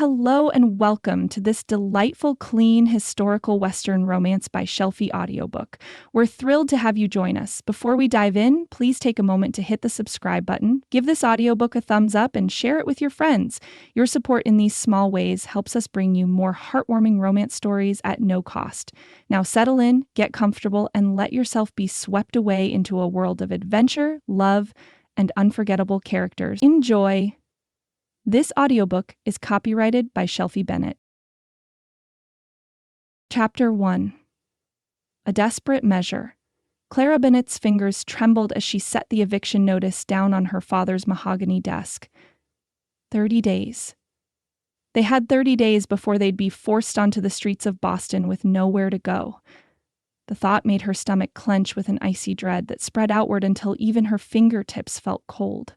Hello and welcome to this delightful, clean, historical Western romance by Shelfie audiobook. We're thrilled to have you join us. Before we dive in, please take a moment to hit the subscribe button, give this audiobook a thumbs up, and share it with your friends. Your support in these small ways helps us bring you more heartwarming romance stories at no cost. Now settle in, get comfortable, and let yourself be swept away into a world of adventure, love, and unforgettable characters. Enjoy! This audiobook is copyrighted by Shelfie Bennett. Chapter 1. A Desperate Measure. Clara Bennett's fingers trembled as she set the eviction notice down on her father's mahogany desk. 30 days. They had 30 days before they'd be forced onto the streets of Boston with nowhere to go. The thought made her stomach clench with an icy dread that spread outward until even her fingertips felt cold.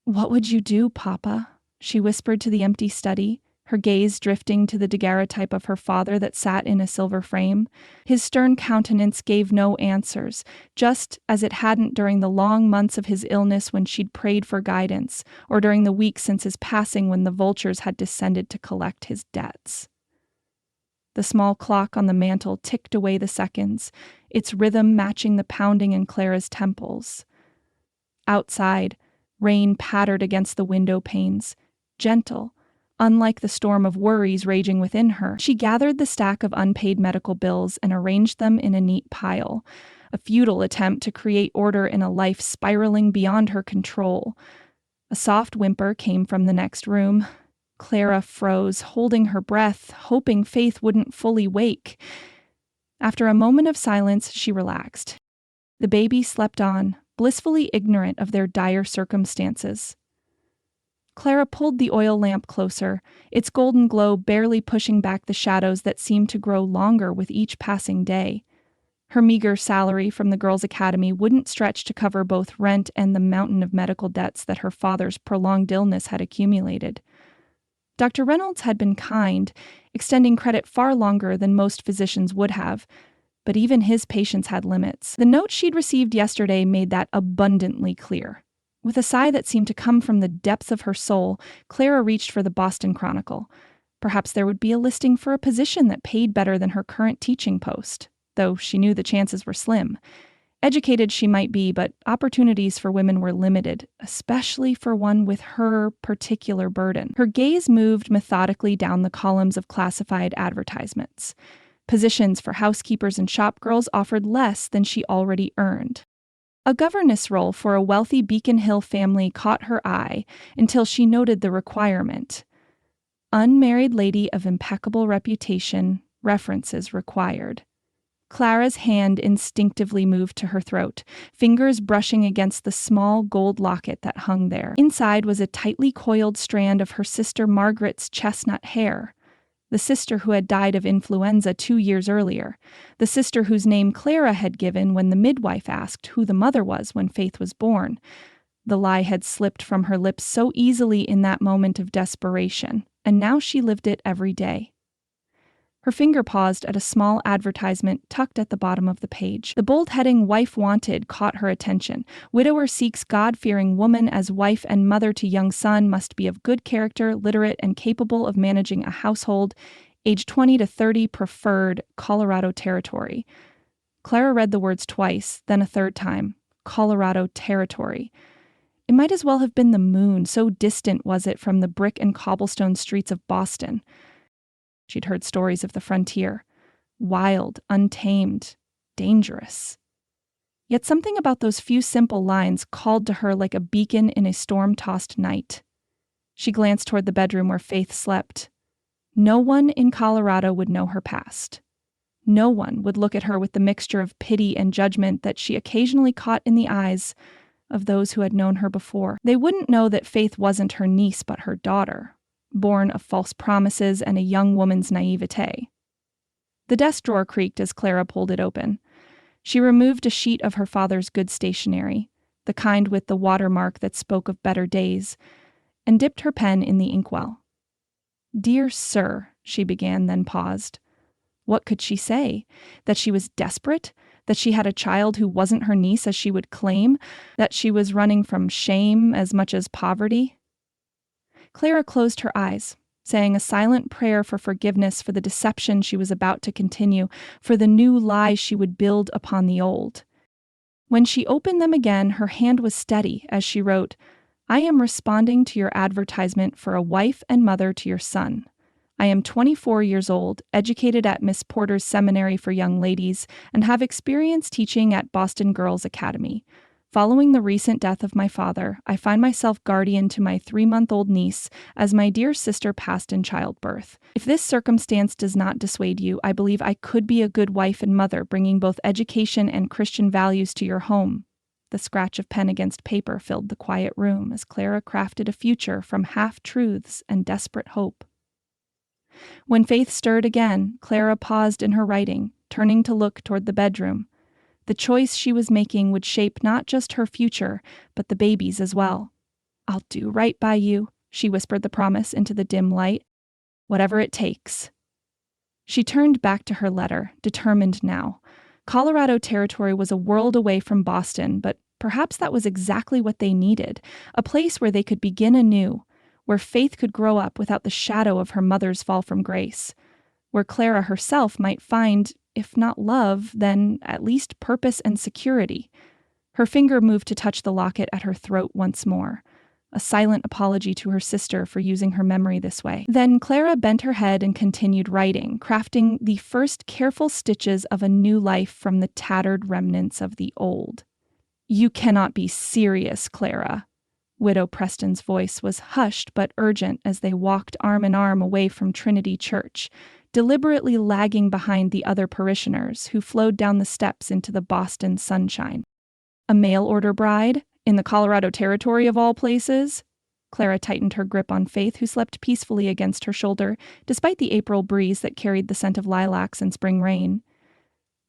"What would you do, Papa?" she whispered to the empty study, her gaze drifting to the daguerreotype of her father that sat in a silver frame. His stern countenance gave no answers, just as it hadn't during the long months of his illness when she'd prayed for guidance, or during the weeks since his passing when the vultures had descended to collect his debts. The small clock on the mantel ticked away the seconds, its rhythm matching the pounding in Clara's temples. Outside, rain pattered against the window panes, gentle, unlike the storm of worries raging within her. She gathered the stack of unpaid medical bills and arranged them in a neat pile, a futile attempt to create order in a life spiraling beyond her control. A soft whimper came from the next room. Clara froze, holding her breath, hoping Faith wouldn't fully wake. After a moment of silence, she relaxed. The baby slept on, blissfully ignorant of their dire circumstances. Clara pulled the oil lamp closer, its golden glow barely pushing back the shadows that seemed to grow longer with each passing day. Her meager salary from the girls' academy wouldn't stretch to cover both rent and the mountain of medical debts that her father's prolonged illness had accumulated. Dr. Reynolds had been kind, extending credit far longer than most physicians would have, but even his patience had limits. The note she'd received yesterday made that abundantly clear. With a sigh that seemed to come from the depths of her soul, Clara reached for the Boston Chronicle. Perhaps there would be a listing for a position that paid better than her current teaching post, though she knew the chances were slim. Educated she might be, but opportunities for women were limited, especially for one with her particular burden. Her gaze moved methodically down the columns of classified advertisements. Positions for housekeepers and shopgirls offered less than she already earned. A governess role for a wealthy Beacon Hill family caught her eye until she noted the requirement. Unmarried lady of impeccable reputation, references required. Clara's hand instinctively moved to her throat, fingers brushing against the small gold locket that hung there. Inside was a tightly coiled strand of her sister Margaret's chestnut hair. The sister who had died of influenza 2 years earlier, the sister whose name Clara had given when the midwife asked who the mother was when Faith was born. The lie had slipped from her lips so easily in that moment of desperation, and now she lived it every day. Her finger paused at a small advertisement tucked at the bottom of the page. The bold heading "Wife Wanted" caught her attention. Widower seeks God-fearing woman as wife and mother to young son, must be of good character, literate, and capable of managing a household. Age 20 to 30, preferred, Colorado Territory. Clara read the words twice, then a third time. Colorado Territory. It might as well have been the moon, so distant was it from the brick and cobblestone streets of Boston. She'd heard stories of the frontier. Wild, untamed, dangerous. Yet something about those few simple lines called to her like a beacon in a storm-tossed night. She glanced toward the bedroom where Faith slept. No one in Colorado would know her past. No one would look at her with the mixture of pity and judgment that she occasionally caught in the eyes of those who had known her before. They wouldn't know that Faith wasn't her niece but her daughter, born of false promises and a young woman's naivete. The desk drawer creaked as Clara pulled it open. She removed a sheet of her father's good stationery, the kind with the watermark that spoke of better days, and dipped her pen in the inkwell. "Dear Sir," she began, then paused. What could she say? That she was desperate? That she had a child who wasn't her niece as she would claim? That she was running from shame as much as poverty? Clara closed her eyes, saying a silent prayer for forgiveness for the deception she was about to continue, for the new lies she would build upon the old. When she opened them again, her hand was steady as she wrote, "I am responding to your advertisement for a wife and mother to your son. I am 24 years old, educated at Miss Porter's Seminary for Young Ladies, and have experience teaching at Boston Girls Academy. Following the recent death of my father, I find myself guardian to my 3-month-old niece, as my dear sister passed in childbirth. If this circumstance does not dissuade you, I believe I could be a good wife and mother, bringing both education and Christian values to your home." The scratch of pen against paper filled the quiet room as Clara crafted a future from half-truths and desperate hope. When Faith stirred again, Clara paused in her writing, turning to look toward the bedroom. The choice she was making would shape not just her future, but the baby's as well. "I'll do right by you," she whispered the promise into the dim light. "Whatever it takes." She turned back to her letter, determined now. Colorado Territory was a world away from Boston, but perhaps that was exactly what they needed, a place where they could begin anew, where Faith could grow up without the shadow of her mother's fall from grace, where Clara herself might find, if not love, then at least purpose and security. Her finger moved to touch the locket at her throat once more, a silent apology to her sister for using her memory this way. Then Clara bent her head and continued writing, crafting the first careful stitches of a new life from the tattered remnants of the old. "You cannot be serious, Clara." Widow Preston's voice was hushed but urgent as they walked arm in arm away from Trinity Church, deliberately lagging behind the other parishioners who flowed down the steps into the Boston sunshine. "A mail-order bride? In the Colorado Territory of all places?" Clara tightened her grip on Faith, who slept peacefully against her shoulder, despite the April breeze that carried the scent of lilacs and spring rain.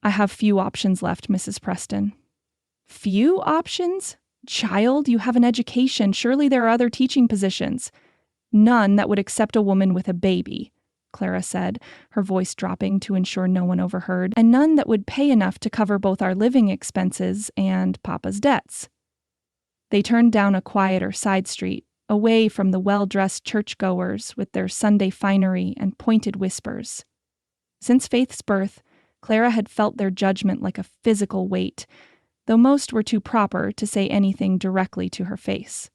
"I have few options left, Mrs. Preston." "Few options? Child, you have an education. Surely there are other teaching positions." "None that would accept a woman with a baby," Clara said, her voice dropping to ensure no one overheard, "and none that would pay enough to cover both our living expenses and Papa's debts." They turned down a quieter side street, away from the well-dressed churchgoers with their Sunday finery and pointed whispers. Since Faith's birth, Clara had felt their judgment like a physical weight, though most were too proper to say anything directly to her face.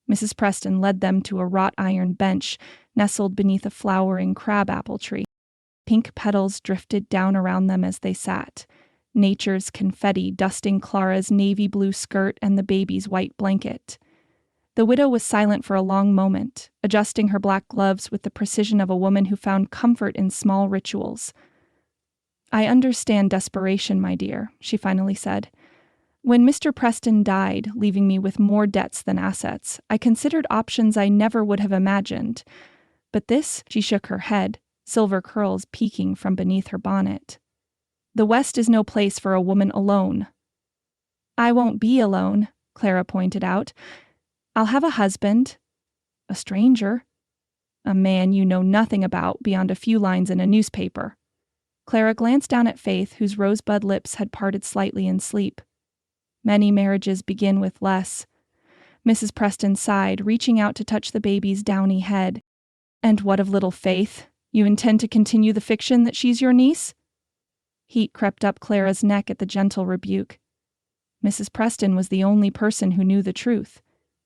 Mrs. Preston led them to a wrought iron bench nestled beneath a flowering crabapple tree. Pink petals drifted down around them as they sat, nature's confetti dusting Clara's navy blue skirt and the baby's white blanket. The widow was silent for a long moment, adjusting her black gloves with the precision of a woman who found comfort in small rituals. "I understand desperation, my dear," she finally said. "When Mr. Preston died, leaving me with more debts than assets, I considered options I never would have imagined. But this," she shook her head, silver curls peeking from beneath her bonnet. "The West is no place for a woman alone." "I won't be alone," Clara pointed out. "I'll have a husband." "A stranger." "A man you know nothing about beyond a few lines in a newspaper." Clara glanced down at Faith, whose rosebud lips had parted slightly in sleep. "Many marriages begin with less." Mrs. Preston sighed, reaching out to touch the baby's downy head. "And what of little Faith? You intend to continue the fiction that she's your niece?" Heat crept up Clara's neck at the gentle rebuke. Mrs. Preston was the only person who knew the truth,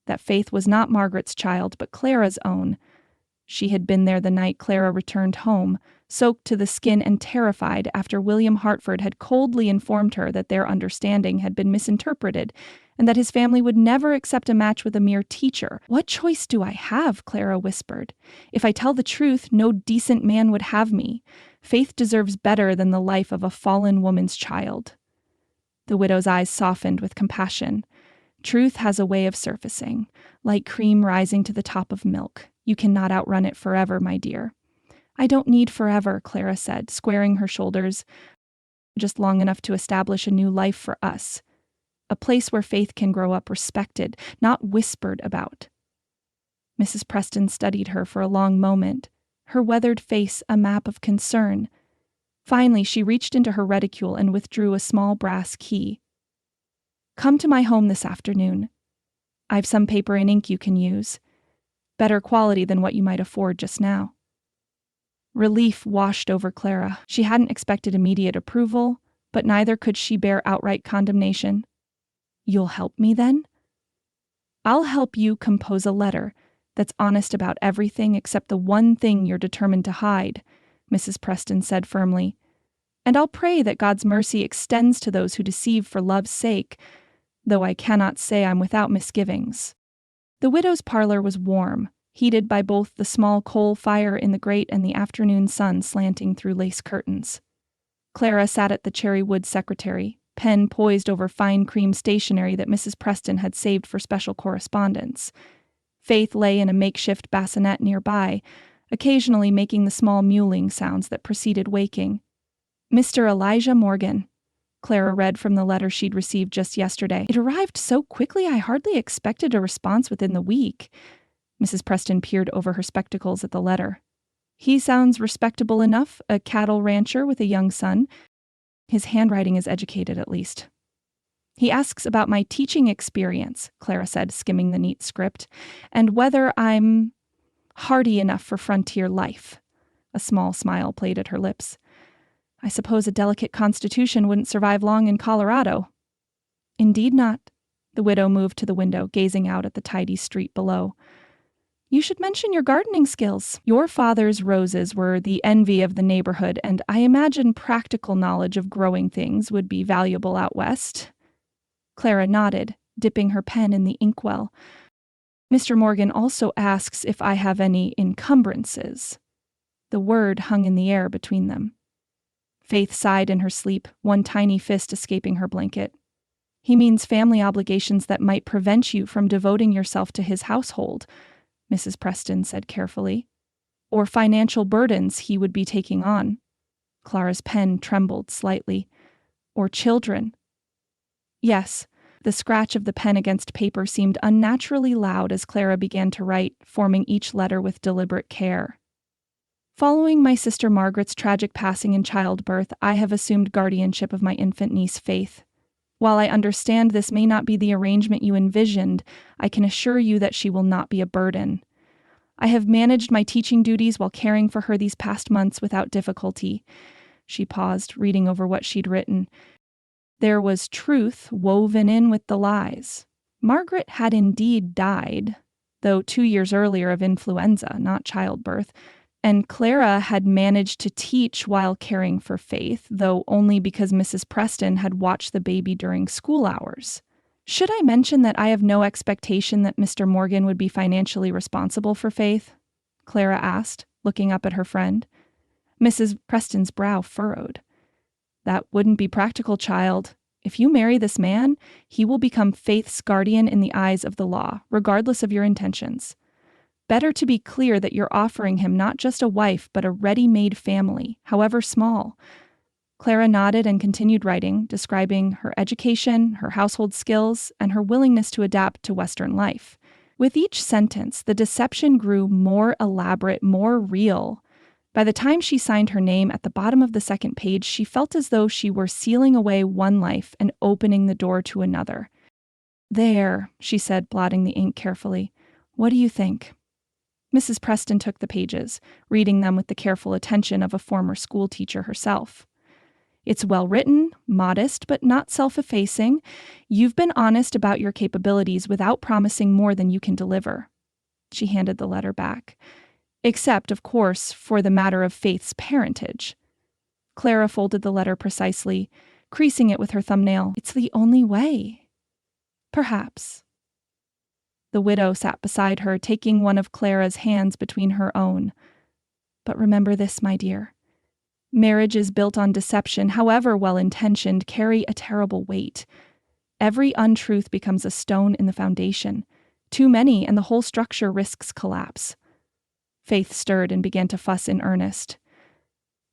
that Faith was not Margaret's child, but Clara's own. She had been there the night Clara returned home, soaked to the skin and terrified after William Hartford had coldly informed her that their understanding had been misinterpreted and that his family would never accept a match with a mere teacher. "What choice do I have?" Clara whispered. "If I tell the truth, no decent man would have me. Faith deserves better than the life of a fallen woman's child." The widow's eyes softened with compassion. "Truth has a way of surfacing, like cream rising to the top of milk. You cannot outrun it forever, my dear." "I don't need forever," Clara said, squaring her shoulders. "Just long enough to establish a new life for us. A place where Faith can grow up respected, not whispered about." Mrs. Preston studied her for a long moment, her weathered face a map of concern. Finally, she reached into her reticule and withdrew a small brass key. "Come to my home this afternoon. I've some paper and ink you can use. Better quality than what you might afford just now. Relief washed over Clara. She hadn't expected immediate approval, but neither could she bear outright condemnation. You'll help me then? I'll help you compose a letter that's honest about everything except the one thing you're determined to hide, Mrs. Preston said firmly. And I'll pray that God's mercy extends to those who deceive for love's sake, though I cannot say I'm without misgivings. The widow's parlor was warm, heated by both the small coal fire in the grate and the afternoon sun slanting through lace curtains. Clara sat at the cherry wood secretary, pen poised over fine cream stationery that Mrs. Preston had saved for special correspondence. Faith lay in a makeshift bassinet nearby, occasionally making the small mewling sounds that preceded waking. Mr. Elijah Morgan, Clara read from the letter she'd received just yesterday. It arrived so quickly I hardly expected a response within the week. Mrs. Preston peered over her spectacles at the letter. He sounds respectable enough, a cattle rancher with a young son. His handwriting is educated, at least. He asks about my teaching experience, Clara said, skimming the neat script, and whether I'm hardy enough for frontier life. A small smile played at her lips. I suppose a delicate constitution wouldn't survive long in Colorado. Indeed not. The widow moved to the window, gazing out at the tidy street below. You should mention your gardening skills. Your father's roses were the envy of the neighborhood, and I imagine practical knowledge of growing things would be valuable out west. Clara nodded, dipping her pen in the inkwell. Mr. Morgan also asks if I have any encumbrances. The word hung in the air between them. Faith sighed in her sleep, one tiny fist escaping her blanket. He means family obligations that might prevent you from devoting yourself to his household, Mrs. Preston said carefully. Or financial burdens he would be taking on. Clara's pen trembled slightly. Or children. Yes, the scratch of the pen against paper seemed unnaturally loud as Clara began to write, forming each letter with deliberate care. Following my sister Margaret's tragic passing in childbirth, I have assumed guardianship of my infant niece Faith. While I understand this may not be the arrangement you envisioned, I can assure you that she will not be a burden. I have managed my teaching duties while caring for her these past months without difficulty. She paused, reading over what she'd written. There was truth woven in with the lies. Margaret had indeed died, though 2 years earlier of influenza, not childbirth, and Clara had managed to teach while caring for Faith, though only because Mrs. Preston had watched the baby during school hours. Should I mention that I have no expectation that Mr. Morgan would be financially responsible for Faith? Clara asked, looking up at her friend. Mrs. Preston's brow furrowed. That wouldn't be practical, child. If you marry this man, he will become Faith's guardian in the eyes of the law, regardless of your intentions. Better to be clear that you're offering him not just a wife, but a ready-made family, however small. Clara nodded and continued writing, describing her education, her household skills, and her willingness to adapt to Western life. With each sentence, the deception grew more elaborate, more real. By the time she signed her name at the bottom of the second page, she felt as though she were sealing away one life and opening the door to another. There, she said, blotting the ink carefully. What do you think? Mrs. Preston took the pages, reading them with the careful attention of a former schoolteacher herself. It's well written, modest, but not self-effacing. You've been honest about your capabilities without promising more than you can deliver. She handed the letter back. Except, of course, for the matter of Faith's parentage. Clara folded the letter precisely, creasing it with her thumbnail. It's the only way. Perhaps. The widow sat beside her, taking one of Clara's hands between her own. But remember this, my dear. Marriages built on deception, however well-intentioned, carry a terrible weight. Every untruth becomes a stone in the foundation. Too many, and the whole structure risks collapse. Faith stirred and began to fuss in earnest.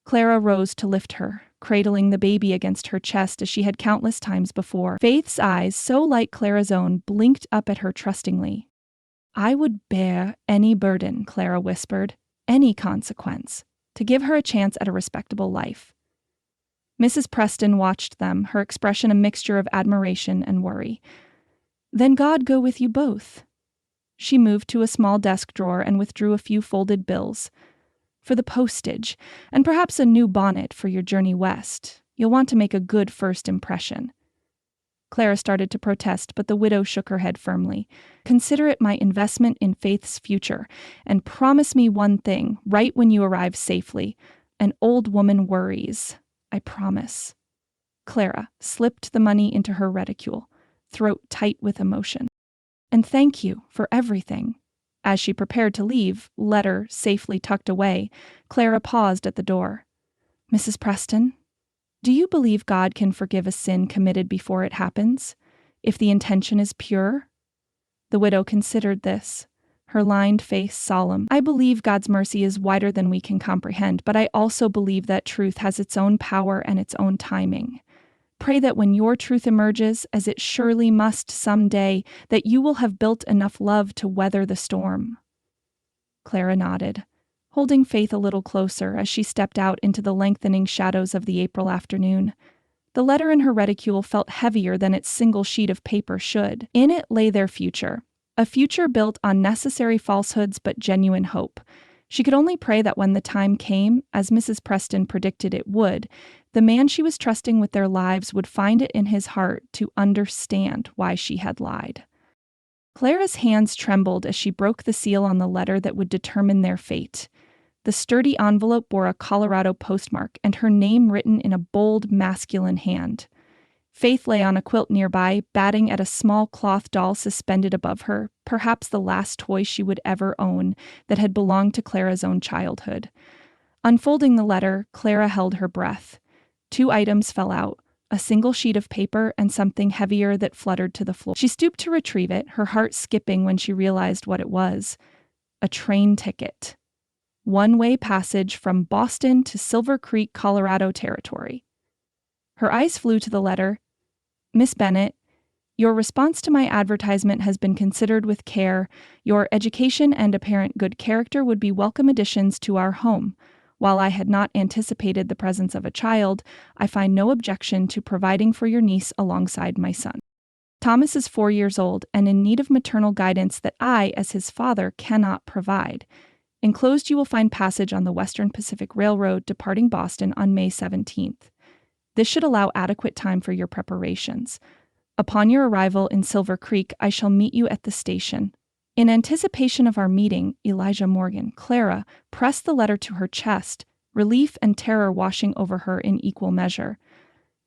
Clara rose to lift her, cradling the baby against her chest as she had countless times before. Faith's eyes, so like Clara's own, blinked up at her trustingly. I would bear any burden, Clara whispered, any consequence, to give her a chance at a respectable life. Mrs. Preston watched them, her expression a mixture of admiration and worry. Then God go with you both. She moved to a small desk drawer and withdrew a few folded bills. For the postage, and perhaps a new bonnet for your journey west. You'll want to make a good first impression. Clara started to protest, but the widow shook her head firmly. Consider it my investment in Faith's future, and promise me one thing, right when you arrive safely. An old woman worries. I promise. Clara slipped the money into her reticule, throat tight with emotion. And thank you for everything. As she prepared to leave, letter safely tucked away, Clara paused at the door. Mrs. Preston? Do you believe God can forgive a sin committed before it happens, if the intention is pure? The widow considered this, her lined face solemn. I believe God's mercy is wider than we can comprehend, but I also believe that truth has its own power and its own timing. Pray that when your truth emerges, as it surely must someday, that you will have built enough love to weather the storm. Clara nodded, holding Faith a little closer as she stepped out into the lengthening shadows of the April afternoon. The letter in her reticule felt heavier than its single sheet of paper should. In it lay their future, a future built on necessary falsehoods but genuine hope. She could only pray that when the time came, as Mrs. Preston predicted it would, the man she was trusting with their lives would find it in his heart to understand why she had lied. Clara's hands trembled as she broke the seal on the letter that would determine their fate. The sturdy envelope bore a Colorado postmark and her name written in a bold, masculine hand. Faith lay on a quilt nearby, batting at a small cloth doll suspended above her, perhaps the last toy she would ever own that had belonged to Clara's own childhood. Unfolding the letter, Clara held her breath. 2 items fell out, a single sheet of paper and something heavier that fluttered to the floor. She stooped to retrieve it, her heart skipping when she realized what it was. A train ticket. One-way passage from Boston to Silver Creek, Colorado territory. Her eyes flew to the letter. Miss Bennett, your response to my advertisement has been considered with care. Your education and apparent good character would be welcome additions to our home. While I had not anticipated the presence of a child, I find no objection to providing for your niece alongside my son. Thomas is 4 years old and in need of maternal guidance that I, as his father, cannot provide. Enclosed you will find passage on the Western Pacific Railroad departing Boston on May 17th. This should allow adequate time for your preparations. Upon your arrival in Silver Creek, I shall meet you at the station. In anticipation of our meeting, Elijah Morgan, Clara pressed the letter to her chest, relief and terror washing over her in equal measure.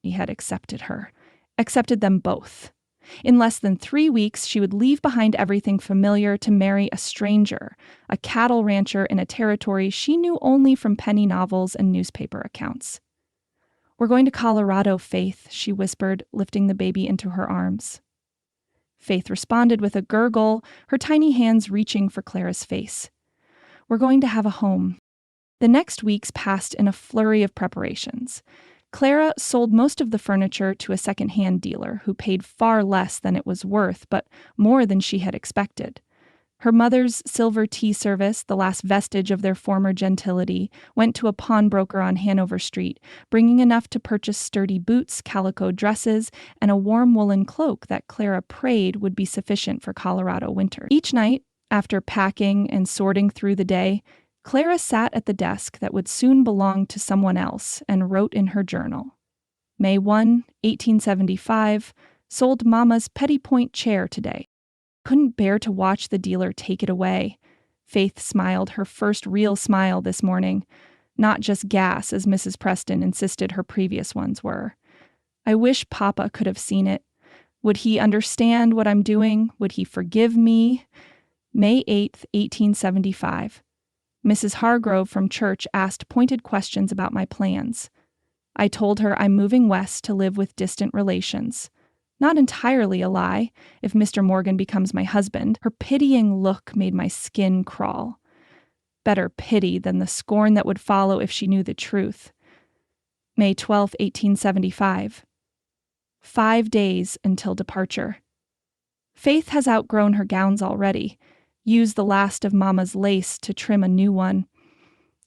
He had accepted her. Accepted them both. In less than 3 weeks, she would leave behind everything familiar to marry a stranger, a cattle rancher in a territory she knew only from penny novels and newspaper accounts. We're going to Colorado, Faith, she whispered, lifting the baby into her arms. Faith responded with a gurgle, her tiny hands reaching for Clara's face. We're going to have a home. The next weeks passed in a flurry of preparations. Clara sold most of the furniture to a second-hand dealer who paid far less than it was worth, but more than she had expected. Her mother's silver tea service, the last vestige of their former gentility, went to a pawnbroker on Hanover Street, bringing enough to purchase sturdy boots, calico dresses, and a warm woolen cloak that Clara prayed would be sufficient for Colorado winter. Each night, after packing and sorting through the day, Clara sat at the desk that would soon belong to someone else and wrote in her journal. May 1, 1875, sold Mama's Petty-Point chair today. Couldn't bear to watch the dealer take it away. Faith smiled, her first real smile this morning. Not just gas, as Mrs. Preston insisted her previous ones were. I wish Papa could have seen it. Would he understand what I'm doing? Would he forgive me? May 8th, 1875. Mrs. Hargrove from church asked pointed questions about my plans. I told her I'm moving west to live with distant relations. Not entirely a lie, if Mr. Morgan becomes my husband. Her pitying look made my skin crawl. Better pity than the scorn that would follow if she knew the truth. May 12, 1875. 5 days until departure. Faith has outgrown her gowns already. Used the last of Mama's lace to trim a new one.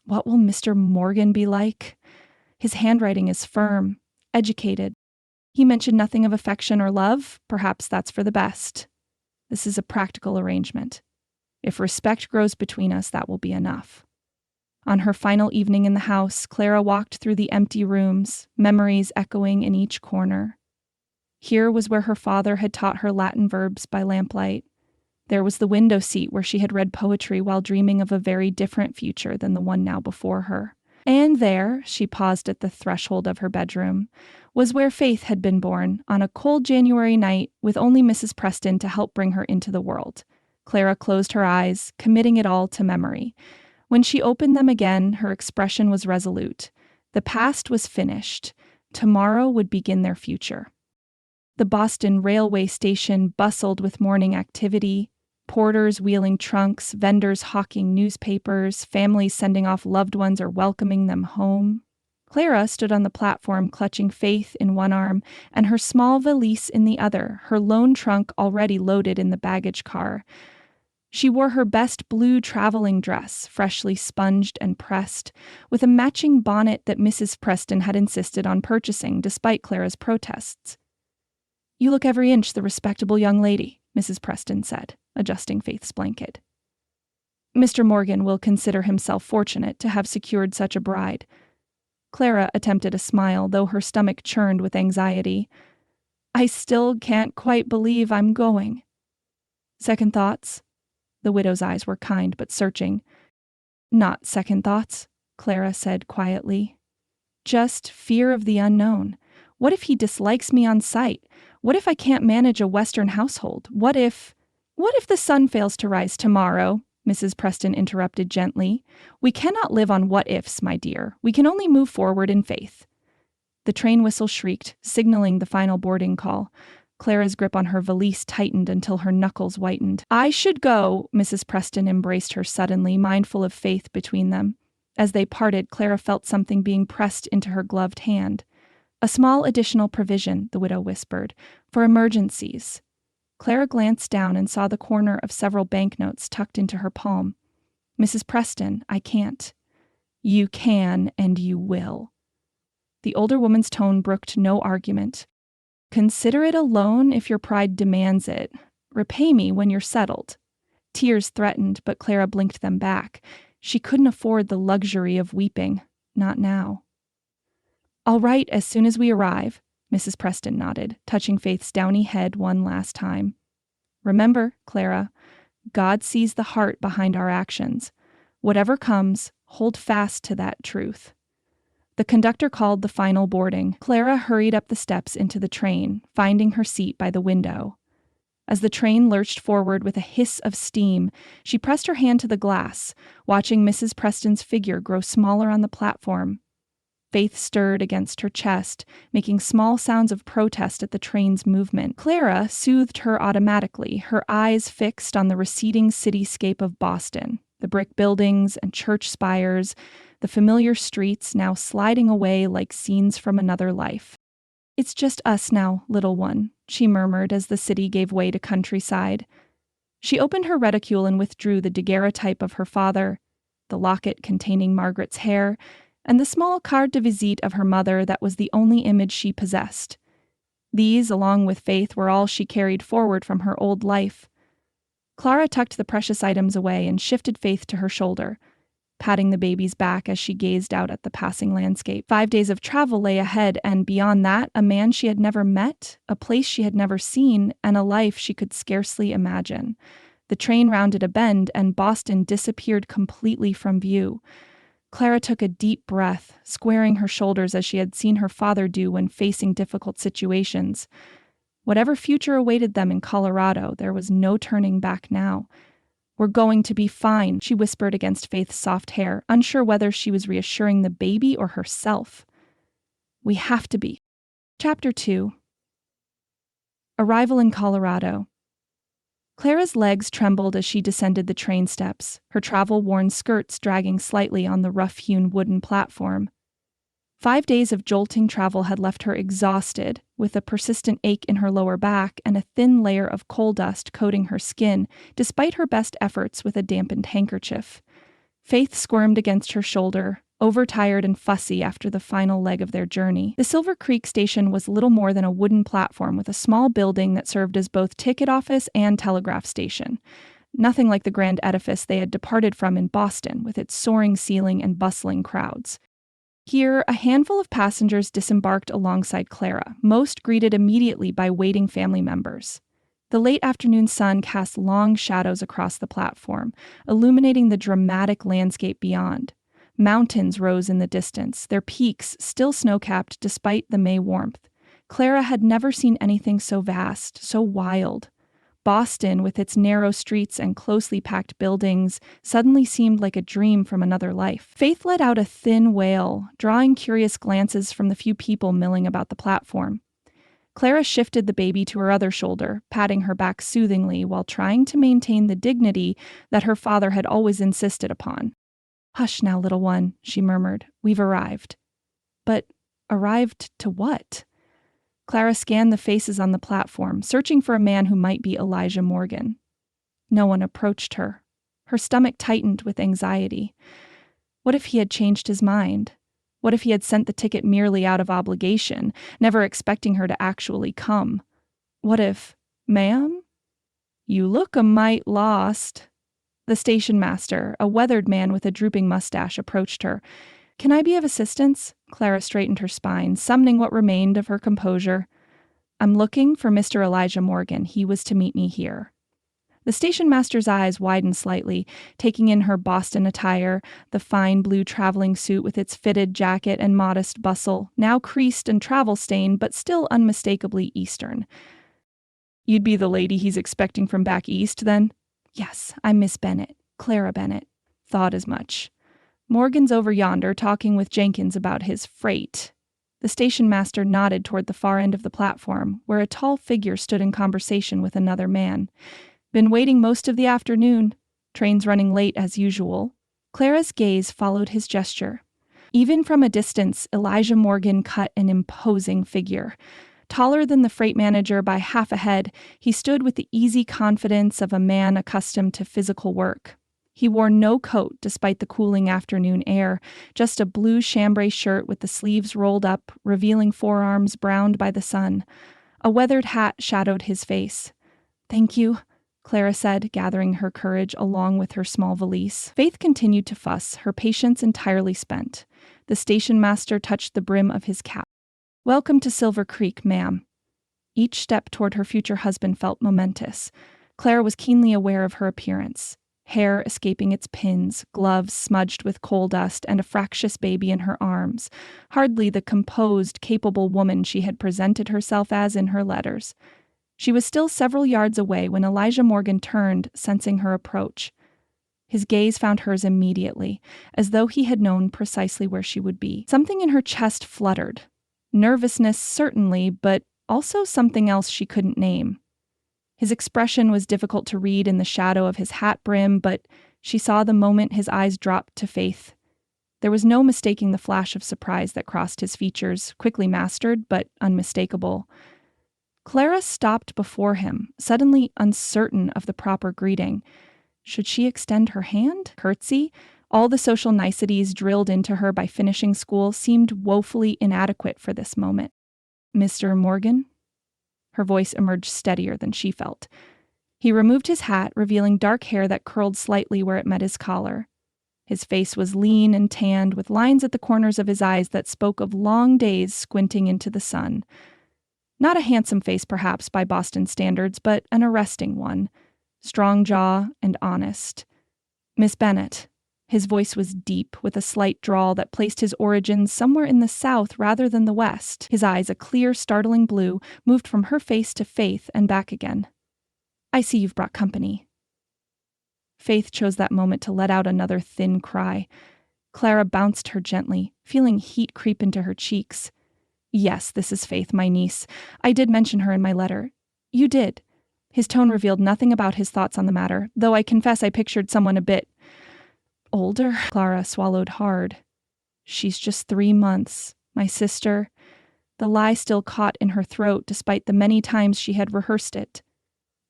What will Mr. Morgan be like? His handwriting is firm, educated. He mentioned nothing of affection or love. Perhaps that's for the best. This is a practical arrangement. If respect grows between us, that will be enough. On her final evening in the house, Clara walked through the empty rooms, memories echoing in each corner. Here was where her father had taught her Latin verbs by lamplight. There was the window seat where she had read poetry while dreaming of a very different future than the one now before her. And there, she paused at the threshold of her bedroom, was where Faith had been born on a cold January night with only Mrs. Preston to help bring her into the world. Clara closed her eyes, committing it all to memory. When she opened them again, her expression was resolute. The past was finished. Tomorrow would begin their future. The Boston railway station bustled with morning activity. Porters wheeling trunks, vendors hawking newspapers, families sending off loved ones or welcoming them home. Clara stood on the platform clutching Faith in one arm and her small valise in the other, her lone trunk already loaded in the baggage car. She wore her best blue traveling dress, freshly sponged and pressed, with a matching bonnet that Mrs. Preston had insisted on purchasing despite Clara's protests. "You look every inch the respectable young lady," Mrs. Preston said, adjusting Faith's blanket. "Mr. Morgan will consider himself fortunate to have secured such a bride." Clara attempted a smile, though her stomach churned with anxiety. "I still can't quite believe I'm going." "Second thoughts?" The widow's eyes were kind but searching. "Not second thoughts," Clara said quietly. "Just fear of the unknown. What if he dislikes me on sight? What if I can't manage a Western household? What if the sun fails to rise tomorrow?" Mrs. Preston interrupted gently. "We cannot live on what-ifs, my dear. We can only move forward in faith." The train whistle shrieked, signaling the final boarding call. Clara's grip on her valise tightened until her knuckles whitened. "I should go," Mrs. Preston embraced her suddenly, mindful of Faith between them. As they parted, Clara felt something being pressed into her gloved hand. "A small additional provision," the widow whispered, "for emergencies." Clara glanced down and saw the corner of several banknotes tucked into her palm. "Mrs. Preston, I can't." "You can, and you will." The older woman's tone brooked no argument. "Consider it a loan if your pride demands it. Repay me when you're settled." Tears threatened, but Clara blinked them back. She couldn't afford the luxury of weeping. Not now. "I'll write as soon as we arrive," Mrs. Preston nodded, touching Faith's downy head one last time. "Remember, Clara, God sees the heart behind our actions. Whatever comes, hold fast to that truth." The conductor called the final boarding. Clara hurried up the steps into the train, finding her seat by the window. As the train lurched forward with a hiss of steam, she pressed her hand to the glass, watching Mrs. Preston's figure grow smaller on the platform. Faith stirred against her chest, making small sounds of protest at the train's movement. Clara soothed her automatically, her eyes fixed on the receding cityscape of Boston, the brick buildings and church spires, the familiar streets now sliding away like scenes from another life. "It's just us now, little one," she murmured as the city gave way to countryside. She opened her reticule and withdrew the daguerreotype of her father, the locket containing Margaret's hair, and the small carte de visite of her mother that was the only image she possessed. These, along with Faith, were all she carried forward from her old life. Clara tucked the precious items away and shifted Faith to her shoulder, patting the baby's back as she gazed out at the passing landscape. 5 days of travel lay ahead, and beyond that, a man she had never met, a place she had never seen, and a life she could scarcely imagine. The train rounded a bend, and Boston disappeared completely from view. Clara took a deep breath, squaring her shoulders as she had seen her father do when facing difficult situations. Whatever future awaited them in Colorado, there was no turning back now. "We're going to be fine," she whispered against Faith's soft hair, unsure whether she was reassuring the baby or herself. "We have to be." Chapter 2. Arrival in Colorado. Clara's legs trembled as she descended the train steps, her travel-worn skirts dragging slightly on the rough-hewn wooden platform. 5 days of jolting travel had left her exhausted, with a persistent ache in her lower back and a thin layer of coal dust coating her skin, despite her best efforts with a dampened handkerchief. Faith squirmed against her shoulder, overtired and fussy after the final leg of their journey. The Silver Creek station was little more than a wooden platform with a small building that served as both ticket office and telegraph station. nothing like the grand edifice they had departed from in Boston, with its soaring ceiling and bustling crowds. Here, a handful of passengers disembarked alongside Clara, most greeted immediately by waiting family members. The late afternoon sun cast long shadows across the platform, illuminating the dramatic landscape beyond. Mountains rose in the distance, their peaks still snow-capped despite the May warmth. Clara had never seen anything so vast, so wild. Boston, with its narrow streets and closely packed buildings, suddenly seemed like a dream from another life. Faith let out a thin wail, drawing curious glances from the few people milling about the platform. Clara shifted the baby to her other shoulder, patting her back soothingly while trying to maintain the dignity that her father had always insisted upon. "Hush now, little one," she murmured. "We've arrived." But arrived to what? Clara scanned the faces on the platform, searching for a man who might be Elijah Morgan. No one approached her. Her stomach tightened with anxiety. What if he had changed his mind? What if he had sent the ticket merely out of obligation, never expecting her to actually come? What if, "Ma'am? You look a mite lost." The station master, a weathered man with a drooping mustache, approached her. "Can I be of assistance?" Clara straightened her spine, summoning what remained of her composure. "I'm looking for Mr. Elijah Morgan. He was to meet me here." The station master's eyes widened slightly, taking in her Boston attire, the fine blue traveling suit with its fitted jacket and modest bustle, now creased and travel-stained, but still unmistakably Eastern. "You'd be the lady he's expecting from back east, then?" "Yes, I'm Miss Bennett, Clara Bennett." "Thought as much. Morgan's over yonder talking with Jenkins about his freight." The station master nodded toward the far end of the platform, where a tall figure stood in conversation with another man. "Been waiting most of the afternoon. Train's running late as usual." Clara's gaze followed his gesture. Even from a distance, Elijah Morgan cut an imposing figure. Taller than the freight manager by half a head, he stood with the easy confidence of a man accustomed to physical work. He wore no coat despite the cooling afternoon air, just a blue chambray shirt with the sleeves rolled up, revealing forearms browned by the sun. A weathered hat shadowed his face. "Thank you," Clara said, gathering her courage along with her small valise. Faith continued to fuss, her patience entirely spent. The station master touched the brim of his cap. "Welcome to Silver Creek, ma'am." Each step toward her future husband felt momentous. Clara was keenly aware of her appearance. Hair escaping its pins, gloves smudged with coal dust, and a fractious baby in her arms. Hardly the composed, capable woman she had presented herself as in her letters. She was still several yards away when Elijah Morgan turned, sensing her approach. His gaze found hers immediately, as though he had known precisely where she would be. Something in her chest fluttered. Nervousness, certainly, but also something else she couldn't name. His expression was difficult to read in the shadow of his hat brim, but she saw the moment his eyes dropped to Faith. There was no mistaking the flash of surprise that crossed his features, quickly mastered, but unmistakable. Clara stopped before him, suddenly uncertain of the proper greeting. Should she extend her hand? Curtsy? All the social niceties drilled into her by finishing school seemed woefully inadequate for this moment. "Mr. Morgan?" Her voice emerged steadier than she felt. He removed his hat, revealing dark hair that curled slightly where it met his collar. His face was lean and tanned, with lines at the corners of his eyes that spoke of long days squinting into the sun. Not a handsome face, perhaps, by Boston standards, but an arresting one. Strong jaw and honest. "Miss Bennett." His voice was deep, with a slight drawl that placed his origins somewhere in the south rather than the west. His eyes, a clear, startling blue, moved from her face to Faith and back again. "I see you've brought company." Faith chose that moment to let out another thin cry. Clara bounced her gently, feeling heat creep into her cheeks. "Yes, this is Faith, my niece. I did mention her in my letter." "You did." His tone revealed nothing about his thoughts on the matter, though I confess I pictured someone a bit older. Clara swallowed hard. "She's just 3 months. My sister." The lie still caught in her throat despite the many times she had rehearsed it.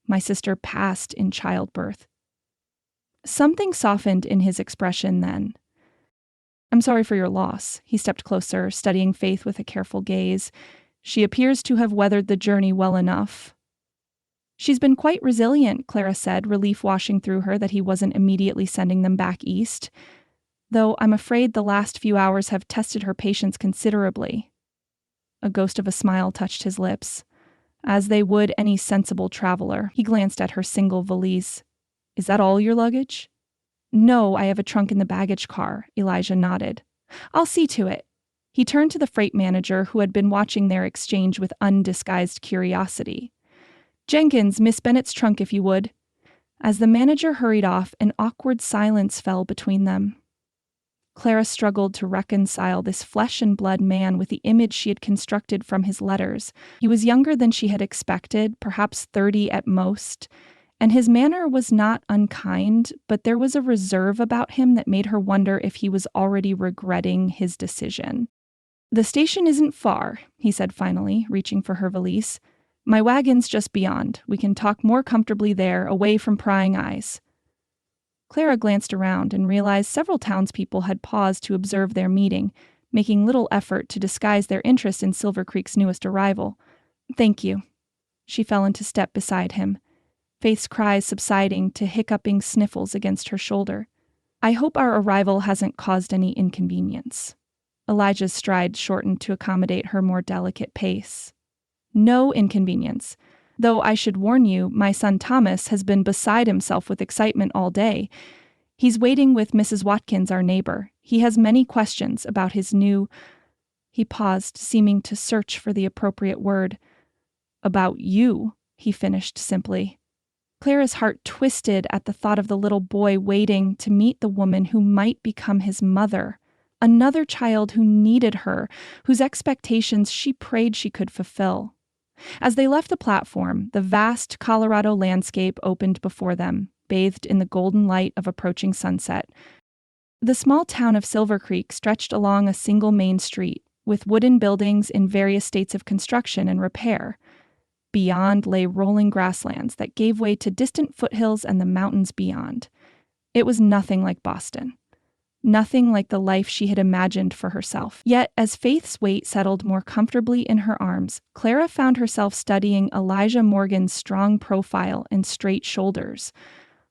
"My sister passed in childbirth." Something softened in his expression then. "I'm sorry for your loss." He stepped closer, studying Faith with a careful gaze. "She appears to have weathered the journey well enough." She's been quite resilient, Clara said, relief washing through her that he wasn't immediately sending them back east. Though I'm afraid the last few hours have tested her patience considerably. A ghost of a smile touched his lips. As they would any sensible traveler, he glanced at her single valise. Is that all your luggage? No, I have a trunk in the baggage car, Elijah nodded. I'll see to it. He turned to the freight manager who had been watching their exchange with undisguised curiosity. Jenkins, Miss Bennett's trunk if you would. As the manager hurried off, an awkward silence fell between them. Clara struggled to reconcile this flesh and blood man with the image she had constructed from his letters. He was younger than she had expected, perhaps 30 at most, and his manner was not unkind, but there was a reserve about him that made her wonder if he was already regretting his decision. The station isn't far, he said finally, reaching for her valise. My wagon's just beyond. We can talk more comfortably there, away from prying eyes. Clara glanced around and realized several townspeople had paused to observe their meeting, making little effort to disguise their interest in Silver Creek's newest arrival. Thank you. She fell into step beside him, Faith's cries subsiding to hiccuping sniffles against her shoulder. I hope our arrival hasn't caused any inconvenience. Elijah's stride shortened to accommodate her more delicate pace. No inconvenience. Though I should warn you, my son Thomas has been beside himself with excitement all day. He's waiting with Mrs. Watkins, our neighbor. He has many questions about his new... He paused, seeming to search for the appropriate word. About you, he finished simply. Clara's heart twisted at the thought of the little boy waiting to meet the woman who might become his mother. Another child who needed her, whose expectations she prayed she could fulfill. As they left the platform, the vast Colorado landscape opened before them, bathed in the golden light of approaching sunset. The small town of Silver Creek stretched along a single main street, with wooden buildings in various states of construction and repair. Beyond lay rolling grasslands that gave way to distant foothills and the mountains beyond. It was nothing like Boston. Nothing like the life she had imagined for herself. Yet, as Faith's weight settled more comfortably in her arms, Clara found herself studying Elijah Morgan's strong profile and straight shoulders,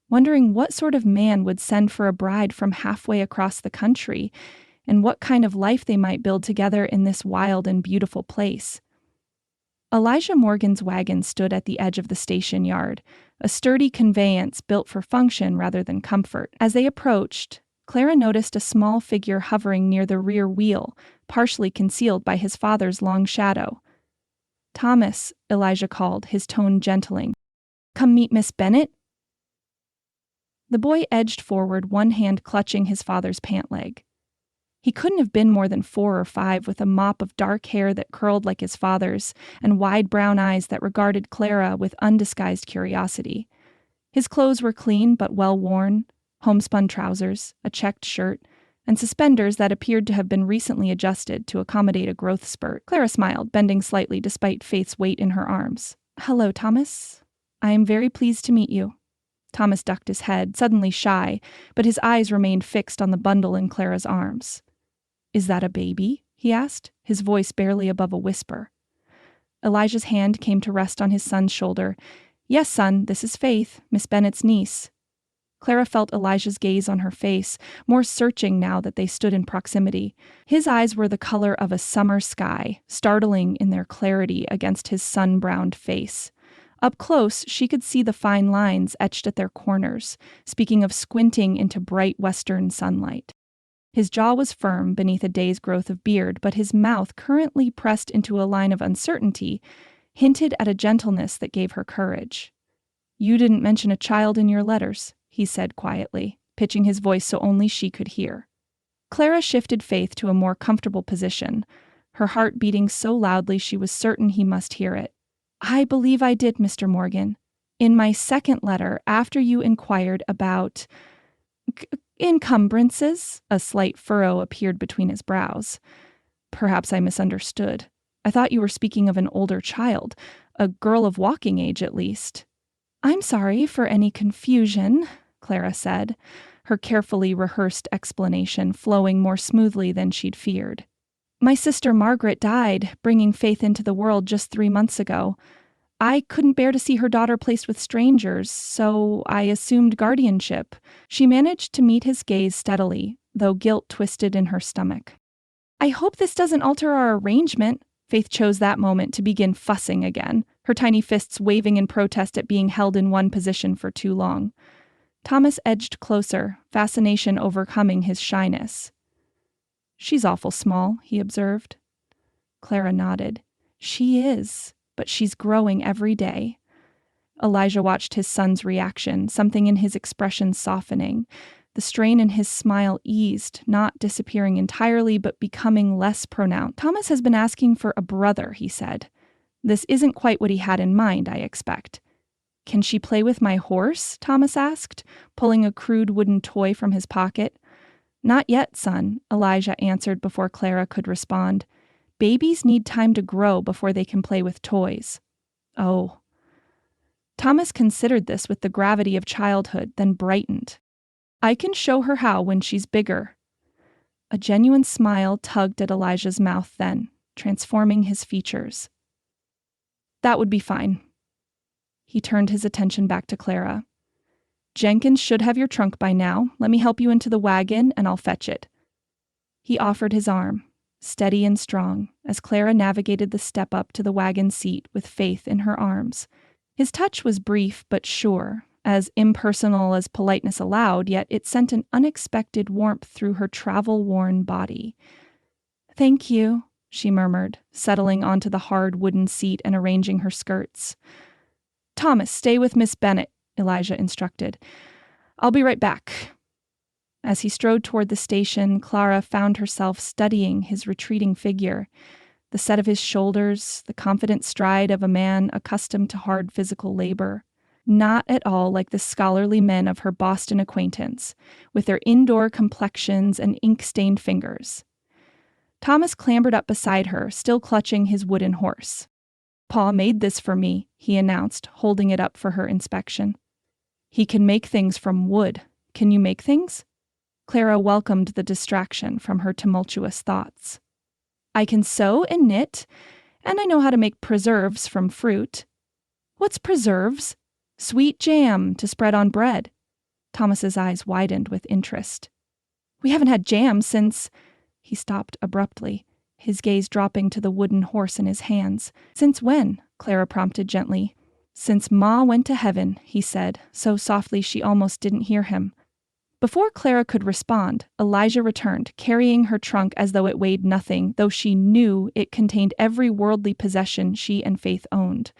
wondering what sort of man would send for a bride from halfway across the country, and what kind of life they might build together in this wild and beautiful place. Elijah Morgan's wagon stood at the edge of the station yard, a sturdy conveyance built for function rather than comfort. As they approached, Clara noticed a small figure hovering near the rear wheel, partially concealed by his father's long shadow. Thomas, Elijah called, his tone gentling. Come meet Miss Bennett? The boy edged forward, one hand clutching his father's pant leg. He couldn't have been more than 4 or 5, with a mop of dark hair that curled like his father's, and wide brown eyes that regarded Clara with undisguised curiosity. His clothes were clean but well worn, homespun trousers, a checked shirt, and suspenders that appeared to have been recently adjusted to accommodate a growth spurt. Clara smiled, bending slightly despite Faith's weight in her arms. Hello, Thomas. I am very pleased to meet you. Thomas ducked his head, suddenly shy, but his eyes remained fixed on the bundle in Clara's arms. Is that a baby? He asked, his voice barely above a whisper. Elijah's hand came to rest on his son's shoulder. Yes, son, this is Faith, Miss Bennett's niece. Clara felt Elijah's gaze on her face, more searching now that they stood in proximity. His eyes were the color of a summer sky, startling in their clarity against his sun-browned face. Up close, she could see the fine lines etched at their corners, speaking of squinting into bright western sunlight. His jaw was firm beneath a day's growth of beard, but his mouth, currently pressed into a line of uncertainty, hinted at a gentleness that gave her courage. You didn't mention a child in your letters, he said quietly, pitching his voice so only she could hear. Clara shifted Faith to a more comfortable position, her heart beating so loudly she was certain he must hear it. I believe I did, Mr. Morgan. In my second letter, after you inquired about encumbrances, a slight furrow appeared between his brows. Perhaps I misunderstood. I thought you were speaking of an older child, a girl of walking age at least. I'm sorry for any confusion, Clara said, her carefully rehearsed explanation flowing more smoothly than she'd feared. My sister Margaret died, bringing Faith into the world just 3 months ago. I couldn't bear to see her daughter placed with strangers, so I assumed guardianship. She managed to meet his gaze steadily, though guilt twisted in her stomach. I hope this doesn't alter our arrangement. Faith chose that moment to begin fussing again, her tiny fists waving in protest at being held in one position for too long. Thomas edged closer, fascination overcoming his shyness. She's awful small, he observed. Clara nodded. She is, but she's growing every day. Elijah watched his son's reaction, something in his expression softening. The strain in his smile eased, not disappearing entirely, but becoming less pronounced. Thomas has been asking for a brother, he said. This isn't quite what he had in mind, I expect. Can she play with my horse? Thomas asked, pulling a crude wooden toy from his pocket. Not yet, son, Elijah answered before Clara could respond. Babies need time to grow before they can play with toys. Oh. Thomas considered this with the gravity of childhood, then brightened. I can show her how when she's bigger. A genuine smile tugged at Elijah's mouth then, transforming his features. That would be fine. He turned his attention back to Clara. Jenkins should have your trunk by now. Let me help you into the wagon, and I'll fetch it. He offered his arm, steady and strong, as Clara navigated the step up to the wagon seat with Faith in her arms. His touch was brief but sure, as impersonal as politeness allowed, yet it sent an unexpected warmth through her travel-worn body. Thank you, she murmured, settling onto the hard wooden seat and arranging her skirts. Thomas, stay with Miss Bennet, Elijah instructed. I'll be right back. As he strode toward the station, Clara found herself studying his retreating figure, the set of his shoulders, the confident stride of a man accustomed to hard physical labor. Not at all like the scholarly men of her Boston acquaintance, with their indoor complexions and ink-stained fingers. Thomas clambered up beside her, still clutching his wooden horse. Pa made this for me, he announced, holding it up for her inspection. He can make things from wood. Can you make things? Clara welcomed the distraction from her tumultuous thoughts. I can sew and knit, and I know how to make preserves from fruit. What's preserves? Sweet jam to spread on bread. Thomas's eyes widened with interest. We haven't had jam since... He stopped abruptly, his gaze dropping to the wooden horse in his hands. Since when? Clara prompted gently. Since Ma went to heaven, he said, so softly she almost didn't hear him. Before Clara could respond, Elijah returned, carrying her trunk as though it weighed nothing, though she knew it contained every worldly possession she and Faith owned.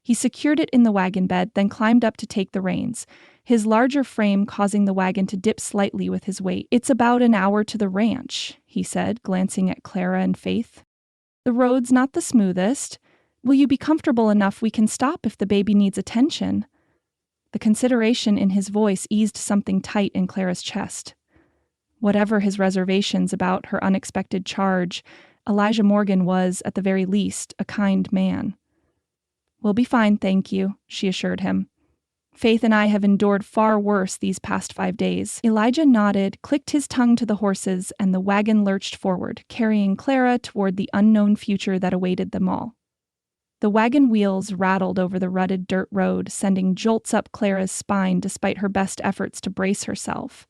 He secured it in the wagon bed, then climbed up to take the reins, his larger frame causing the wagon to dip slightly with his weight. It's about an hour to the ranch, he said, glancing at Clara and Faith. The road's not the smoothest. Will you be comfortable enough we can stop if the baby needs attention? The consideration in his voice eased something tight in Clara's chest. Whatever his reservations about her unexpected charge, Elijah Morgan was, at the very least, a kind man. We'll be fine, thank you, she assured him. Faith and I have endured far worse these past 5 days. Elijah nodded, clicked his tongue to the horses, and the wagon lurched forward, carrying Clara toward the unknown future that awaited them all. The wagon wheels rattled over the rutted dirt road, sending jolts up Clara's spine despite her best efforts to brace herself.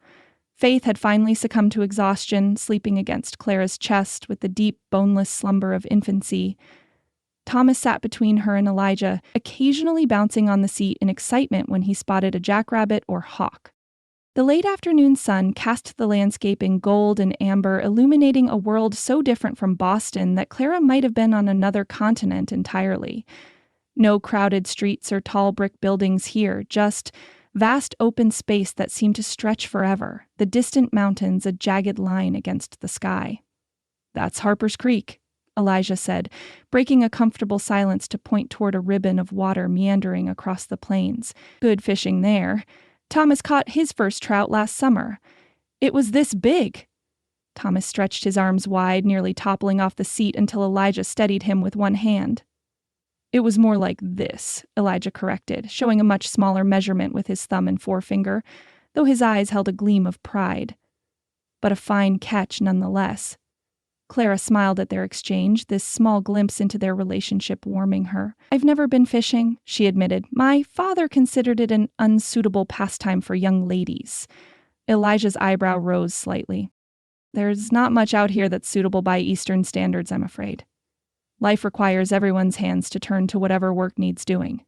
Faith had finally succumbed to exhaustion, sleeping against Clara's chest with the deep, boneless slumber of infancy. Thomas sat between her and Elijah, occasionally bouncing on the seat in excitement when he spotted a jackrabbit or hawk. The late afternoon sun cast the landscape in gold and amber, illuminating a world so different from Boston that Clara might have been on another continent entirely. No crowded streets or tall brick buildings here, just vast open space that seemed to stretch forever, the distant mountains a jagged line against the sky. That's Harper's Creek, Elijah said, breaking a comfortable silence to point toward a ribbon of water meandering across the plains. Good fishing there. Thomas caught his first trout last summer. It was this big. Thomas stretched his arms wide, nearly toppling off the seat until Elijah steadied him with one hand. It was more like this, Elijah corrected, showing a much smaller measurement with his thumb and forefinger, though his eyes held a gleam of pride. But a fine catch nonetheless. Clara smiled at their exchange, this small glimpse into their relationship warming her. "I've never been fishing," she admitted. "My father considered it an unsuitable pastime for young ladies." Elijah's eyebrow rose slightly. "There's not much out here that's suitable by Eastern standards, I'm afraid. Life requires everyone's hands to turn to whatever work needs doing."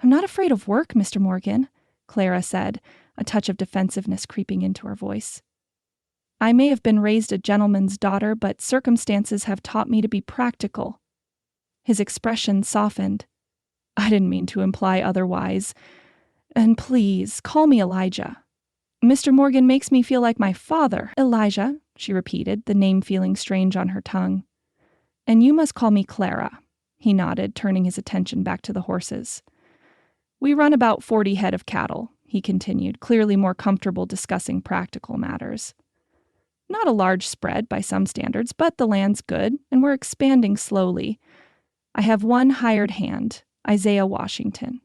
"I'm not afraid of work, Mr. Morgan," Clara said, a touch of defensiveness creeping into her voice. "I may have been raised a gentleman's daughter, but circumstances have taught me to be practical." His expression softened. "I didn't mean to imply otherwise. And please, call me Elijah. Mr. Morgan makes me feel like my father." "Elijah," she repeated, the name feeling strange on her tongue. "And you must call me Clara," he nodded, turning his attention back to the horses. "We run about 40 head of cattle," he continued, clearly more comfortable discussing practical matters. "Not a large spread by some standards, but the land's good, and we're expanding slowly. I have one hired hand, Isaiah Washington.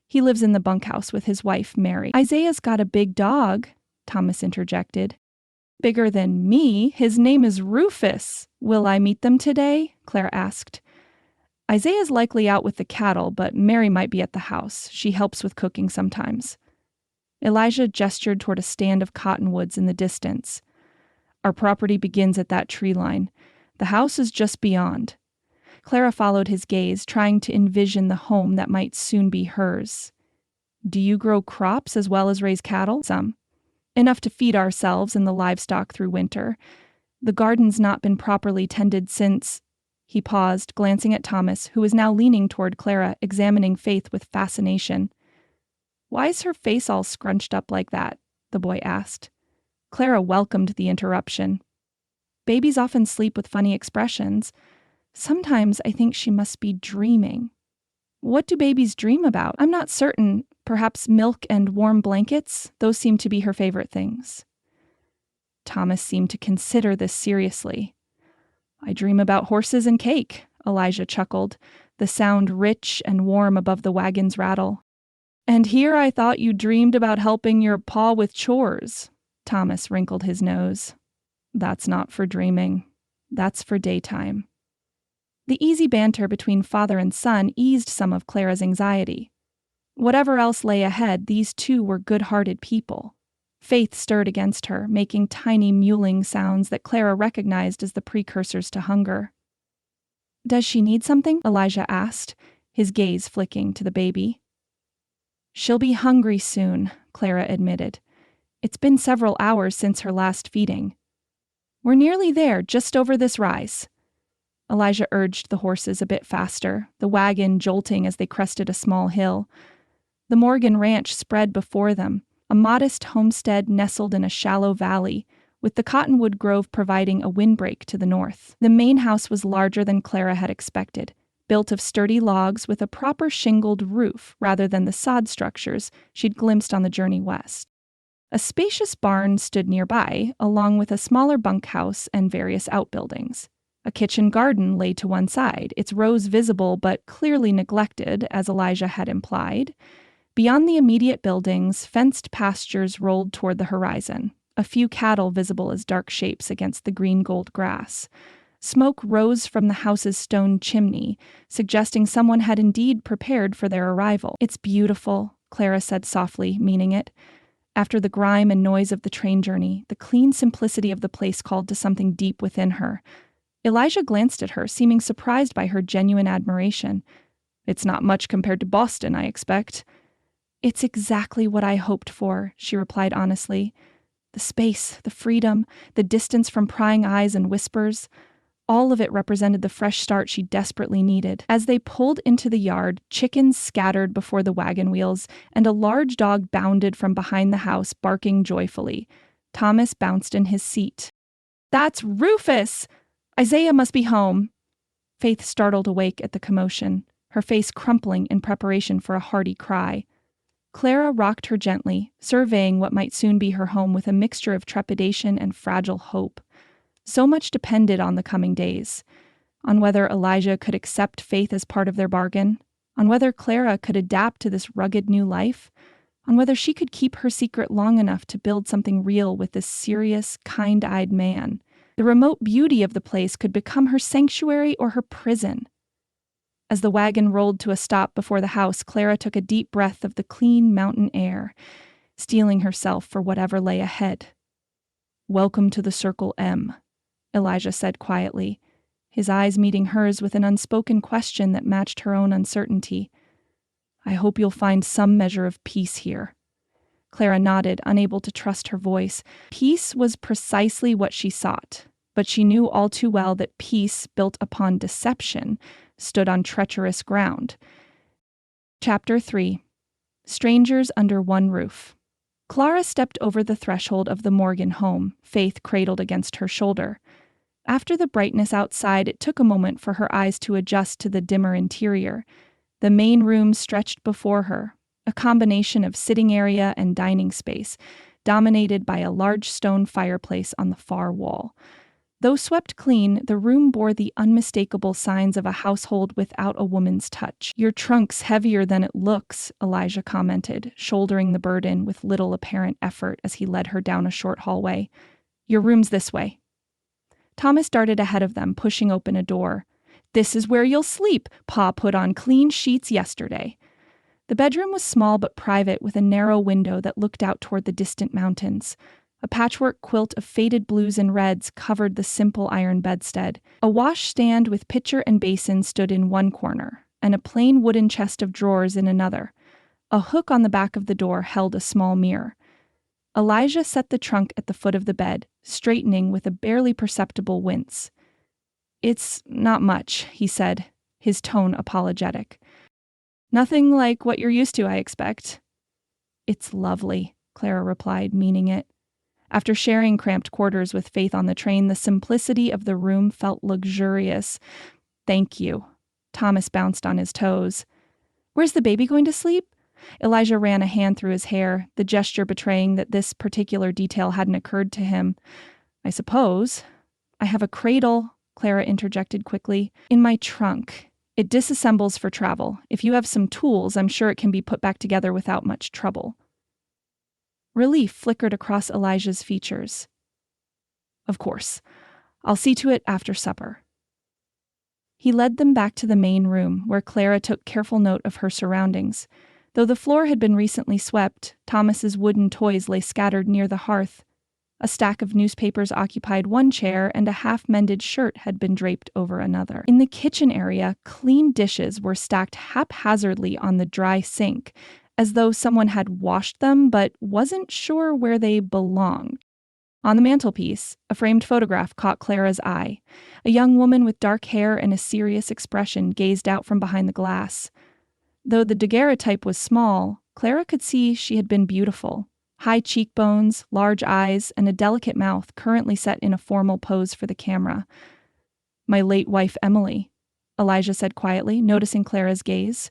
He lives in the bunkhouse with his wife, Mary." "Isaiah's got a big dog," Thomas interjected. "Bigger than me. His name is Rufus." "Will I meet them today?" Claire asked. "Isaiah's likely out with the cattle, but Mary might be at the house. She helps with cooking sometimes." Elijah gestured toward a stand of cottonwoods in the distance. "Our property begins at that tree line. The house is just beyond." Clara followed his gaze, trying to envision the home that might soon be hers. "Do you grow crops as well as raise cattle?" "Some. Enough to feed ourselves and the livestock through winter. The garden's not been properly tended since—" He paused, glancing at Thomas, who was now leaning toward Clara, examining Faith with fascination. "Why's her face all scrunched up like that?" the boy asked. Clara welcomed the interruption. "Babies often sleep with funny expressions. Sometimes I think she must be dreaming." "What do babies dream about?" "I'm not certain. Perhaps milk and warm blankets? Those seem to be her favorite things." Thomas seemed to consider this seriously. "I dream about horses and cake," Elijah chuckled, the sound rich and warm above the wagon's rattle. "And here I thought you dreamed about helping your pa with chores." Thomas wrinkled his nose. "That's not for dreaming. That's for daytime." The easy banter between father and son eased some of Clara's anxiety. Whatever else lay ahead, these two were good-hearted people. Faith stirred against her, making tiny mewling sounds that Clara recognized as the precursors to hunger. "Does she need something?" Elijah asked, his gaze flicking to the baby. "She'll be hungry soon," Clara admitted. "It's been several hours since her last feeding." "We're nearly there, just over this rise." Elijah urged the horses a bit faster, the wagon jolting as they crested a small hill. The Morgan Ranch spread before them, a modest homestead nestled in a shallow valley, with the cottonwood grove providing a windbreak to the north. The main house was larger than Clara had expected, built of sturdy logs with a proper shingled roof rather than the sod structures she'd glimpsed on the journey west. A spacious barn stood nearby, along with a smaller bunkhouse and various outbuildings. A kitchen garden lay to one side, its rows visible but clearly neglected, as Elijah had implied. Beyond the immediate buildings, fenced pastures rolled toward the horizon, a few cattle visible as dark shapes against the green-gold grass. Smoke rose from the house's stone chimney, suggesting someone had indeed prepared for their arrival. "It's beautiful," Clara said softly, meaning it. After the grime and noise of the train journey, the clean simplicity of the place called to something deep within her. Elijah glanced at her, seeming surprised by her genuine admiration. "It's not much compared to Boston, I expect." "It's exactly what I hoped for," she replied honestly. The space, the freedom, the distance from prying eyes and whispers, all of it represented the fresh start she desperately needed. As they pulled into the yard, chickens scattered before the wagon wheels, and a large dog bounded from behind the house, barking joyfully. Thomas bounced in his seat. "That's Rufus! Isaiah must be home." Faith startled awake at the commotion, her face crumpling in preparation for a hearty cry. Clara rocked her gently, surveying what might soon be her home with a mixture of trepidation and fragile hope. So much depended on the coming days, on whether Elijah could accept Faith as part of their bargain, on whether Clara could adapt to this rugged new life, on whether she could keep her secret long enough to build something real with this serious, kind-eyed man. The remote beauty of the place could become her sanctuary or her prison. As the wagon rolled to a stop before the house, Clara took a deep breath of the clean mountain air, steeling herself for whatever lay ahead. "Welcome to the Circle M," Elijah said quietly, his eyes meeting hers with an unspoken question that matched her own uncertainty. "I hope you'll find some measure of peace here." Clara nodded, unable to trust her voice. Peace was precisely what she sought, but she knew all too well that peace built upon deception stood on treacherous ground. Chapter 3. Strangers Under One Roof. Clara stepped over the threshold of the Morgan home, Faith cradled against her shoulder. After the brightness outside, it took a moment for her eyes to adjust to the dimmer interior. The main room stretched before her, a combination of sitting area and dining space, dominated by a large stone fireplace on the far wall. Though swept clean, the room bore the unmistakable signs of a household without a woman's touch. "Your trunk's heavier than it looks," Elijah commented, shouldering the burden with little apparent effort as he led her down a short hallway. "Your room's this way." Thomas darted ahead of them, pushing open a door. "This is where you'll sleep. Pa put on clean sheets yesterday." The bedroom was small but private, with a narrow window that looked out toward the distant mountains. A patchwork quilt of faded blues and reds covered the simple iron bedstead. A washstand with pitcher and basin stood in one corner, and a plain wooden chest of drawers in another. A hook on the back of the door held a small mirror. Elijah set the trunk at the foot of the bed, straightening with a barely perceptible wince. "It's not much," he said, his tone apologetic. "Nothing like what you're used to, I expect." "It's lovely," Clara replied, meaning it. After sharing cramped quarters with Faith on the train, the simplicity of the room felt luxurious. "Thank you." Thomas bounced on his toes. "Where's the baby going to sleep?" Elijah ran a hand through his hair, the gesture betraying that this particular detail hadn't occurred to him. "I suppose." "I have a cradle," Clara interjected quickly, "in my trunk. It disassembles for travel. If you have some tools, I'm sure it can be put back together without much trouble." Relief flickered across Elijah's features. "Of course. I'll see to it after supper." He led them back to the main room, where Clara took careful note of her surroundings. Though the floor had been recently swept, Thomas's wooden toys lay scattered near the hearth. A stack of newspapers occupied one chair, and a half-mended shirt had been draped over another. In the kitchen area, clean dishes were stacked haphazardly on the dry sink, as though someone had washed them but wasn't sure where they belonged. On the mantelpiece, a framed photograph caught Clara's eye. A young woman with dark hair and a serious expression gazed out from behind the glass. Though the daguerreotype was small, Clara could see she had been beautiful. High cheekbones, large eyes, and a delicate mouth currently set in a formal pose for the camera. "My late wife, Emily," Elijah said quietly, noticing Clara's gaze.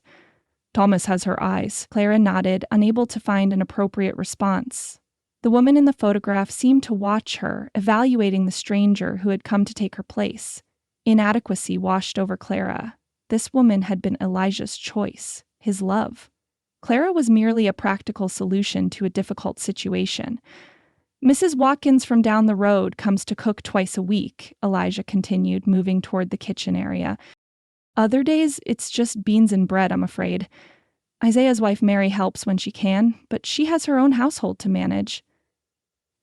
"Thomas has her eyes." Clara nodded, unable to find an appropriate response. The woman in the photograph seemed to watch her, evaluating the stranger who had come to take her place. Inadequacy washed over Clara. This woman had been Elijah's choice, his love. Clara was merely a practical solution to a difficult situation. "Mrs. Watkins from down the road comes to cook twice a week," Elijah continued, moving toward the kitchen area. "Other days, it's just beans and bread, I'm afraid. Isaiah's wife Mary helps when she can, but she has her own household to manage."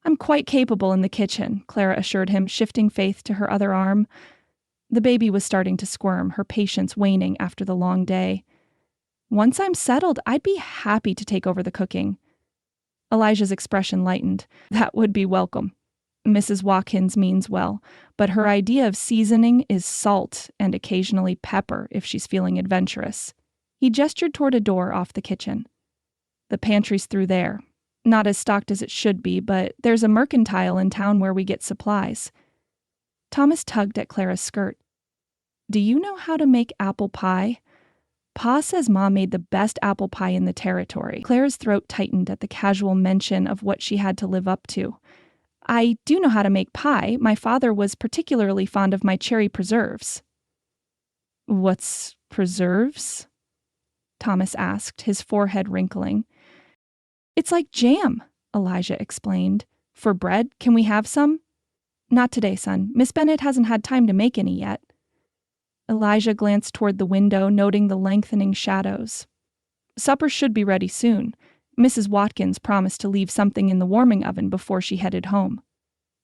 "I'm quite capable in the kitchen," Clara assured him, shifting Faith to her other arm. The baby was starting to squirm, her patience waning after the long day. "Once I'm settled, I'd be happy to take over the cooking." Elijah's expression lightened. "That would be welcome. Mrs. Watkins means well, but her idea of seasoning is salt and occasionally pepper if she's feeling adventurous." He gestured toward a door off the kitchen. "The pantry's through there. Not as stocked as it should be, but there's a mercantile in town where we get supplies." Thomas tugged at Clara's skirt. "Do you know how to make apple pie?" "Pa says Ma made the best apple pie in the territory." Clara's throat tightened at the casual mention of what she had to live up to. "I do know how to make pie. My father was particularly fond of my cherry preserves." "What's preserves?" Thomas asked, his forehead wrinkling. "It's like jam," Elijah explained. "For bread, can we have some?" Not today, son. Miss Bennet hasn't had time to make any yet. Elijah glanced toward the window, noting the lengthening shadows. Supper should be ready soon. Mrs. Watkins promised to leave something in the warming oven before she headed home.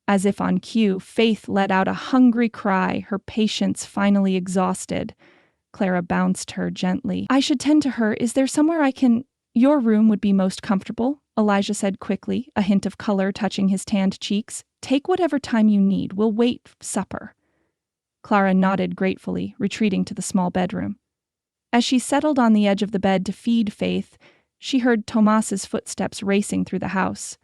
As if on cue, Faith let out a hungry cry, her patience finally exhausted. Clara bounced her gently. I should tend to her. Is there somewhere I can— Your room would be most comfortable, Elijah said quickly, a hint of color touching his tanned cheeks. Take whatever time you need. We'll wait supper. Clara nodded gratefully, retreating to the small bedroom. As she settled on the edge of the bed to feed Faith, she heard Tomas's footsteps racing through the house,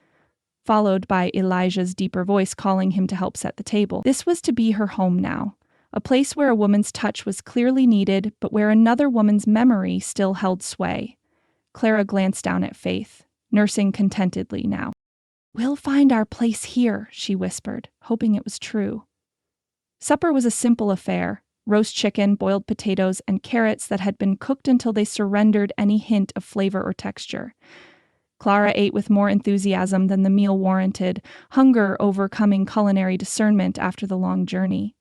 followed by Elijah's deeper voice calling him to help set the table. This was to be her home now, a place where a woman's touch was clearly needed, but where another woman's memory still held sway. Clara glanced down at Faith, nursing contentedly now. We'll find our place here, she whispered, hoping it was true. Supper was a simple affair: roast chicken, boiled potatoes, and carrots that had been cooked until they surrendered any hint of flavor or texture. Clara ate with more enthusiasm than the meal warranted, hunger overcoming culinary discernment after the long journey.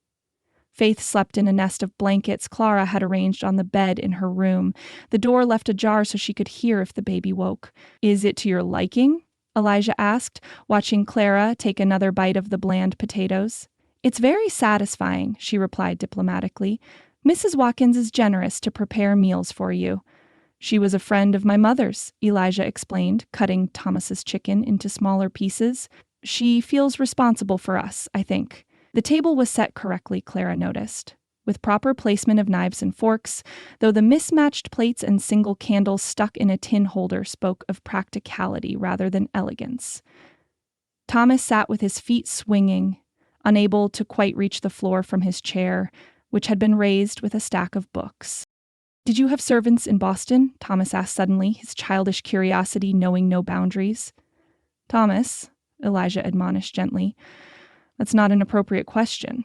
Faith slept in a nest of blankets Clara had arranged on the bed in her room. The door left ajar so she could hear if the baby woke. Is it to your liking? Elijah asked, watching Clara take another bite of the bland potatoes. It's very satisfying, she replied diplomatically. Mrs. Watkins is generous to prepare meals for you. She was a friend of my mother's, Elijah explained, cutting Thomas's chicken into smaller pieces. She feels responsible for us, I think. The table was set correctly, Clara noticed, with proper placement of knives and forks, though the mismatched plates and single candles stuck in a tin holder spoke of practicality rather than elegance. Thomas sat with his feet swinging, unable to quite reach the floor from his chair, which had been raised with a stack of books. Did you have servants in Boston? Thomas asked suddenly, his childish curiosity knowing no boundaries. Thomas, Elijah admonished gently, that's not an appropriate question.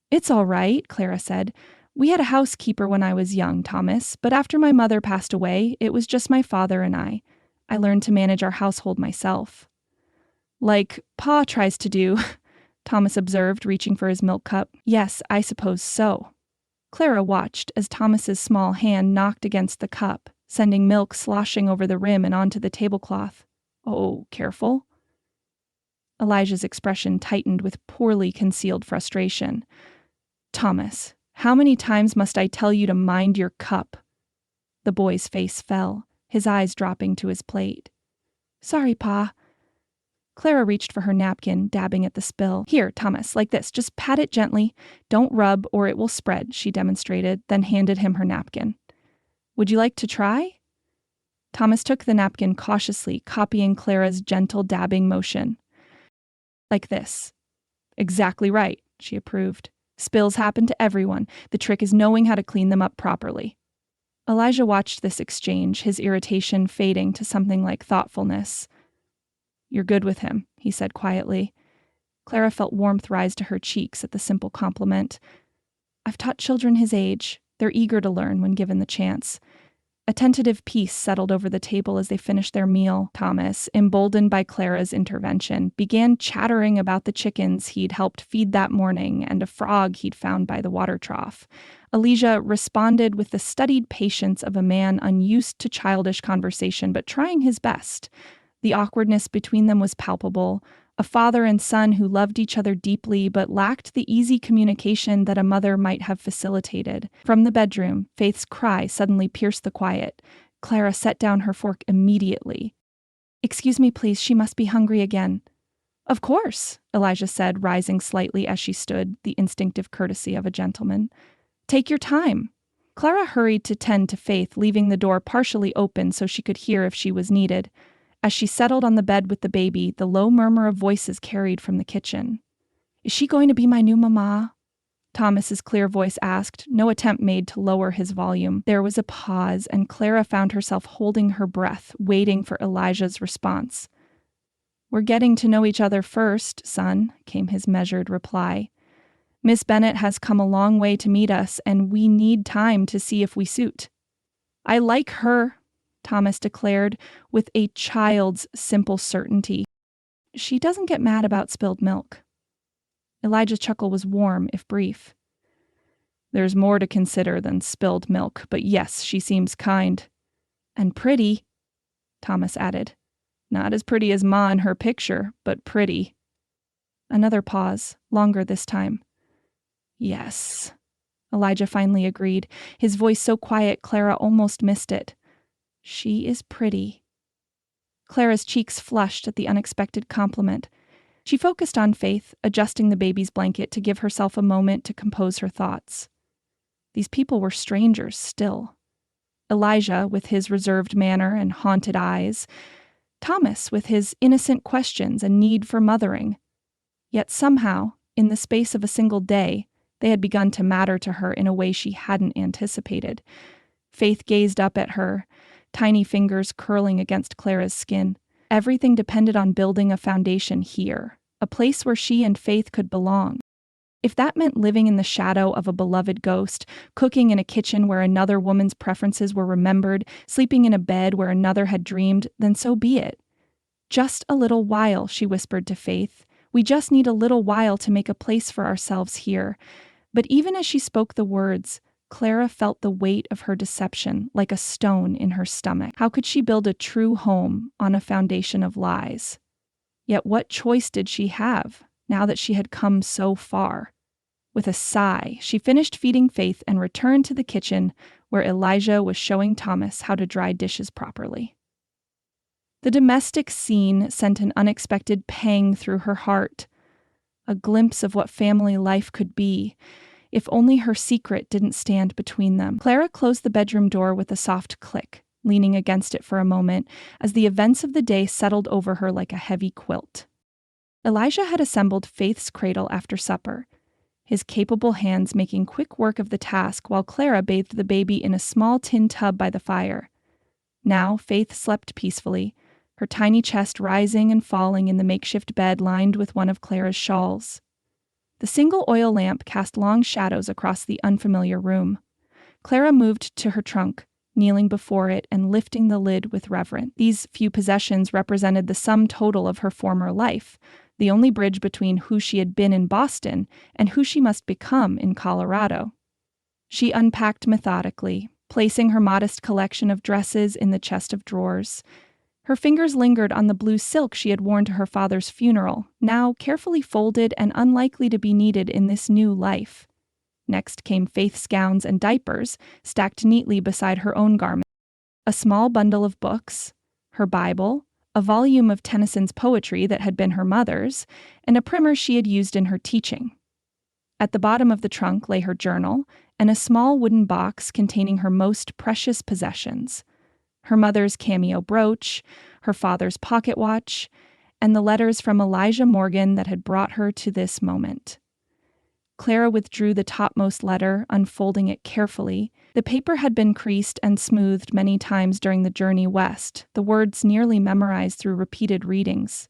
It's all right, Clara said. We had a housekeeper when I was young, Thomas, but after my mother passed away, it was just my father and I. I learned to manage our household myself. Like Pa tries to do, Thomas observed, reaching for his milk cup. Yes, I suppose so. Clara watched as Thomas's small hand knocked against the cup, sending milk sloshing over the rim and onto the tablecloth. Oh, careful. Elijah's expression tightened with poorly concealed frustration. Thomas, how many times must I tell you to mind your cup? The boy's face fell, his eyes dropping to his plate. Sorry, Pa. Clara reached for her napkin, dabbing at the spill. Here, Thomas, like this. Just pat it gently. Don't rub or it will spread, she demonstrated, then handed him her napkin. Would you like to try? Thomas took the napkin cautiously, copying Clara's gentle dabbing motion. Like this. Exactly right, she approved. Spills happen to everyone. The trick is knowing how to clean them up properly. Elijah watched this exchange, his irritation fading to something like thoughtfulness. You're good with him, he said quietly. Clara felt warmth rise to her cheeks at the simple compliment. I've taught children his age. They're eager to learn when given the chance. A tentative peace settled over the table as they finished their meal. Thomas, emboldened by Clara's intervention, began chattering about the chickens he'd helped feed that morning and a frog he'd found by the water trough. Elijah responded with the studied patience of a man unused to childish conversation but trying his best. The awkwardness between them was palpable. A father and son who loved each other deeply but lacked the easy communication that a mother might have facilitated. From the bedroom, Faith's cry suddenly pierced the quiet. Clara set down her fork immediately. Excuse me, please, she must be hungry again. Of course, Elijah said, rising slightly as she stood, the instinctive courtesy of a gentleman. Take your time. Clara hurried to tend to Faith, leaving the door partially open so she could hear if she was needed. As she settled on the bed with the baby, the low murmur of voices carried from the kitchen. Is she going to be my new mama? Thomas's clear voice asked, no attempt made to lower his volume. There was a pause, and Clara found herself holding her breath, waiting for Elijah's response. We're getting to know each other first, son, came his measured reply. Miss Bennet has come a long way to meet us, and we need time to see if we suit. I like her, Thomas declared with a child's simple certainty. She doesn't get mad about spilled milk. Elijah's chuckle was warm, if brief. There's more to consider than spilled milk, but yes, she seems kind. And pretty, Thomas added. Not as pretty as Ma in her picture, but pretty. Another pause, longer this time. Yes, Elijah finally agreed, his voice so quiet Clara almost missed it. She is pretty. Clara's cheeks flushed at the unexpected compliment. She focused on Faith, adjusting the baby's blanket to give herself a moment to compose her thoughts. These people were strangers still. Elijah, with his reserved manner and haunted eyes. Thomas, with his innocent questions and need for mothering. Yet somehow, in the space of a single day, they had begun to matter to her in a way she hadn't anticipated. Faith gazed up at her, tiny fingers curling against Clara's skin. Everything depended on building a foundation here, a place where she and Faith could belong. If that meant living in the shadow of a beloved ghost, cooking in a kitchen where another woman's preferences were remembered, sleeping in a bed where another had dreamed, then so be it. Just a little while, she whispered to Faith. We just need a little while to make a place for ourselves here. But even as she spoke the words, Clara felt the weight of her deception like a stone in her stomach. How could she build a true home on a foundation of lies? Yet what choice did she have, now that she had come so far? With a sigh, she finished feeding Faith and returned to the kitchen where Elijah was showing Thomas how to dry dishes properly. The domestic scene sent an unexpected pang through her heart. A glimpse of what family life could be, if only her secret didn't stand between them. Clara closed the bedroom door with a soft click, leaning against it for a moment as the events of the day settled over her like a heavy quilt. Elijah had assembled Faith's cradle after supper, his capable hands making quick work of the task while Clara bathed the baby in a small tin tub by the fire. Now Faith slept peacefully, her tiny chest rising and falling in the makeshift bed lined with one of Clara's shawls. The single oil lamp cast long shadows across the unfamiliar room. Clara moved to her trunk, kneeling before it and lifting the lid with reverence. These few possessions represented the sum total of her former life, the only bridge between who she had been in Boston and who she must become in Colorado. She unpacked methodically, placing her modest collection of dresses in the chest of drawers. Her fingers lingered on the blue silk she had worn to her father's funeral, now carefully folded and unlikely to be needed in this new life. Next came Faith's gowns and diapers, stacked neatly beside her own garments. A small bundle of books, her Bible, a volume of Tennyson's poetry that had been her mother's, and a primer she had used in her teaching. At the bottom of the trunk lay her journal and a small wooden box containing her most precious possessions. Her mother's cameo brooch, her father's pocket watch, and the letters from Elijah Morgan that had brought her to this moment. Clara withdrew the topmost letter, unfolding it carefully. The paper had been creased and smoothed many times during the journey west, the words nearly memorized through repeated readings.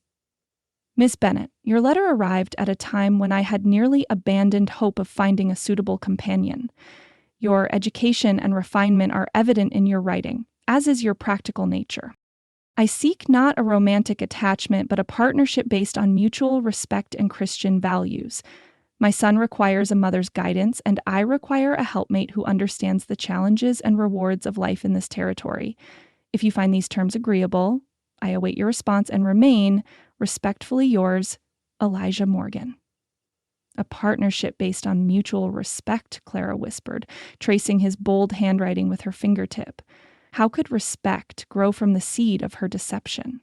Miss Bennet, your letter arrived at a time when I had nearly abandoned hope of finding a suitable companion. Your education and refinement are evident in your writing, as is your practical nature. I seek not a romantic attachment, but a partnership based on mutual respect and Christian values. My son requires a mother's guidance, and I require a helpmate who understands the challenges and rewards of life in this territory. If you find these terms agreeable, I await your response and remain, respectfully yours, Elijah Morgan. A partnership based on mutual respect, Clara whispered, tracing his bold handwriting with her fingertip. How could respect grow from the seed of her deception?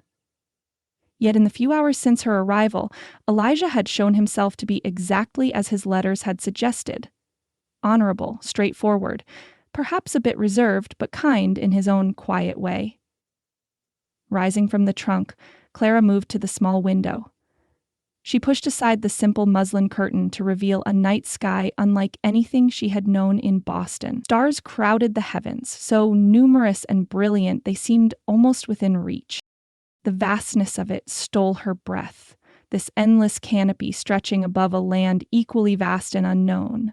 Yet in the few hours since her arrival, Elijah had shown himself to be exactly as his letters had suggested. Honorable, straightforward, perhaps a bit reserved, but kind in his own quiet way. Rising from the trunk, Clara moved to the small window. She pushed aside the simple muslin curtain to reveal a night sky unlike anything she had known in Boston. Stars crowded the heavens, so numerous and brilliant they seemed almost within reach. The vastness of it stole her breath, this endless canopy stretching above a land equally vast and unknown.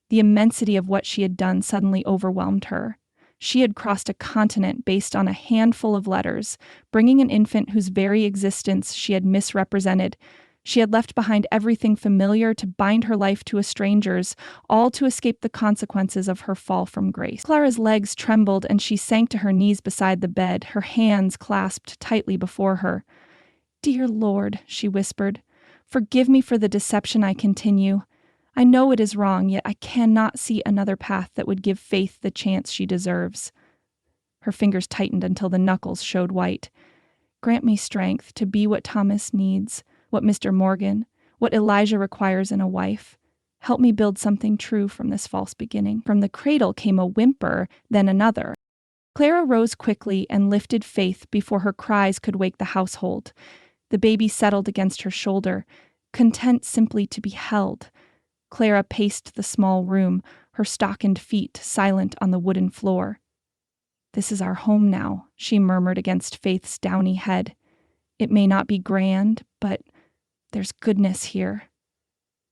The immensity of what she had done suddenly overwhelmed her. She had crossed a continent based on a handful of letters, bringing an infant whose very existence she had misrepresented. She had left behind everything familiar to bind her life to a stranger's, all to escape the consequences of her fall from grace. Clara's legs trembled and she sank to her knees beside the bed, her hands clasped tightly before her. "Dear Lord," she whispered, "forgive me for the deception I continue. I know it is wrong, yet I cannot see another path that would give Faith the chance she deserves." Her fingers tightened until the knuckles showed white. "Grant me strength to be what Thomas needs, what Mr. Morgan, what Elijah requires in a wife. Help me build something true from this false beginning." From the cradle came a whimper, then another. Clara rose quickly and lifted Faith before her cries could wake the household. The baby settled against her shoulder, content simply to be held. Clara paced the small room, her stockinged feet silent on the wooden floor. "This is our home now," she murmured against Faith's downy head. "It may not be grand, but there's goodness here."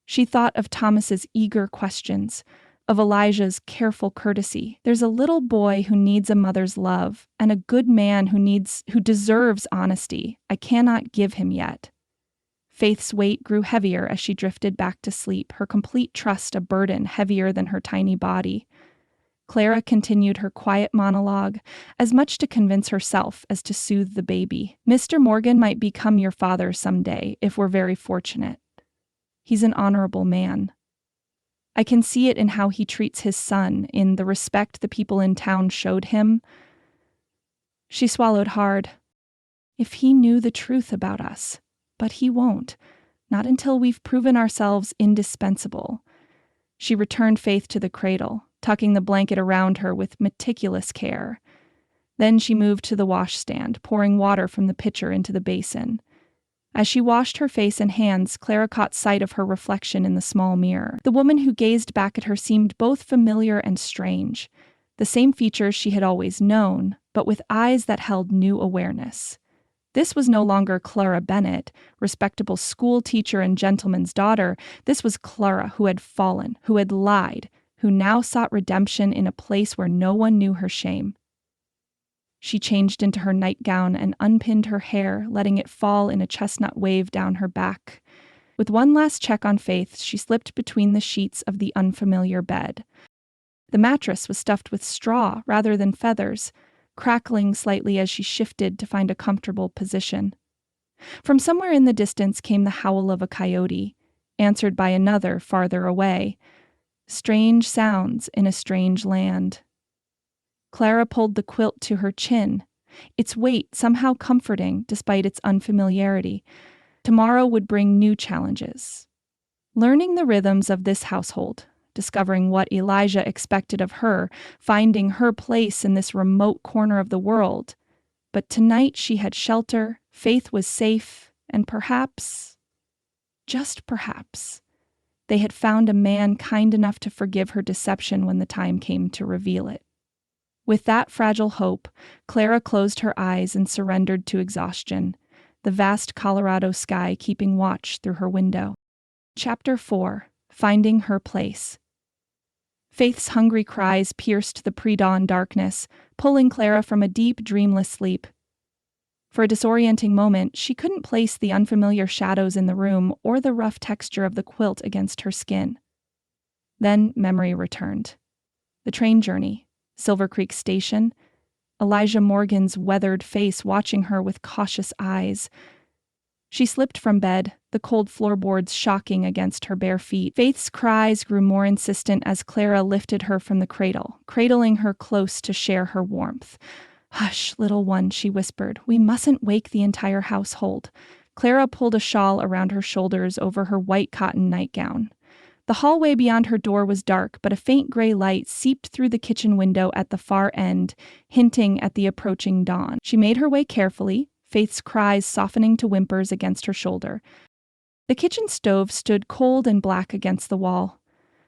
She thought of Thomas's eager questions, of Elijah's careful courtesy. "There's a little boy who needs a mother's love, and a good man who deserves honesty. I cannot give him yet." Faith's weight grew heavier as she drifted back to sleep, her complete trust a burden heavier than her tiny body. Clara continued her quiet monologue, as much to convince herself as to soothe the baby. "Mr. Morgan might become your father someday, if we're very fortunate. He's an honorable man. I can see it in how he treats his son, in the respect the people in town showed him." She swallowed hard. "If he knew the truth about us. But he won't. Not until we've proven ourselves indispensable." She returned Faith to the cradle, tucking the blanket around her with meticulous care. Then she moved to the washstand, pouring water from the pitcher into the basin. As she washed her face and hands, Clara caught sight of her reflection in the small mirror. The woman who gazed back at her seemed both familiar and strange. The same features she had always known, but with eyes that held new awareness. This was no longer Clara Bennett, respectable school teacher and gentleman's daughter. This was Clara who had fallen, who had lied, who now sought redemption in a place where no one knew her shame. She changed into her nightgown and unpinned her hair, letting it fall in a chestnut wave down her back. With one last check on Faith, she slipped between the sheets of the unfamiliar bed. The mattress was stuffed with straw rather than feathers, crackling slightly as she shifted to find a comfortable position. From somewhere in the distance came the howl of a coyote, answered by another farther away. Strange sounds in a strange land. Clara pulled the quilt to her chin, its weight somehow comforting despite its unfamiliarity. Tomorrow would bring new challenges. Learning the rhythms of this household, discovering what Elijah expected of her, finding her place in this remote corner of the world. But tonight she had shelter, Faith was safe, and perhaps, just perhaps, they had found a man kind enough to forgive her deception when the time came to reveal it. With that fragile hope, Clara closed her eyes and surrendered to exhaustion, the vast Colorado sky keeping watch through her window. Chapter 4. Finding Her Place. Faith's hungry cries pierced the pre-dawn darkness, pulling Clara from a deep, dreamless sleep. For a disorienting moment, she couldn't place the unfamiliar shadows in the room or the rough texture of the quilt against her skin. Then memory returned. The train journey, Silver Creek Station, Elijah Morgan's weathered face watching her with cautious eyes. She slipped from bed, the cold floorboards shocking against her bare feet. Faith's cries grew more insistent as Clara lifted her from the cradle, cradling her close to share her warmth. "Hush, little one," she whispered. "We mustn't wake the entire household." Clara pulled a shawl around her shoulders over her white cotton nightgown. The hallway beyond her door was dark, but a faint gray light seeped through the kitchen window at the far end, hinting at the approaching dawn. She made her way carefully, Faith's cries softening to whimpers against her shoulder. The kitchen stove stood cold and black against the wall.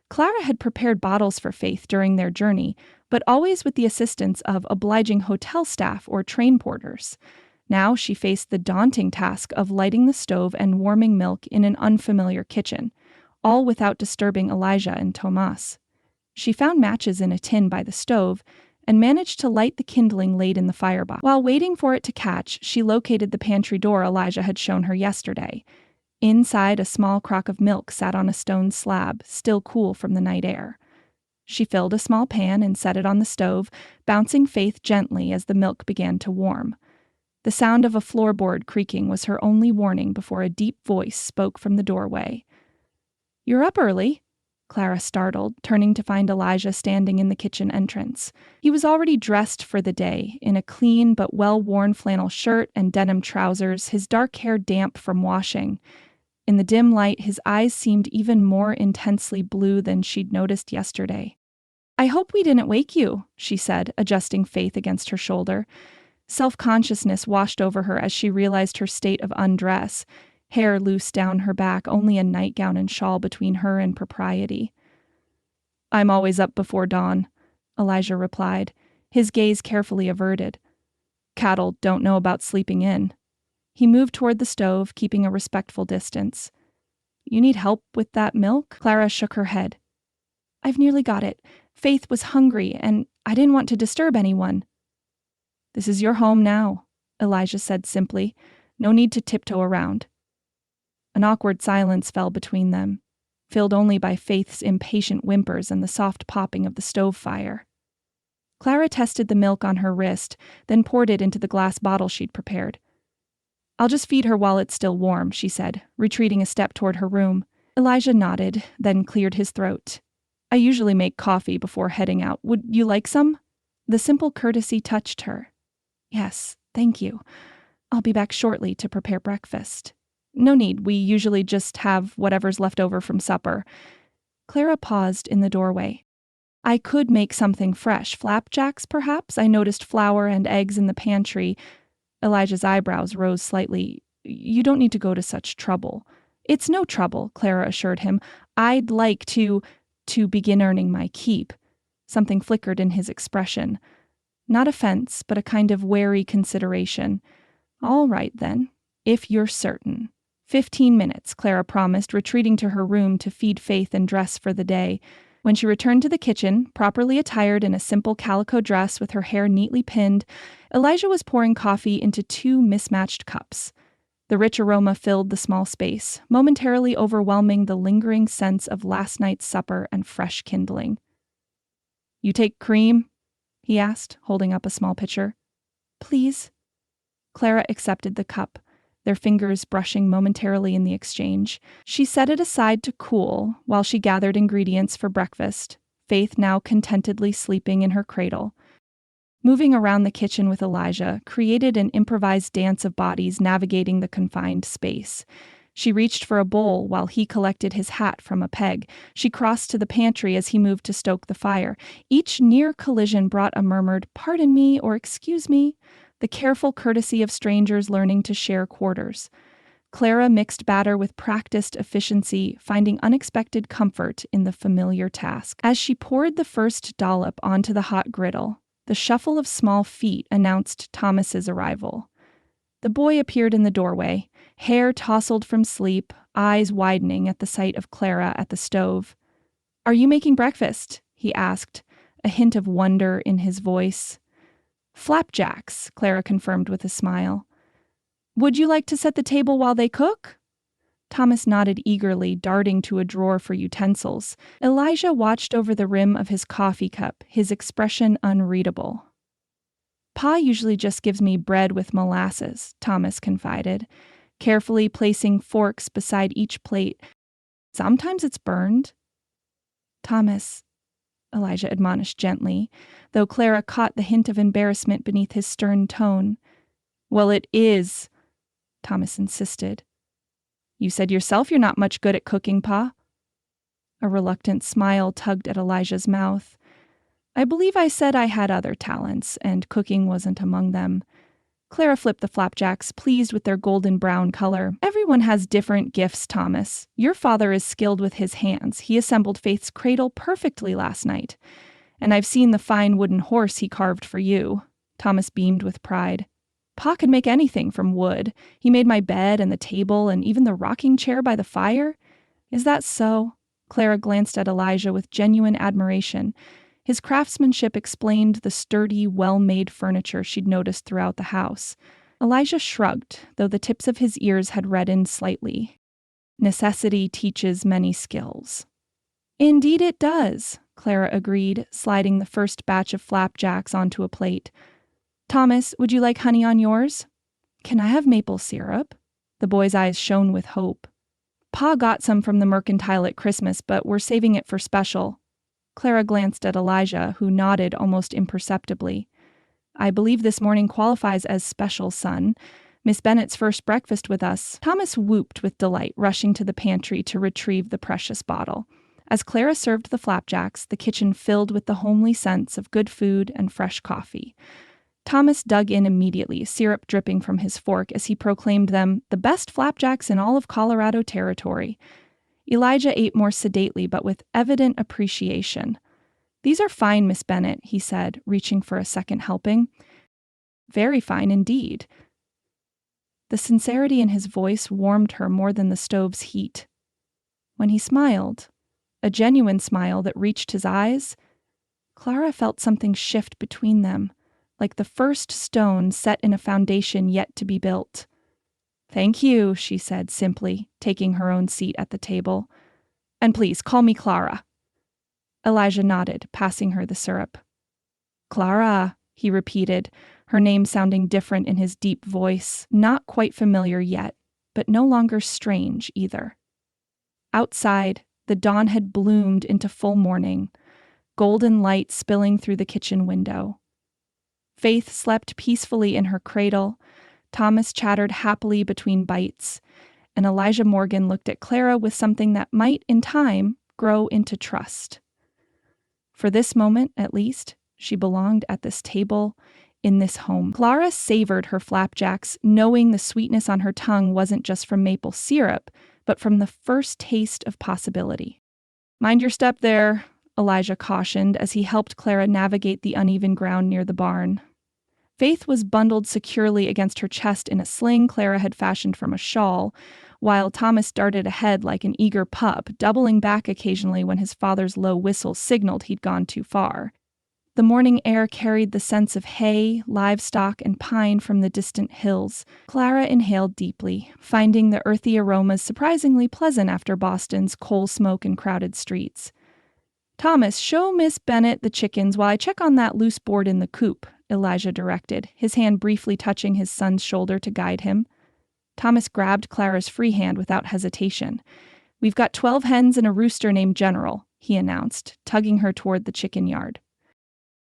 Clara had prepared bottles for Faith during their journey, but always with the assistance of obliging hotel staff or train porters. Now she faced the daunting task of lighting the stove and warming milk in an unfamiliar kitchen, all without disturbing Elijah and Tomas. She found matches in a tin by the stove and managed to light the kindling laid in the firebox. While waiting for it to catch, she located the pantry door Elijah had shown her yesterday. Inside, a small crock of milk sat on a stone slab, still cool from the night air. She filled a small pan and set it on the stove, bouncing Faith gently as the milk began to warm. The sound of a floorboard creaking was her only warning before a deep voice spoke from the doorway. "You're up early," Clara startled, turning to find Elijah standing in the kitchen entrance. He was already dressed for the day, in a clean but well-worn flannel shirt and denim trousers, his dark hair damp from washing. In the dim light, his eyes seemed even more intensely blue than she'd noticed yesterday. "I hope we didn't wake you," she said, adjusting Faith against her shoulder. Self-consciousness washed over her as she realized her state of undress, hair loose down her back, only a nightgown and shawl between her and propriety. "I'm always up before dawn," Elijah replied, his gaze carefully averted. "Cattle don't know about sleeping in." He moved toward the stove, keeping a respectful distance. "You need help with that milk?" Clara shook her head. "I've nearly got it. Faith was hungry, and I didn't want to disturb anyone." "This is your home now," Elijah said simply. "No need to tiptoe around." An awkward silence fell between them, filled only by Faith's impatient whimpers and the soft popping of the stove fire. Clara tested the milk on her wrist, then poured it into the glass bottle she'd prepared. "I'll just feed her while it's still warm," she said, retreating a step toward her room. Elijah nodded, then cleared his throat. "I usually make coffee before heading out. Would you like some?" The simple courtesy touched her. "Yes, thank you. I'll be back shortly to prepare breakfast." "No need. We usually just have whatever's left over from supper." Clara paused in the doorway. "I could make something fresh. Flapjacks, perhaps? I noticed flour and eggs in the pantry." Elijah's eyebrows rose slightly. "You don't need to go to such trouble." "It's no trouble," Clara assured him. "I'd like to begin earning my keep." Something flickered in his expression. Not offense, but a kind of wary consideration. "All right, then, if you're certain." 15 minutes, Clara promised, retreating to her room to feed Faith and dress for the day. When she returned to the kitchen, properly attired in a simple calico dress with her hair neatly pinned, Elijah was pouring coffee into 2 mismatched cups. The rich aroma filled the small space, momentarily overwhelming the lingering sense of last night's supper and fresh kindling. "You take cream?" he asked, holding up a small pitcher. "Please." Clara accepted the cup, their fingers brushing momentarily in the exchange. She set it aside to cool while she gathered ingredients for breakfast, Faith now contentedly sleeping in her cradle. Moving around the kitchen with Elijah created an improvised dance of bodies navigating the confined space. She reached for a bowl while he collected his hat from a peg. She crossed to the pantry as he moved to stoke the fire. Each near collision brought a murmured, "Pardon me," or "Excuse me," the careful courtesy of strangers learning to share quarters. Clara mixed batter with practiced efficiency, finding unexpected comfort in the familiar task. As she poured the first dollop onto the hot griddle, the shuffle of small feet announced Thomas's arrival. The boy appeared in the doorway, hair tousled from sleep, eyes widening at the sight of Clara at the stove. "Are you making breakfast?" he asked, a hint of wonder in his voice. "Flapjacks," Clara confirmed with a smile. "Would you like to set the table while they cook?" Thomas nodded eagerly, darting to a drawer for utensils. Elijah watched over the rim of his coffee cup, his expression unreadable. "Pa usually just gives me bread with molasses," Thomas confided, carefully placing forks beside each plate. "Sometimes it's burned." "Thomas," Elijah admonished gently, though Clara caught the hint of embarrassment beneath his stern tone. "Well, it is," Thomas insisted. "You said yourself you're not much good at cooking, Pa." A reluctant smile tugged at Elijah's mouth. "I believe I said I had other talents, and cooking wasn't among them." Clara flipped the flapjacks, pleased with their golden brown color. "Everyone has different gifts, Thomas. Your father is skilled with his hands. He assembled Faith's cradle perfectly last night. And I've seen the fine wooden horse he carved for you." Thomas beamed with pride. "Pa could make anything from wood. He made my bed and the table and even the rocking chair by the fire." "Is that so?" Clara glanced at Elijah with genuine admiration. His craftsmanship explained the sturdy, well-made furniture she'd noticed throughout the house. Elijah shrugged, though the tips of his ears had reddened slightly. Necessity teaches many skills. Indeed it does, Clara agreed, sliding the first batch of flapjacks onto a plate. Thomas, would you like honey on yours? Can I have maple syrup? The boy's eyes shone with hope. Pa got some from the mercantile at Christmas, but we're saving it for special. Clara glanced at Elijah, who nodded almost imperceptibly. I believe this morning qualifies as special, son. Miss Bennet's first breakfast with us. Thomas whooped with delight, rushing to the pantry to retrieve the precious bottle. As Clara served the flapjacks, the kitchen filled with the homely scents of good food and fresh coffee. Thomas dug in immediately, syrup dripping from his fork as he proclaimed them the best flapjacks in all of Colorado Territory. Elijah ate more sedately but with evident appreciation. These are fine, Miss Bennet, he said, reaching for a second helping. Very fine indeed. The sincerity in his voice warmed her more than the stove's heat. When he smiled, a genuine smile that reached his eyes, Clara felt something shift between them, like the first stone set in a foundation yet to be built. Thank you, she said simply, taking her own seat at the table. And please, call me Clara. Elijah nodded, passing her the syrup. Clara, he repeated, her name sounding different in his deep voice, not quite familiar yet, but no longer strange either. Outside, the dawn had bloomed into full morning, golden light spilling through the kitchen window. Faith slept peacefully in her cradle, Thomas chattered happily between bites, and Elijah Morgan looked at Clara with something that might, in time, grow into trust. For this moment, at least, she belonged at this table, in this home. Clara savored her flapjacks, knowing the sweetness on her tongue wasn't just from maple syrup, but from the first taste of possibility. Mind your step there, Elijah cautioned as he helped Clara navigate the uneven ground near the barn. Faith was bundled securely against her chest in a sling Clara had fashioned from a shawl, while Thomas darted ahead like an eager pup, doubling back occasionally when his father's low whistle signaled he'd gone too far. The morning air carried the scents of hay, livestock, and pine from the distant hills. Clara inhaled deeply, finding the earthy aromas surprisingly pleasant after Boston's coal smoke and crowded streets. Thomas, show Miss Bennet the chickens while I check on that loose board in the coop, Elijah directed, his hand briefly touching his son's shoulder to guide him. Thomas grabbed Clara's free hand without hesitation. We've got 12 hens and a rooster named General, he announced, tugging her toward the chicken yard.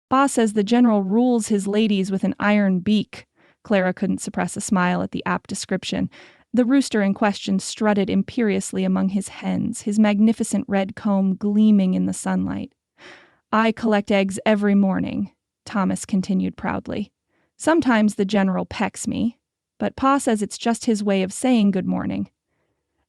Pa says the general rules his ladies with an iron beak. Clara couldn't suppress a smile at the apt description. The rooster in question strutted imperiously among his hens, his magnificent red comb gleaming in the sunlight. I collect eggs every morning, Thomas continued proudly. Sometimes the general pecks me, but Pa says it's just his way of saying good morning.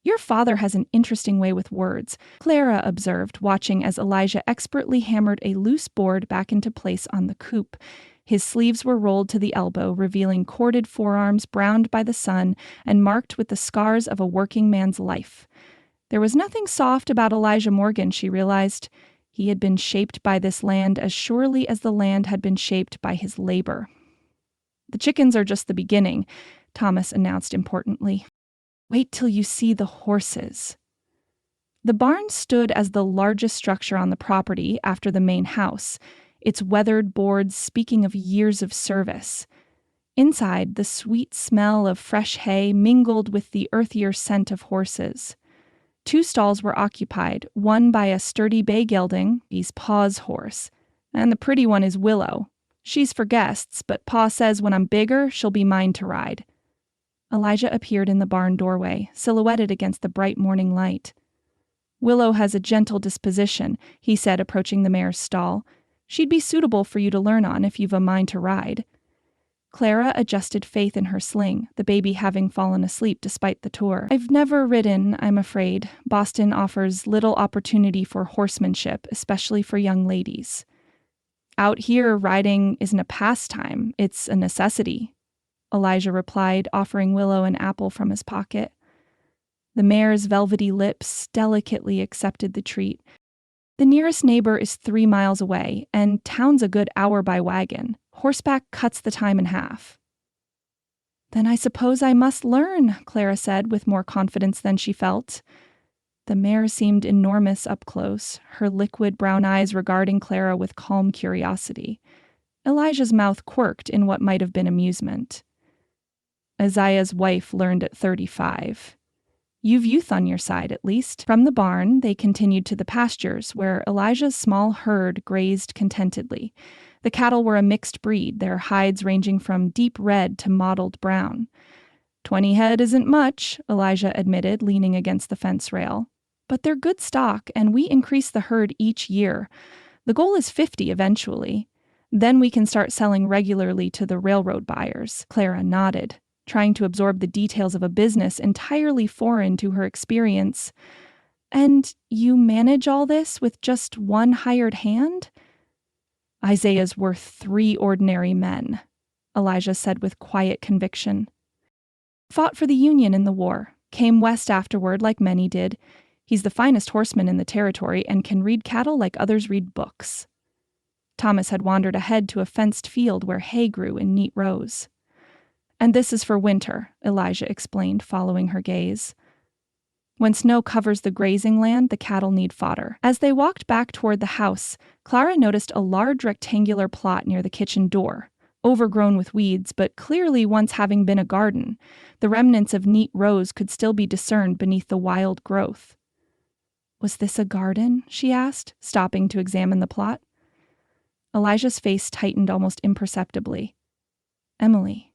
Your father has an interesting way with words, Clara observed, watching as Elijah expertly hammered a loose board back into place on the coop. His sleeves were rolled to the elbow, revealing corded forearms browned by the sun and marked with the scars of a working man's life. There was nothing soft about Elijah Morgan, she realized. He had been shaped by this land as surely as the land had been shaped by his labor. The chickens are just the beginning, Thomas announced importantly. Wait till you see the horses. The barn stood as the largest structure on the property after the main house, its weathered boards speaking of years of service. Inside, the sweet smell of fresh hay mingled with the earthier scent of horses. 2 stalls were occupied, one by a sturdy bay gelding, he's Pa's horse, and the pretty one is Willow. She's for guests, but Pa says when I'm bigger, she'll be mine to ride. Elijah appeared in the barn doorway, silhouetted against the bright morning light. Willow has a gentle disposition, he said, approaching the mare's stall. She'd be suitable for you to learn on if you've a mind to ride. Clara adjusted Faith in her sling, the baby having fallen asleep despite the tour. I've never ridden, I'm afraid. Boston offers little opportunity for horsemanship, especially for young ladies. Out here, riding isn't a pastime, it's a necessity, Elijah replied, offering Willow an apple from his pocket. The mare's velvety lips delicately accepted the treat. The nearest neighbor is 3 miles away, and town's a good hour by wagon. Horseback cuts the time in half. Then I suppose I must learn, Clara said with more confidence than she felt. The mare seemed enormous up close, her liquid brown eyes regarding Clara with calm curiosity. Elijah's mouth quirked in what might have been amusement. Isaiah's wife learned at 35. You've youth on your side, at least. From the barn, they continued to the pastures, where Elijah's small herd grazed contentedly. The cattle were a mixed breed, their hides ranging from deep red to mottled brown. 20 head isn't much, Elijah admitted, leaning against the fence rail. But they're good stock, and we increase the herd each year. The goal is 50 eventually. Then we can start selling regularly to the railroad buyers. Clara nodded, trying to absorb the details of a business entirely foreign to her experience. And you manage all this with just one hired hand? Isaiah's worth 3 ordinary men, Elijah said with quiet conviction. Fought for the Union in the war, came west afterward like many did. He's the finest horseman in the territory and can read cattle like others read books. Thomas had wandered ahead to a fenced field where hay grew in neat rows. And this is for winter, Elijah explained, following her gaze. When snow covers the grazing land, the cattle need fodder. As they walked back toward the house, Clara noticed a large rectangular plot near the kitchen door, overgrown with weeds, but clearly once having been a garden. The remnants of neat rows could still be discerned beneath the wild growth. Was this a garden? She asked, stopping to examine the plot. Elijah's face tightened almost imperceptibly. Emily,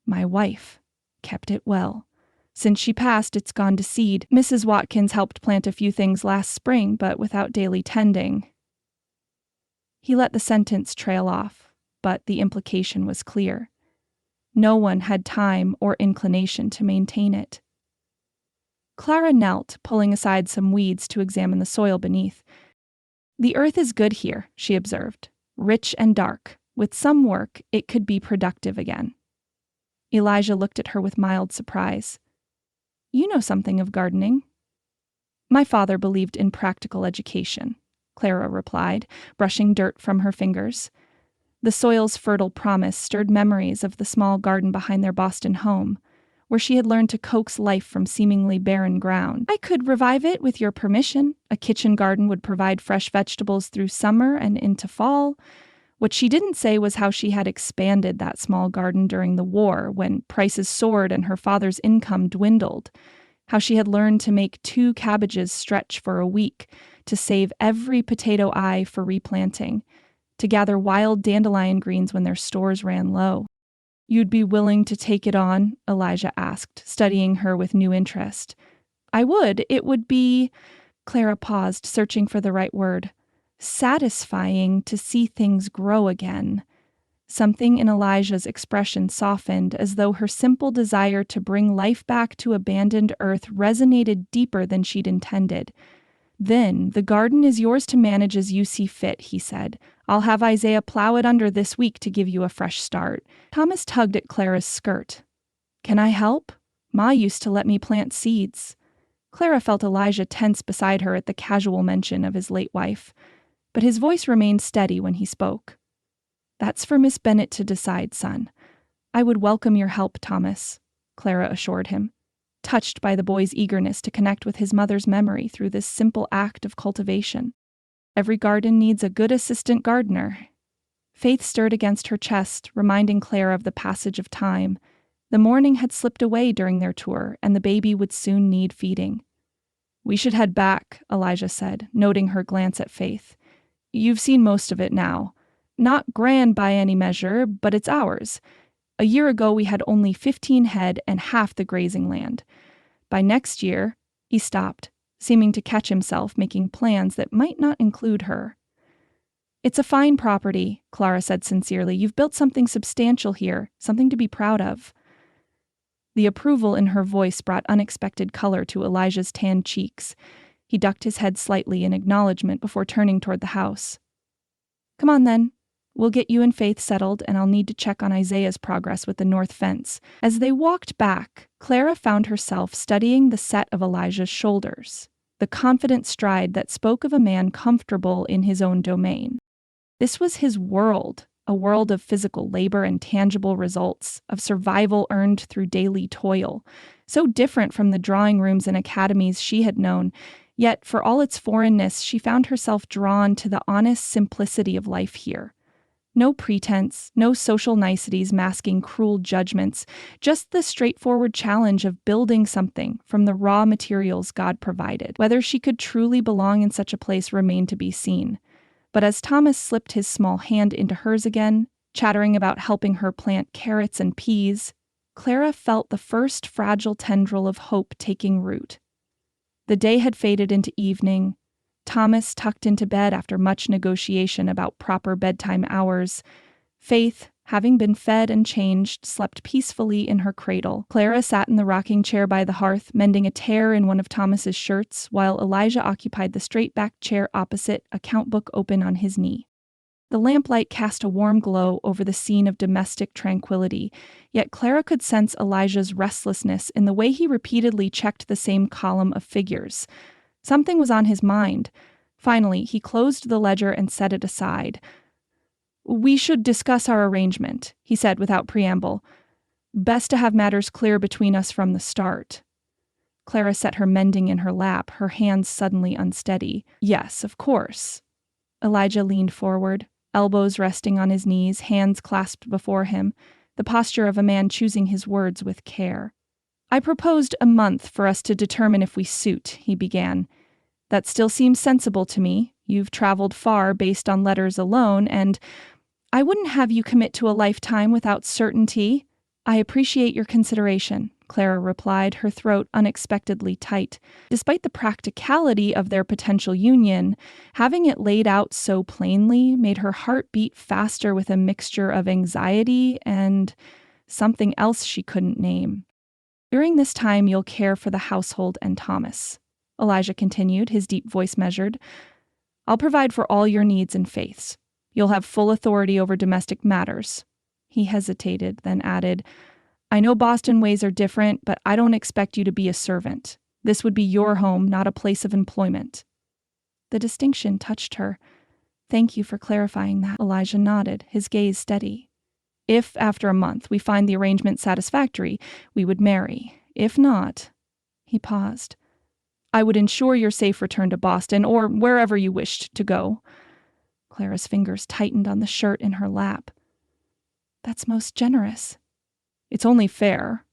my wife, kept it well. Since she passed, it's gone to seed. Mrs. Watkins helped plant a few things last spring, but without daily tending. He let the sentence trail off, but the implication was clear. No one had time or inclination to maintain it. Clara knelt, pulling aside some weeds to examine the soil beneath. The earth is good here, she observed, rich and dark. With some work, it could be productive again. Elijah looked at her with mild surprise. You know something of gardening. My father believed in practical education, Clara replied, brushing dirt from her fingers. The soil's fertile promise stirred memories of the small garden behind their Boston home, where she had learned to coax life from seemingly barren ground. I could revive it with your permission. A kitchen garden would provide fresh vegetables through summer and into fall. What she didn't say was how she had expanded that small garden during the war, when prices soared and her father's income dwindled. How she had learned to make 2 cabbages stretch for a week, to save every potato eye for replanting, to gather wild dandelion greens when their stores ran low. You'd be willing to take it on? Elijah asked, studying her with new interest. I would. It would be... Clara paused, searching for the right word. Satisfying to see things grow again. Something in Elijah's expression softened, as though her simple desire to bring life back to abandoned earth resonated deeper than she'd intended. Then, the garden is yours to manage as you see fit, he said. I'll have Isaiah plow it under this week to give you a fresh start. Thomas tugged at Clara's skirt. Can I help? Ma used to let me plant seeds. Clara felt Elijah tense beside her at the casual mention of his late wife, but his voice remained steady when he spoke. That's for Miss Bennet to decide, son. I would welcome your help, Thomas, Clara assured him, touched by the boy's eagerness to connect with his mother's memory through this simple act of cultivation. Every garden needs a good assistant gardener. Faith stirred against her chest, reminding Clara of the passage of time. The morning had slipped away during their tour, and the baby would soon need feeding. We should head back, Elijah said, noting her glance at Faith. You've seen most of it now. Not grand by any measure, but it's ours. A year ago we had only 15 head and half the grazing land. By next year, he stopped, seeming to catch himself making plans that might not include her. It's a fine property, Clara said sincerely. You've built something substantial here, something to be proud of. The approval in her voice brought unexpected color to Elijah's tanned cheeks. He ducked his head slightly in acknowledgement before turning toward the house. Come on then. We'll get you and Faith settled, and I'll need to check on Isaiah's progress with the north fence. As they walked back, Clara found herself studying the set of Elijah's shoulders, the confident stride that spoke of a man comfortable in his own domain. This was his world, a world of physical labor and tangible results, of survival earned through daily toil, so different from the drawing rooms and academies she had known. Yet, for all its foreignness, she found herself drawn to the honest simplicity of life here. No pretense, no social niceties masking cruel judgments, just the straightforward challenge of building something from the raw materials God provided. Whether she could truly belong in such a place remained to be seen. But as Thomas slipped his small hand into hers again, chattering about helping her plant carrots and peas, Clara felt the first fragile tendril of hope taking root. The day had faded into evening. Thomas tucked into bed after much negotiation about proper bedtime hours. Faith, having been fed and changed, slept peacefully in her cradle. Clara sat in the rocking chair by the hearth, mending a tear in one of Thomas's shirts, while Elijah occupied the straight-backed chair opposite, account book open on his knee. The lamplight cast a warm glow over the scene of domestic tranquility, yet Clara could sense Elijah's restlessness in the way he repeatedly checked the same column of figures. Something was on his mind. Finally, he closed the ledger and set it aside. "We should discuss our arrangement," he said without preamble. "Best to have matters clear between us from the start." Clara set her mending in her lap, her hands suddenly unsteady. "Yes, of course." Elijah leaned forward, elbows resting on his knees, hands clasped before him, the posture of a man choosing his words with care. "I proposed a month for us to determine if we suit," he began. "That still seems sensible to me. You've traveled far based on letters alone, and I wouldn't have you commit to a lifetime without certainty." "I appreciate your consideration," Clara replied, her throat unexpectedly tight. Despite the practicality of their potential union, having it laid out so plainly made her heart beat faster with a mixture of anxiety and something else she couldn't name. "During this time, you'll care for the household and Thomas," Elijah continued, his deep voice measured. "I'll provide for all your needs and faiths. You'll have full authority over domestic matters." He hesitated, then added, "I know Boston ways are different, but I don't expect you to be a servant. This would be your home, not a place of employment." The distinction touched her. "Thank you for clarifying that." Elijah nodded, his gaze steady. "If, after a month, we find the arrangement satisfactory, we would marry. If not—" He paused. "I would ensure your safe return to Boston, or wherever you wished to go." Clara's fingers tightened on the shirt in her lap. "That's most generous." "It's only fair."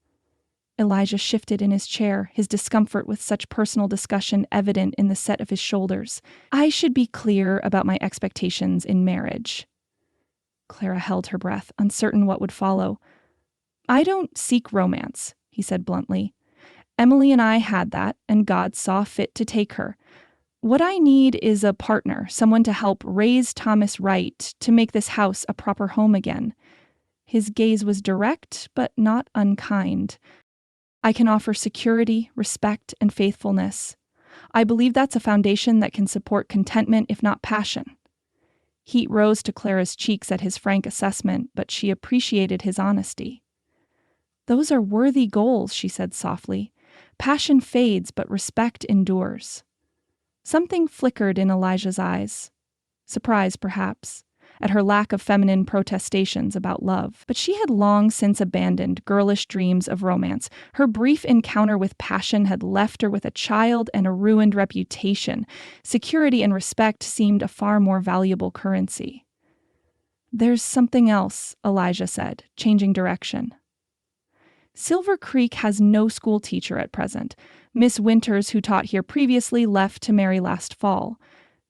Elijah shifted in his chair, his discomfort with such personal discussion evident in the set of his shoulders. "I should be clear about my expectations in marriage." Clara held her breath, uncertain what would follow. "I don't seek romance," he said bluntly. "Emily and I had that, and God saw fit to take her. What I need is a partner, someone to help raise Thomas right, to make this house a proper home again." His gaze was direct, but not unkind. "I can offer security, respect, and faithfulness. I believe that's a foundation that can support contentment, if not passion." Heat rose to Clara's cheeks at his frank assessment, but she appreciated his honesty. "Those are worthy goals," she said softly. "Passion fades, but respect endures." Something flickered in Elijah's eyes. Surprise, perhaps, at her lack of feminine protestations about love. But she had long since abandoned girlish dreams of romance. Her brief encounter with passion had left her with a child and a ruined reputation. Security and respect seemed a far more valuable currency. "There's something else," Elijah said, changing direction. "Silver Creek has no school teacher at present. Miss Winters, who taught here previously, left to marry last fall.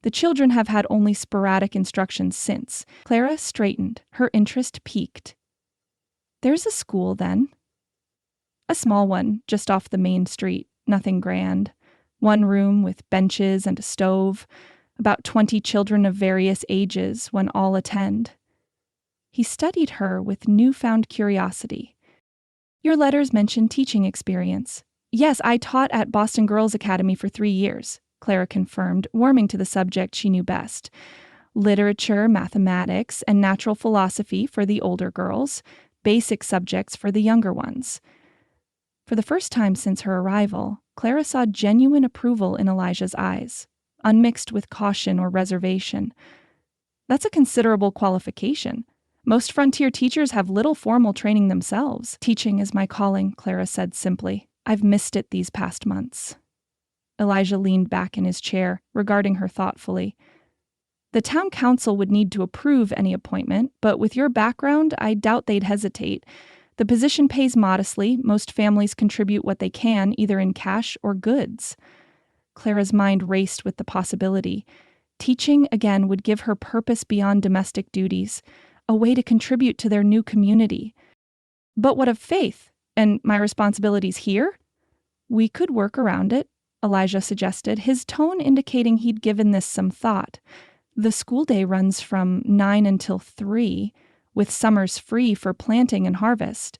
The children have had only sporadic instruction since." Clara straightened, her interest piqued. "There's a school, then?" "A small one, just off the main street. Nothing grand. One room with benches and a stove. About 20 children of various ages, when all attend." He studied her with newfound curiosity. "Your letters mention teaching experience." "Yes, I taught at Boston Girls Academy for 3 years, Clara confirmed, warming to the subject she knew best. "Literature, mathematics, and natural philosophy for the older girls, basic subjects for the younger ones." For the first time since her arrival, Clara saw genuine approval in Elijah's eyes, unmixed with caution or reservation. "That's a considerable qualification. Most frontier teachers have little formal training themselves. Teaching is my calling, Clara said simply. I've missed it these past months. Elijah leaned back in his chair, regarding her thoughtfully. The town council would need to approve any appointment, but with your background, I doubt they'd hesitate. The position pays modestly. Most families contribute what they can, either in cash or goods. Clara's mind raced with the possibility. Teaching, again, would give her purpose beyond domestic duties, a way to contribute to their new community. But what of faith? And my responsibilities here? We could work around it, Elijah suggested, his tone indicating he'd given this some thought. The school day runs from 9 until 3, with summers free for planting and harvest.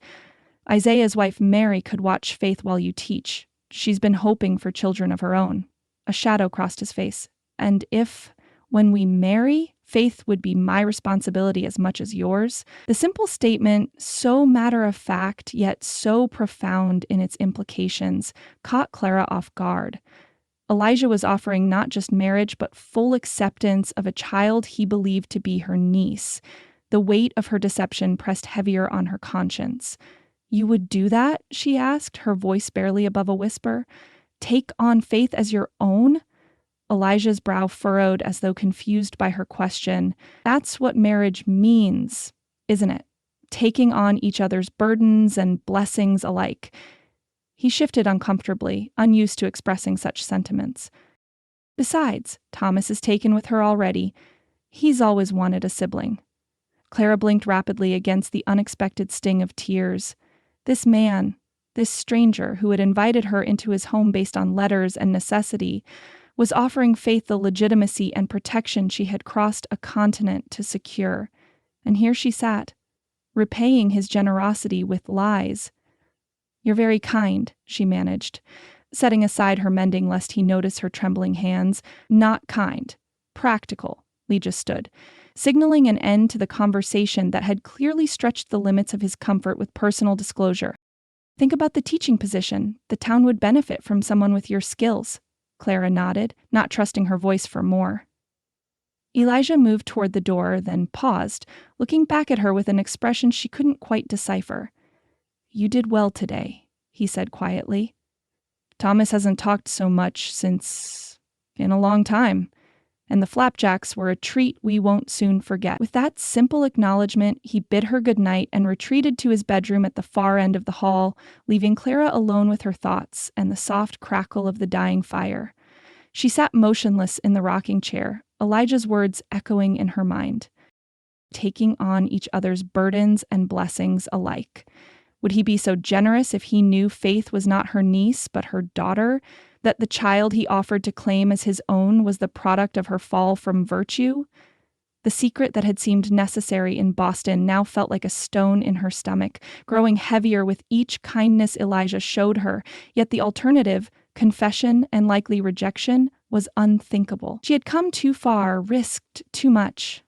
Isaiah's wife Mary could watch Faith while you teach. She's been hoping for children of her own. A shadow crossed his face. And if, when we marry, Faith would be my responsibility as much as yours? The simple statement, so matter-of-fact yet so profound in its implications, caught Clara off guard. Elijah was offering not just marriage, but full acceptance of a child he believed to be her niece. The weight of her deception pressed heavier on her conscience. You would do that? She asked, her voice barely above a whisper. Take on Faith as your own? Elijah's brow furrowed as though confused by her question. That's what marriage means, isn't it? Taking on each other's burdens and blessings alike. He shifted uncomfortably, unused to expressing such sentiments. Besides, Thomas is taken with her already. He's always wanted a sibling. Clara blinked rapidly against the unexpected sting of tears. This man, this stranger who had invited her into his home based on letters and necessity, was offering Faith the legitimacy and protection she had crossed a continent to secure. And here she sat, repaying his generosity with lies. You're very kind, she managed, setting aside her mending lest he notice her trembling hands. Not kind. Practical, Elijah stood, signaling an end to the conversation that had clearly stretched the limits of his comfort with personal disclosure. Think about the teaching position. The town would benefit from someone with your skills. Clara nodded, not trusting her voice for more. Elijah moved toward the door, then paused, looking back at her with an expression she couldn't quite decipher. You did well today, he said quietly. Thomas hasn't talked so much in a long time, and the flapjacks were a treat we won't soon forget. With that simple acknowledgement, he bid her good night and retreated to his bedroom at the far end of the hall, leaving Clara alone with her thoughts and the soft crackle of the dying fire. She sat motionless in the rocking chair, Elijah's words echoing in her mind. Taking on each other's burdens and blessings alike. Would he be so generous if he knew Faith was not her niece, but her daughter, that the child he offered to claim as his own was the product of her fall from virtue? The secret that had seemed necessary in Boston now felt like a stone in her stomach, growing heavier with each kindness Elijah showed her, yet the alternative, confession and likely rejection, was unthinkable. She had come too far, risked too much.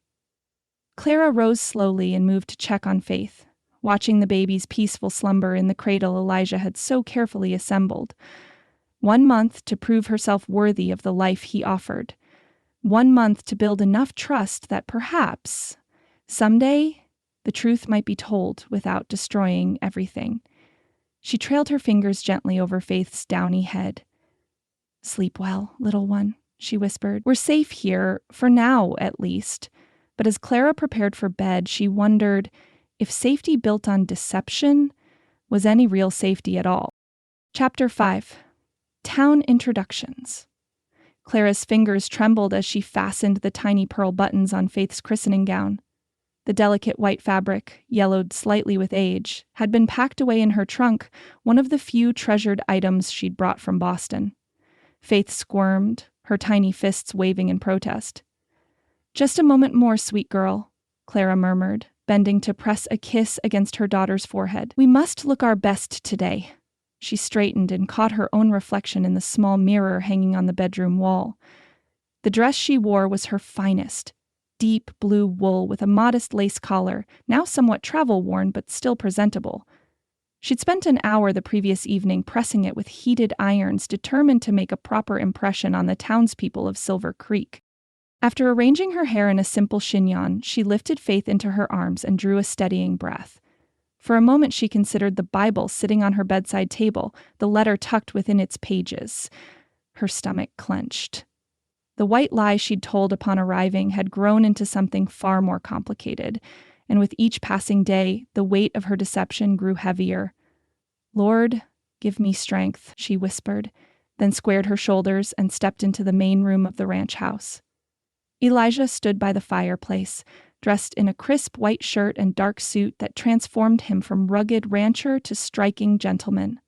Clara rose slowly and moved to check on Faith, watching the baby's peaceful slumber in the cradle Elijah had so carefully assembled. 1 month to prove herself worthy of the life he offered. 1 month to build enough trust that perhaps, someday, the truth might be told without destroying everything. She trailed her fingers gently over Faith's downy head. Sleep well, little one, she whispered. We're safe here, for now at least. But as Clara prepared for bed, she wondered if safety built on deception was any real safety at all. Chapter 5. Town Introductions. Clara's fingers trembled as she fastened the tiny pearl buttons on Faith's christening gown. The delicate white fabric, yellowed slightly with age, had been packed away in her trunk, one of the few treasured items she'd brought from Boston. Faith squirmed, her tiny fists waving in protest. Just a moment more, sweet girl, Clara murmured, bending to press a kiss against her daughter's forehead. We must look our best today. She straightened and caught her own reflection in the small mirror hanging on the bedroom wall. The dress she wore was her finest, deep blue wool with a modest lace collar, now somewhat travel-worn but still presentable. She'd spent an hour the previous evening pressing it with heated irons, determined to make a proper impression on the townspeople of Silver Creek. After arranging her hair in a simple chignon, she lifted Faith into her arms and drew a steadying breath. For a moment she considered the Bible sitting on her bedside table, the letter tucked within its pages. Her stomach clenched. The white lie she'd told upon arriving had grown into something far more complicated, and with each passing day, the weight of her deception grew heavier. "Lord, give me strength," she whispered, then squared her shoulders and stepped into the main room of the ranch house. Elijah stood by the fireplace, dressed in a crisp white shirt and dark suit that transformed him from rugged rancher to striking gentleman.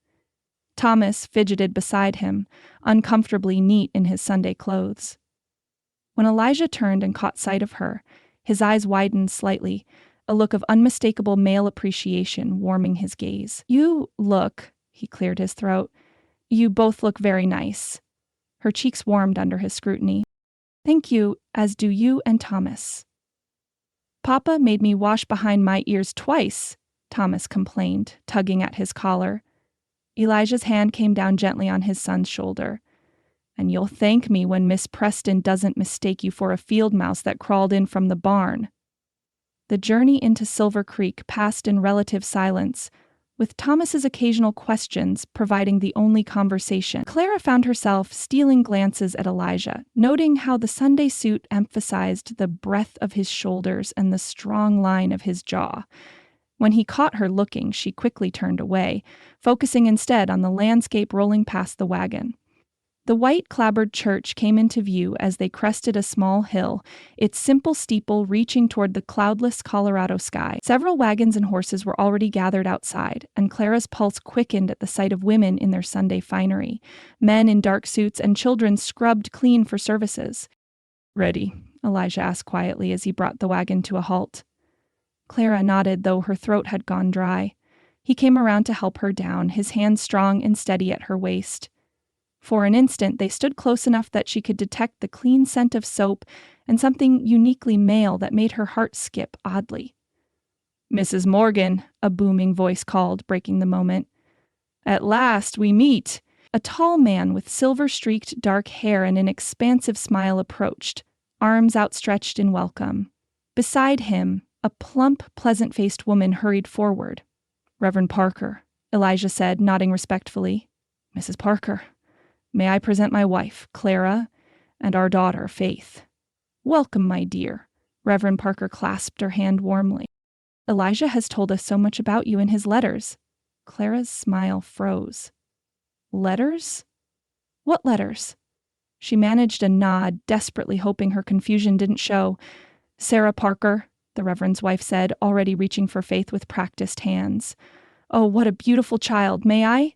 Thomas fidgeted beside him, uncomfortably neat in his Sunday clothes. When Elijah turned and caught sight of her, his eyes widened slightly, a look of unmistakable male appreciation warming his gaze. "You look," he cleared his throat, "you both look very nice." Her cheeks warmed under his scrutiny. "Thank you, as do you and Thomas." "Papa made me wash behind my ears twice," Thomas complained, tugging at his collar. Elijah's hand came down gently on his son's shoulder. "And you'll thank me when Miss Preston doesn't mistake you for a field mouse that crawled in from the barn." The journey into Silver Creek passed in relative silence, with Thomas's occasional questions providing the only conversation. Clara found herself stealing glances at Elijah, noting how the Sunday suit emphasized the breadth of his shoulders and the strong line of his jaw. When he caught her looking, she quickly turned away, focusing instead on the landscape rolling past the wagon. The white clapboard church came into view as they crested a small hill, its simple steeple reaching toward the cloudless Colorado sky. Several wagons and horses were already gathered outside, and Clara's pulse quickened at the sight of women in their Sunday finery, men in dark suits and children scrubbed clean for services. "Ready?" Elijah asked quietly as he brought the wagon to a halt. Clara nodded, though her throat had gone dry. He came around to help her down, his hand strong and steady at her waist. For an instant, they stood close enough that she could detect the clean scent of soap and something uniquely male that made her heart skip oddly. "Mrs. Morgan," a booming voice called, breaking the moment. "At last we meet." A tall man with silver-streaked dark hair and an expansive smile approached, arms outstretched in welcome. Beside him, a plump, pleasant-faced woman hurried forward. "Reverend Parker," Elijah said, nodding respectfully. "Mrs. Parker. May I present my wife, Clara, and our daughter, Faith." "Welcome, my dear." Reverend Parker clasped her hand warmly. "Elijah has told us so much about you in his letters." Clara's smile froze. "Letters? What letters?" She managed a nod, desperately hoping her confusion didn't show. "Sarah Parker," the Reverend's wife said, already reaching for Faith with practiced hands. "Oh, what a beautiful child. May I?"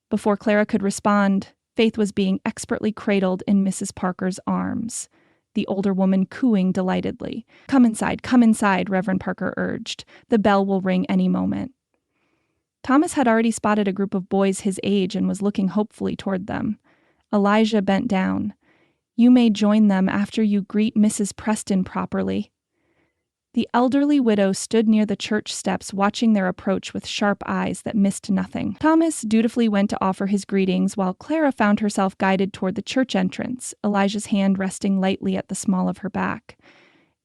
Before Clara could respond, Faith was being expertly cradled in Mrs. Parker's arms, the older woman cooing delightedly. Come inside," Reverend Parker urged. "The bell will ring any moment." Thomas had already spotted a group of boys his age and was looking hopefully toward them. Elijah bent down. "You may join them after you greet Mrs. Preston properly." The elderly widow stood near the church steps watching their approach with sharp eyes that missed nothing. Thomas dutifully went to offer his greetings while Clara found herself guided toward the church entrance, Elijah's hand resting lightly at the small of her back.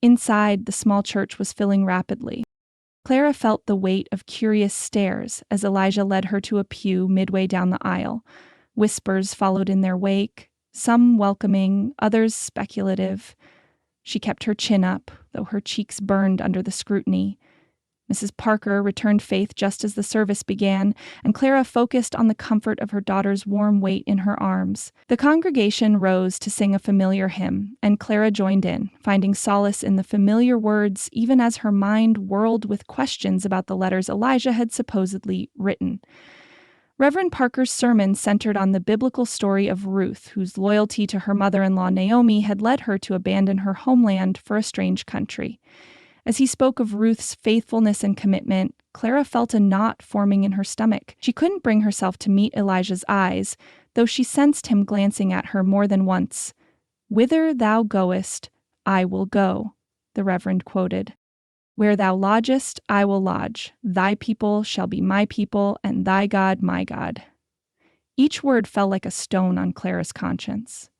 Inside, the small church was filling rapidly. Clara felt the weight of curious stares as Elijah led her to a pew midway down the aisle. Whispers followed in their wake, some welcoming, others speculative. She kept her chin up, though her cheeks burned under the scrutiny. Mrs. Parker returned Faith just as the service began, and Clara focused on the comfort of her daughter's warm weight in her arms. The congregation rose to sing a familiar hymn, and Clara joined in, finding solace in the familiar words even as her mind whirled with questions about the letters Elijah had supposedly written. Reverend Parker's sermon centered on the biblical story of Ruth, whose loyalty to her mother-in-law Naomi had led her to abandon her homeland for a strange country. As he spoke of Ruth's faithfulness and commitment, Clara felt a knot forming in her stomach. She couldn't bring herself to meet Elijah's eyes, though she sensed him glancing at her more than once. "Whither thou goest, I will go," the Reverend quoted. "Where thou lodgest, I will lodge. Thy people shall be my people, and thy God my God." Each word fell like a stone on Clara's conscience.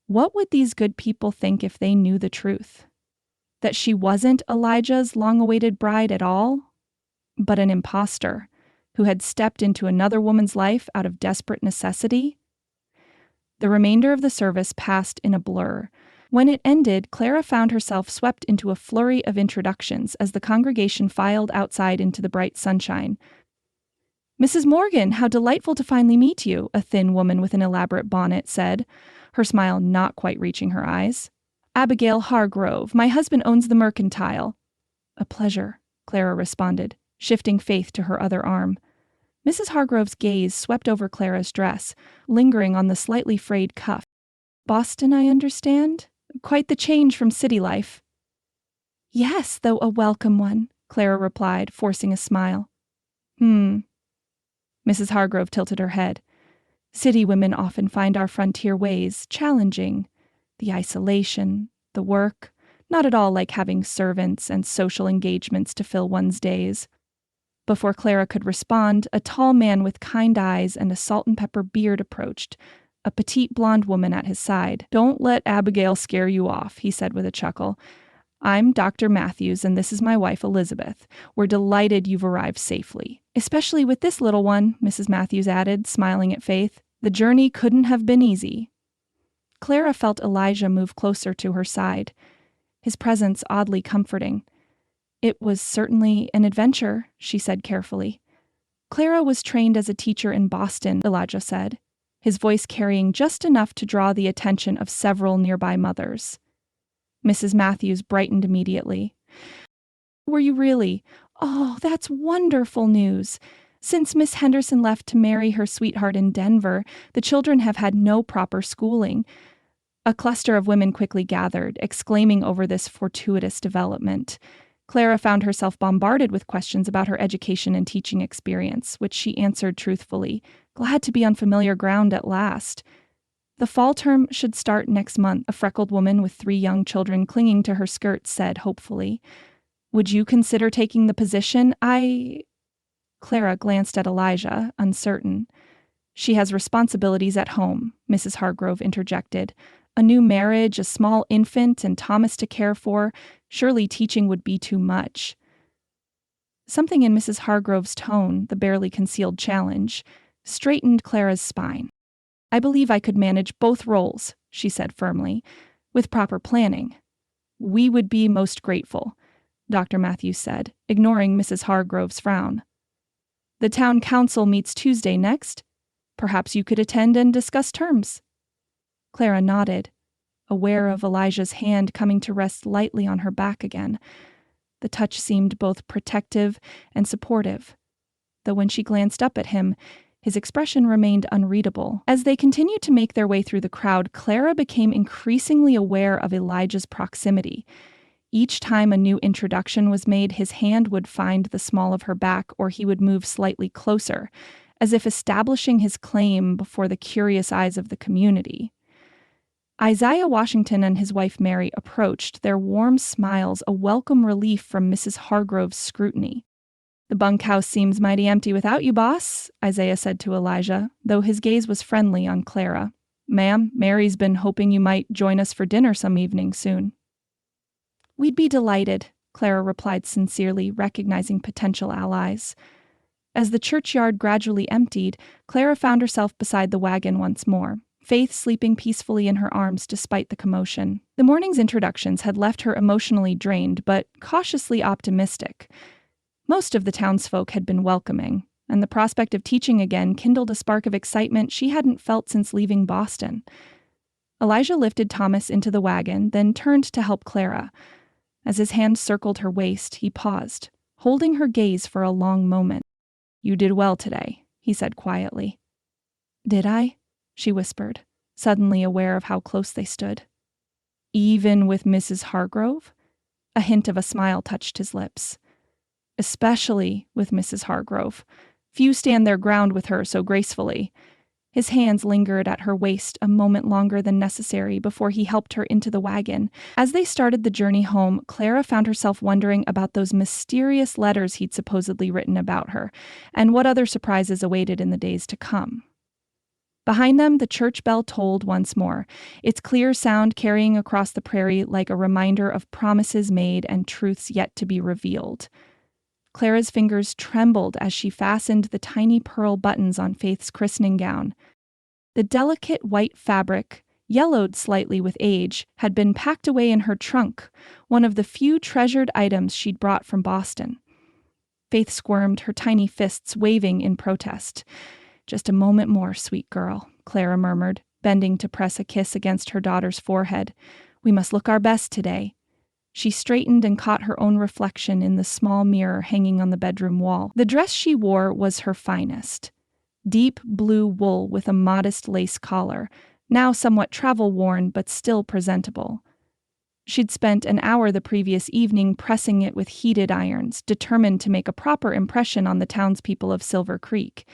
What would these good people think if they knew the truth? That she wasn't Elijah's long-awaited bride at all, but an imposter who had stepped into another woman's life out of desperate necessity? The remainder of the service passed in a blur. When it ended, Clara found herself swept into a flurry of introductions as the congregation filed outside into the bright sunshine. "Mrs. Morgan, how delightful to finally meet you," a thin woman with an elaborate bonnet said, her smile not quite reaching her eyes. "Abigail Hargrove, my husband owns the Mercantile." "A pleasure," Clara responded, shifting Faith to her other arm. Mrs. Hargrove's gaze swept over Clara's dress, lingering on the slightly frayed cuff. "Boston, I understand? Quite the change from city life." "Yes, though a welcome one," Clara replied, forcing a smile. Mrs. Hargrove tilted her head. "City women often find our frontier ways challenging. The isolation, the work, not at all like having servants and social engagements to fill one's days." Before Clara could respond, a tall man with kind eyes and a salt and pepper beard approached, a petite blonde woman at his side. "Don't let Abigail scare you off," he said with a chuckle. "I'm Dr. Matthews, and this is my wife, Elizabeth. We're delighted you've arrived safely. Especially with this little one," Mrs. Matthews added, smiling at Faith. "The journey couldn't have been easy." Clara felt Elijah move closer to her side, his presence oddly comforting. "It was certainly an adventure," she said carefully. "Clara was trained as a teacher in Boston," Elijah said, his voice carrying just enough to draw the attention of several nearby mothers. Mrs. Matthews brightened immediately. "Were you really? Oh, that's wonderful news. Since Miss Henderson left to marry her sweetheart in Denver, the children have had no proper schooling." A cluster of women quickly gathered, exclaiming over this fortuitous development. Clara found herself bombarded with questions about her education and teaching experience, which she answered truthfully, glad to be on familiar ground at last. "The fall term should start next month," a freckled woman with 3 young children clinging to her skirt said hopefully. "Would you consider taking the position?" Clara glanced at Elijah, uncertain. "She has responsibilities at home," Mrs. Hargrove interjected. "A new marriage, a small infant, and Thomas to care for. Surely teaching would be too much." Something in Mrs. Hargrove's tone, the barely concealed challenge, straightened Clara's spine. "I believe I could manage both roles," she said firmly, "with proper planning." "We would be most grateful," Dr. Matthews said, ignoring Mrs. Hargrove's frown. "The town council meets Tuesday next. Perhaps you could attend and discuss terms." Clara nodded, aware of Elijah's hand coming to rest lightly on her back again. The touch seemed both protective and supportive, though when she glanced up at him, his expression remained unreadable. As they continued to make their way through the crowd, Clara became increasingly aware of Elijah's proximity. Each time a new introduction was made, his hand would find the small of her back, or he would move slightly closer, as if establishing his claim before the curious eyes of the community. Isaiah Washington and his wife Mary approached, their warm smiles a welcome relief from Mrs. Hargrove's scrutiny. "The bunkhouse seems mighty empty without you, boss," Isaiah said to Elijah, though his gaze was friendly on Clara. "Ma'am, Mary's been hoping you might join us for dinner some evening soon." "We'd be delighted," Clara replied sincerely, recognizing potential allies. As the churchyard gradually emptied, Clara found herself beside the wagon once more, Faith sleeping peacefully in her arms despite the commotion. The morning's introductions had left her emotionally drained, but cautiously optimistic. Most of the townsfolk had been welcoming, and the prospect of teaching again kindled a spark of excitement she hadn't felt since leaving Boston. Elijah lifted Thomas into the wagon, then turned to help Clara. As his hand circled her waist, he paused, holding her gaze for a long moment. "You did well today," he said quietly. "Did I?" she whispered, suddenly aware of how close they stood. "Even with Mrs. Hargrove?" A hint of a smile touched his lips. "Especially with Mrs. Hargrove. Few stand their ground with her so gracefully." His hands lingered at her waist a moment longer than necessary before he helped her into the wagon. As they started the journey home, Clara found herself wondering about those mysterious letters he'd supposedly written about her, and what other surprises awaited in the days to come. Behind them, the church bell tolled once more, its clear sound carrying across the prairie like a reminder of promises made and truths yet to be revealed. Clara's fingers trembled as she fastened the tiny pearl buttons on Faith's christening gown. The delicate white fabric, yellowed slightly with age, had been packed away in her trunk, one of the few treasured items she'd brought from Boston. Faith squirmed, her tiny fists waving in protest. "Just a moment more, sweet girl," Clara murmured, bending to press a kiss against her daughter's forehead. "We must look our best today." She straightened and caught her own reflection in the small mirror hanging on the bedroom wall. The dress she wore was her finest. Deep blue wool with a modest lace collar, now somewhat travel-worn but still presentable. She'd spent an hour the previous evening pressing it with heated irons, determined to make a proper impression on the townspeople of Silver Creek.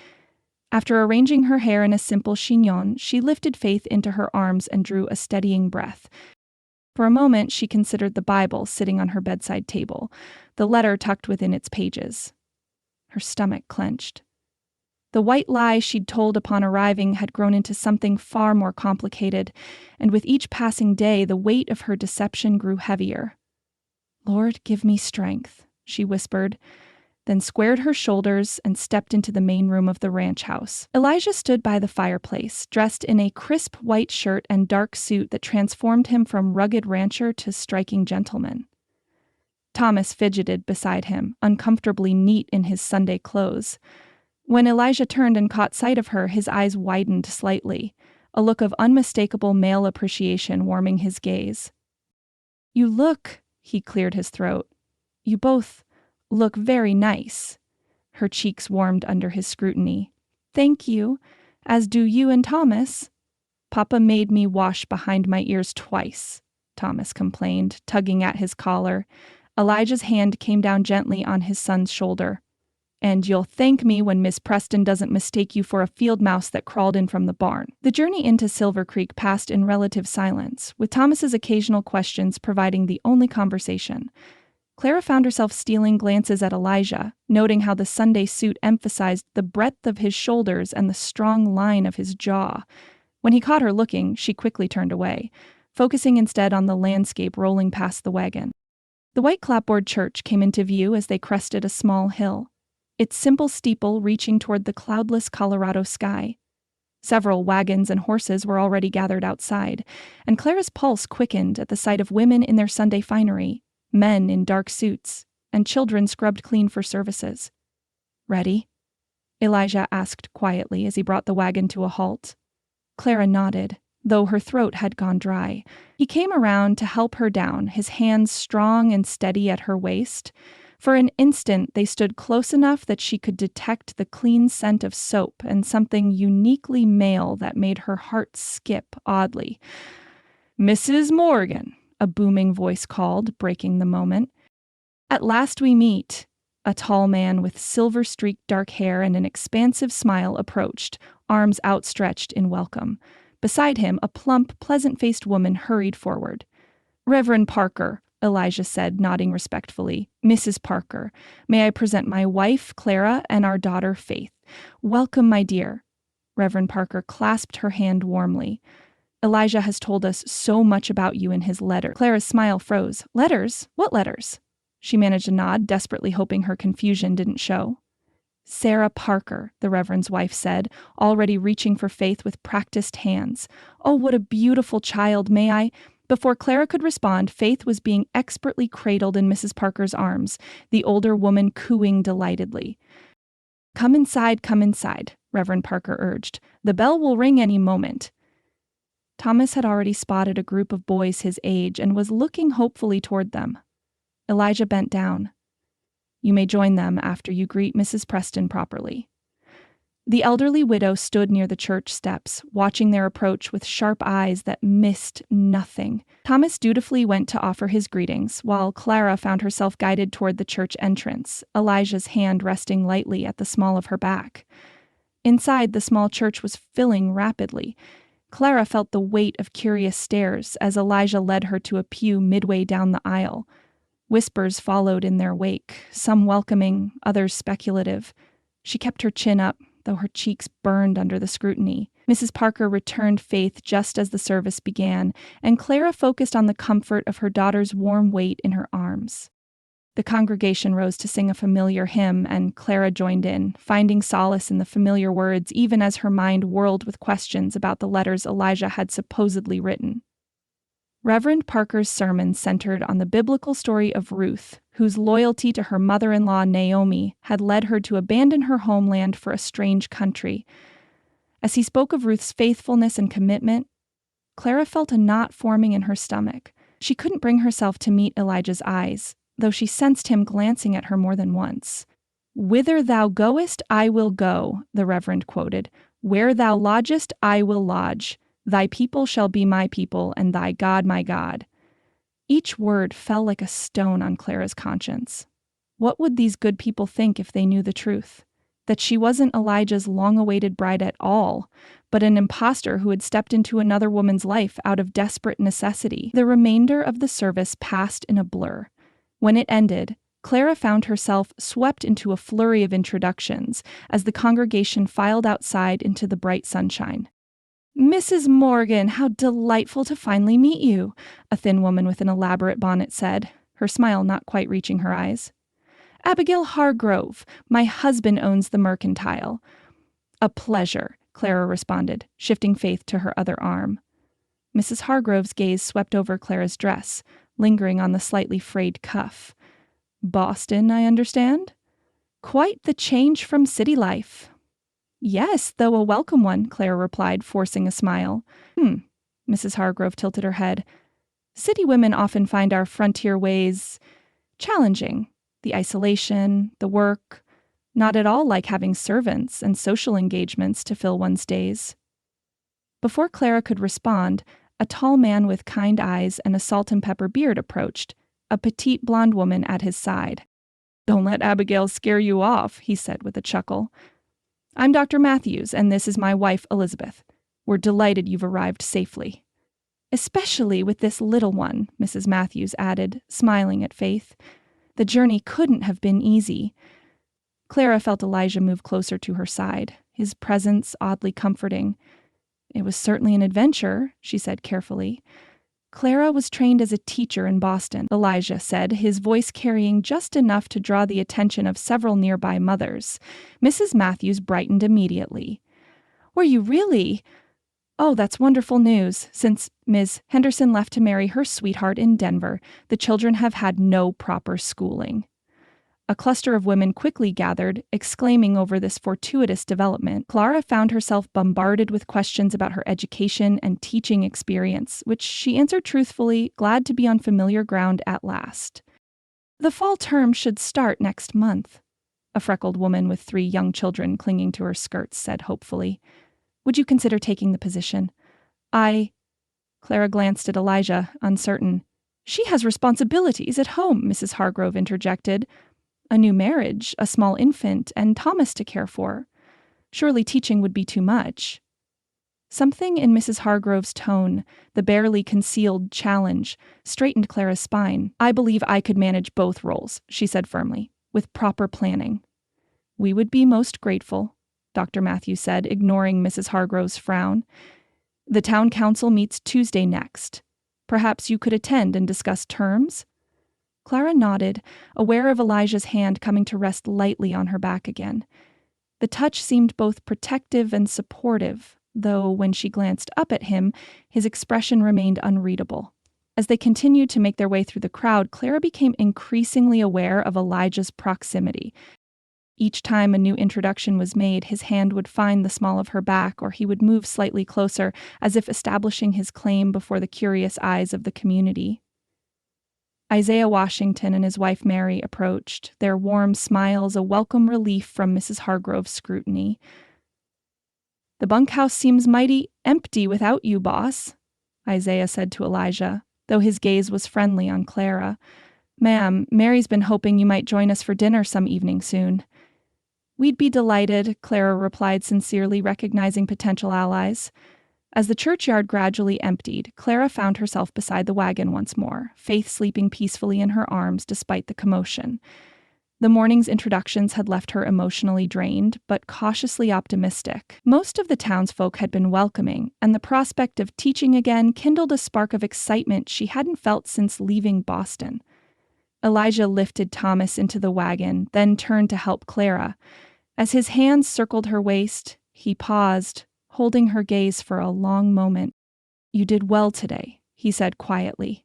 After arranging her hair in a simple chignon, she lifted Faith into her arms and drew a steadying breath. For a moment, she considered the Bible sitting on her bedside table, the letter tucked within its pages. Her stomach clenched. The white lie she'd told upon arriving had grown into something far more complicated, and with each passing day, the weight of her deception grew heavier. "Lord, give me strength," she whispered, then squared her shoulders and stepped into the main room of the ranch house. Elijah stood by the fireplace, dressed in a crisp white shirt and dark suit that transformed him from rugged rancher to striking gentleman. Thomas fidgeted beside him, uncomfortably neat in his Sunday clothes. When Elijah turned and caught sight of her, his eyes widened slightly, a look of unmistakable male appreciation warming his gaze. "You look," he cleared his throat, "you both look very nice." Her cheeks warmed under his scrutiny. "Thank you, as do you and Thomas." "Papa made me wash behind my ears twice," Thomas complained, tugging at his collar. Elijah's hand came down gently on his son's shoulder. "And you'll thank me when Miss Preston doesn't mistake you for a field mouse that crawled in from the barn." The journey into Silver Creek passed in relative silence, with Thomas's occasional questions providing the only conversation. Clara found herself stealing glances at Elijah, noting how the Sunday suit emphasized the breadth of his shoulders and the strong line of his jaw. When he caught her looking, she quickly turned away, focusing instead on the landscape rolling past the wagon. The white clapboard church came into view as they crested a small hill, its simple steeple reaching toward the cloudless Colorado sky. Several wagons and horses were already gathered outside, and Clara's pulse quickened at the sight of women in their Sunday finery, men in dark suits, and children scrubbed clean for services. "Ready?" Elijah asked quietly as he brought the wagon to a halt. Clara nodded, though her throat had gone dry. He came around to help her down, his hands strong and steady at her waist. For an instant, they stood close enough that she could detect the clean scent of soap and something uniquely male that made her heart skip oddly. "Mrs. Morgan," a booming voice called, breaking the moment. "At last we meet." A tall man with silver-streaked dark hair and an expansive smile approached, arms outstretched in welcome. Beside him, a plump, pleasant-faced woman hurried forward. "Reverend Parker," Elijah said, nodding respectfully. "Mrs. Parker, may I present my wife, Clara, and our daughter, Faith. Welcome, my dear." Reverend Parker clasped her hand warmly. "Elijah has told us so much about you in his letter." Clara's smile froze. "Letters? What letters?" She managed a nod, desperately hoping her confusion didn't show. "Sarah Parker," the Reverend's wife said, already reaching for Faith with practiced hands. "Oh, what a beautiful child, may I—" Before Clara could respond, Faith was being expertly cradled in Mrs. Parker's arms, the older woman cooing delightedly. Come inside, Reverend Parker urged. "The bell will ring any moment." Thomas had already spotted a group of boys his age and was looking hopefully toward them. Elijah bent down. "You may join them after you greet Mrs. Preston properly." The elderly widow stood near the church steps, watching their approach with sharp eyes that missed nothing. Thomas dutifully went to offer his greetings, while Clara found herself guided toward the church entrance, Elijah's hand resting lightly at the small of her back. Inside, the small church was filling rapidly. Clara felt the weight of curious stares as Elijah led her to a pew midway down the aisle. Whispers followed in their wake, some welcoming, others speculative. She kept her chin up, though her cheeks burned under the scrutiny. Mrs. Parker returned faith just as the service began, and Clara focused on the comfort of her daughter's warm weight in her arms. The congregation rose to sing a familiar hymn, and Clara joined in, finding solace in the familiar words even as her mind whirled with questions about the letters Elijah had supposedly written. Reverend Parker's sermon centered on the biblical story of Ruth, whose loyalty to her mother-in-law Naomi had led her to abandon her homeland for a strange country. As he spoke of Ruth's faithfulness and commitment, Clara felt a knot forming in her stomach. She couldn't bring herself to meet Elijah's eyes, though she sensed him glancing at her more than once. "Whither thou goest, I will go," the Reverend quoted. "Where thou lodgest, I will lodge. Thy people shall be my people, and thy God my God." Each word fell like a stone on Clara's conscience. What would these good people think if they knew the truth? That she wasn't Elijah's long-awaited bride at all, but an imposter who had stepped into another woman's life out of desperate necessity. The remainder of the service passed in a blur. When it ended, Clara found herself swept into a flurry of introductions as the congregation filed outside into the bright sunshine. "Mrs. Morgan, how delightful to finally meet you," a thin woman with an elaborate bonnet said, her smile not quite reaching her eyes. "Abigail Hargrove, my husband owns the mercantile." "A pleasure," Clara responded, shifting faith to her other arm. Mrs. Hargrove's gaze swept over Clara's dress, lingering on the slightly frayed cuff. "Boston, I understand? Quite the change from city life." "Yes, though a welcome one," Clara replied, forcing a smile. Mrs. Hargrove tilted her head. "City women often find our frontier ways challenging. The isolation, the work, not at all like having servants and social engagements to fill one's days." Before Clara could respond, a tall man with kind eyes and a salt and pepper beard approached, a petite blonde woman at his side. "Don't let Abigail scare you off," he said with a chuckle. "I'm Dr. Matthews, and this is my wife, Elizabeth. We're delighted you've arrived safely." "Especially with this little one," Mrs. Matthews added, smiling at Faith. "The journey couldn't have been easy." Clara felt Elijah move closer to her side, his presence oddly comforting. "It was certainly an adventure," she said carefully. "Clara was trained as a teacher in Boston," Elijah said, his voice carrying just enough to draw the attention of several nearby mothers. Mrs. Matthews brightened immediately. "Were you really? Oh, that's wonderful news. Since Ms. Henderson left to marry her sweetheart in Denver, the children have had no proper schooling." A cluster of women quickly gathered, exclaiming over this fortuitous development. Clara found herself bombarded with questions about her education and teaching experience, which she answered truthfully, glad to be on familiar ground at last. "The fall term should start next month," a freckled woman with 3 young children clinging to her skirts said hopefully. "Would you consider taking the position?" Clara glanced at Elijah, uncertain. "She has responsibilities at home," Mrs. Hargrove interjected. "A new marriage, a small infant, and Thomas to care for. Surely teaching would be too much." Something in Mrs. Hargrove's tone, the barely concealed challenge, straightened Clara's spine. "I believe I could manage both roles," she said firmly, "with proper planning." "We would be most grateful," Dr. Matthews said, ignoring Mrs. Hargrove's frown. "The town council meets Tuesday next. Perhaps you could attend and discuss terms?" Clara nodded, aware of Elijah's hand coming to rest lightly on her back again. The touch seemed both protective and supportive, though when she glanced up at him, his expression remained unreadable. As they continued to make their way through the crowd, Clara became increasingly aware of Elijah's proximity. Each time a new introduction was made, his hand would find the small of her back, or he would move slightly closer, as if establishing his claim before the curious eyes of the community. Isaiah Washington and his wife Mary approached, their warm smiles a welcome relief from Mrs. Hargrove's scrutiny. "The bunkhouse seems mighty empty without you, boss," Isaiah said to Elijah, though his gaze was friendly on Clara. "Ma'am, Mary's been hoping you might join us for dinner some evening soon." "We'd be delighted," Clara replied sincerely, recognizing potential allies. As the churchyard gradually emptied, Clara found herself beside the wagon once more, Faith sleeping peacefully in her arms despite the commotion. The morning's introductions had left her emotionally drained, but cautiously optimistic. Most of the townsfolk had been welcoming, and the prospect of teaching again kindled a spark of excitement she hadn't felt since leaving Boston. Elijah lifted Thomas into the wagon, then turned to help Clara. As his hands circled her waist, he paused, holding her gaze for a long moment. "You did well today," he said quietly.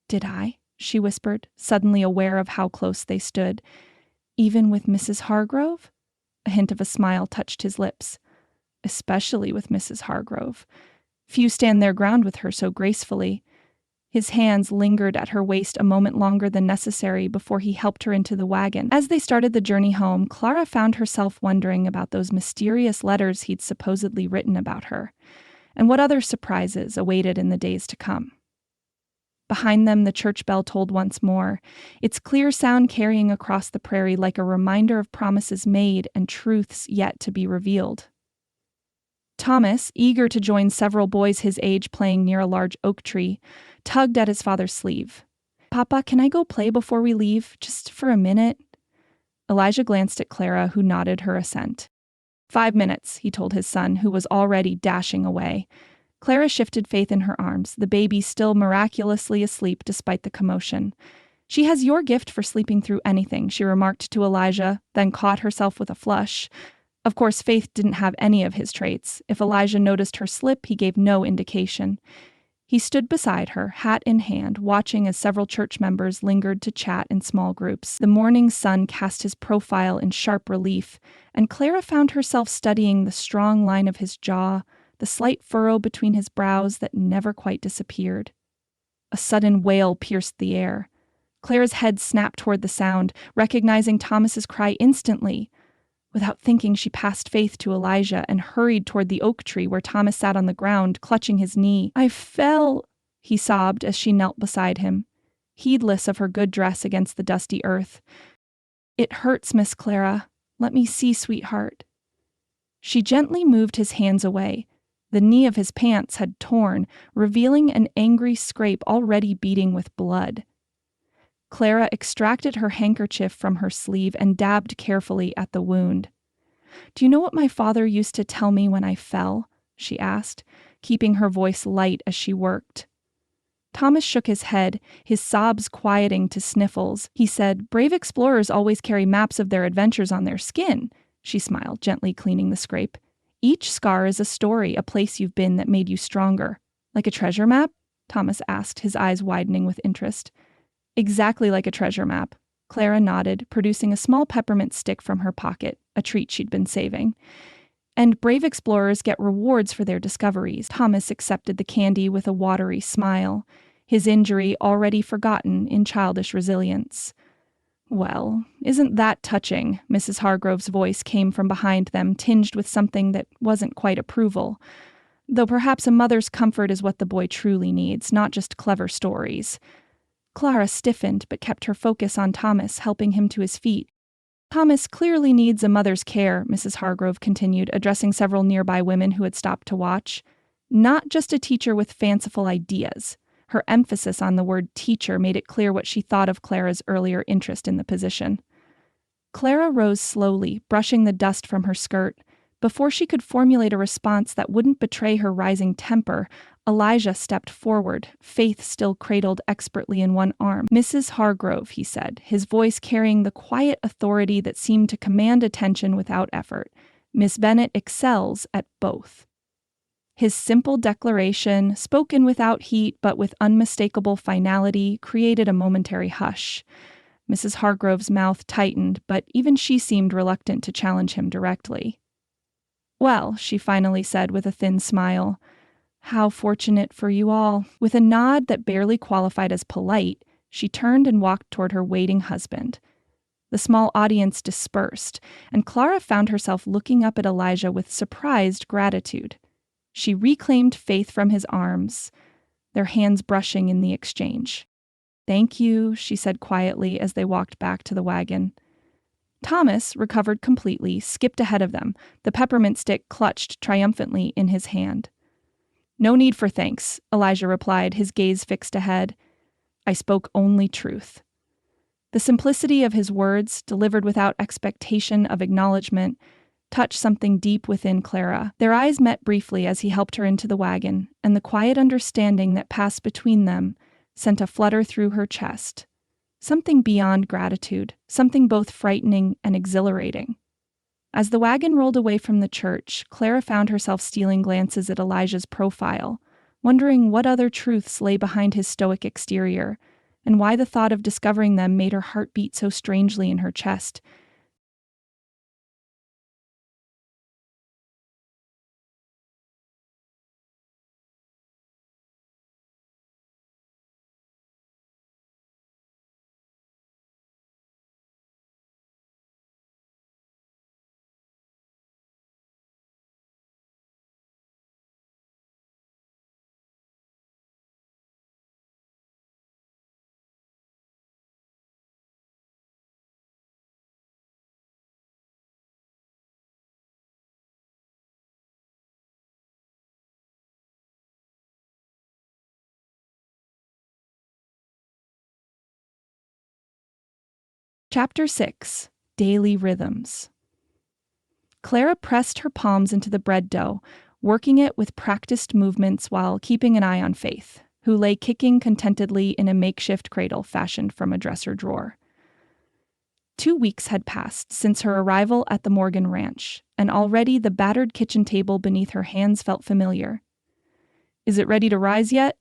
"Did I?" she whispered, suddenly aware of how close they stood. "Even with Mrs. Hargrove?" A hint of a smile touched his lips. "Especially with Mrs. Hargrove. Few stand their ground with her so gracefully." His hands lingered at her waist a moment longer than necessary before he helped her into the wagon. As they started the journey home, Clara found herself wondering about those mysterious letters he'd supposedly written about her, and what other surprises awaited in the days to come. Behind them, the church bell tolled once more, its clear sound carrying across the prairie like a reminder of promises made and truths yet to be revealed. Thomas, eager to join several boys his age playing near a large oak tree, tugged at his father's sleeve. "Papa, can I go play before we leave, just for a minute?" Elijah glanced at Clara, who nodded her assent. 5 minutes, he told his son, who was already dashing away. Clara shifted Faith in her arms, the baby still miraculously asleep despite the commotion. "She has your gift for sleeping through anything," she remarked to Elijah, then caught herself with a flush. Of course, Faith didn't have any of his traits. If Elijah noticed her slip, he gave no indication. He stood beside her, hat in hand, watching as several church members lingered to chat in small groups. The morning sun cast his profile in sharp relief, and Clara found herself studying the strong line of his jaw, the slight furrow between his brows that never quite disappeared. A sudden wail pierced the air. Clara's head snapped toward the sound, recognizing Thomas's cry instantly. Without thinking, she passed Faith to Elijah and hurried toward the oak tree where Thomas sat on the ground, clutching his knee. "I fell," he sobbed as she knelt beside him, heedless of her good dress against the dusty earth. "It hurts, Miss Clara. Let me see, sweetheart." She gently moved his hands away. The knee of his pants had torn, revealing an angry scrape already beating with blood. Clara extracted her handkerchief from her sleeve and dabbed carefully at the wound. "Do you know what my father used to tell me when I fell?" she asked, keeping her voice light as she worked. Thomas shook his head, his sobs quieting to sniffles. He said, "Brave explorers always carry maps of their adventures on their skin." She smiled, gently cleaning the scrape. "Each scar is a story, a place you've been that made you stronger." "Like a treasure map?" Thomas asked, his eyes widening with interest. "Exactly like a treasure map." Clara nodded, producing a small peppermint stick from her pocket, a treat she'd been saving. "And brave explorers get rewards for their discoveries." Thomas accepted the candy with a watery smile, his injury already forgotten in childish resilience. "Well, isn't that touching?" Mrs. Hargrove's voice came from behind them, tinged with something that wasn't quite approval. "Though perhaps a mother's comfort is what the boy truly needs, not just clever stories." Clara stiffened but kept her focus on Thomas, helping him to his feet. "Thomas clearly needs a mother's care," Mrs. Hargrove continued, addressing several nearby women who had stopped to watch. "Not just a teacher with fanciful ideas." Her emphasis on the word teacher made it clear what she thought of Clara's earlier interest in the position. Clara rose slowly, brushing the dust from her skirt. Before she could formulate a response that wouldn't betray her rising temper, Elijah stepped forward, Faith still cradled expertly in one arm. "Mrs. Hargrove," he said, his voice carrying the quiet authority that seemed to command attention without effort. "Miss Bennet excels at both." His simple declaration, spoken without heat but with unmistakable finality, created a momentary hush. Mrs. Hargrove's mouth tightened, but even she seemed reluctant to challenge him directly. "Well," she finally said with a thin smile, "how fortunate for you all." With a nod that barely qualified as polite, she turned and walked toward her waiting husband. The small audience dispersed, and Clara found herself looking up at Elijah with surprised gratitude. She reclaimed Faith from his arms, their hands brushing in the exchange. "Thank you," she said quietly as they walked back to the wagon. Thomas, recovered completely, skipped ahead of them, the peppermint stick clutched triumphantly in his hand. "No need for thanks," Elijah replied, his gaze fixed ahead. "I spoke only truth." The simplicity of his words, delivered without expectation of acknowledgement, touched something deep within Clara. Their eyes met briefly as he helped her into the wagon, and the quiet understanding that passed between them sent a flutter through her chest. Something beyond gratitude, something both frightening and exhilarating. As the wagon rolled away from the church, Clara found herself stealing glances at Elijah's profile, wondering what other truths lay behind his stoic exterior, and why the thought of discovering them made her heart beat so strangely in her chest. Chapter 6. Daily Rhythms. Clara pressed her palms into the bread dough, working it with practiced movements while keeping an eye on Faith, who lay kicking contentedly in a makeshift cradle fashioned from a dresser drawer. 2 weeks had passed since her arrival at the Morgan Ranch, and already the battered kitchen table beneath her hands felt familiar. "Is it ready to rise yet?"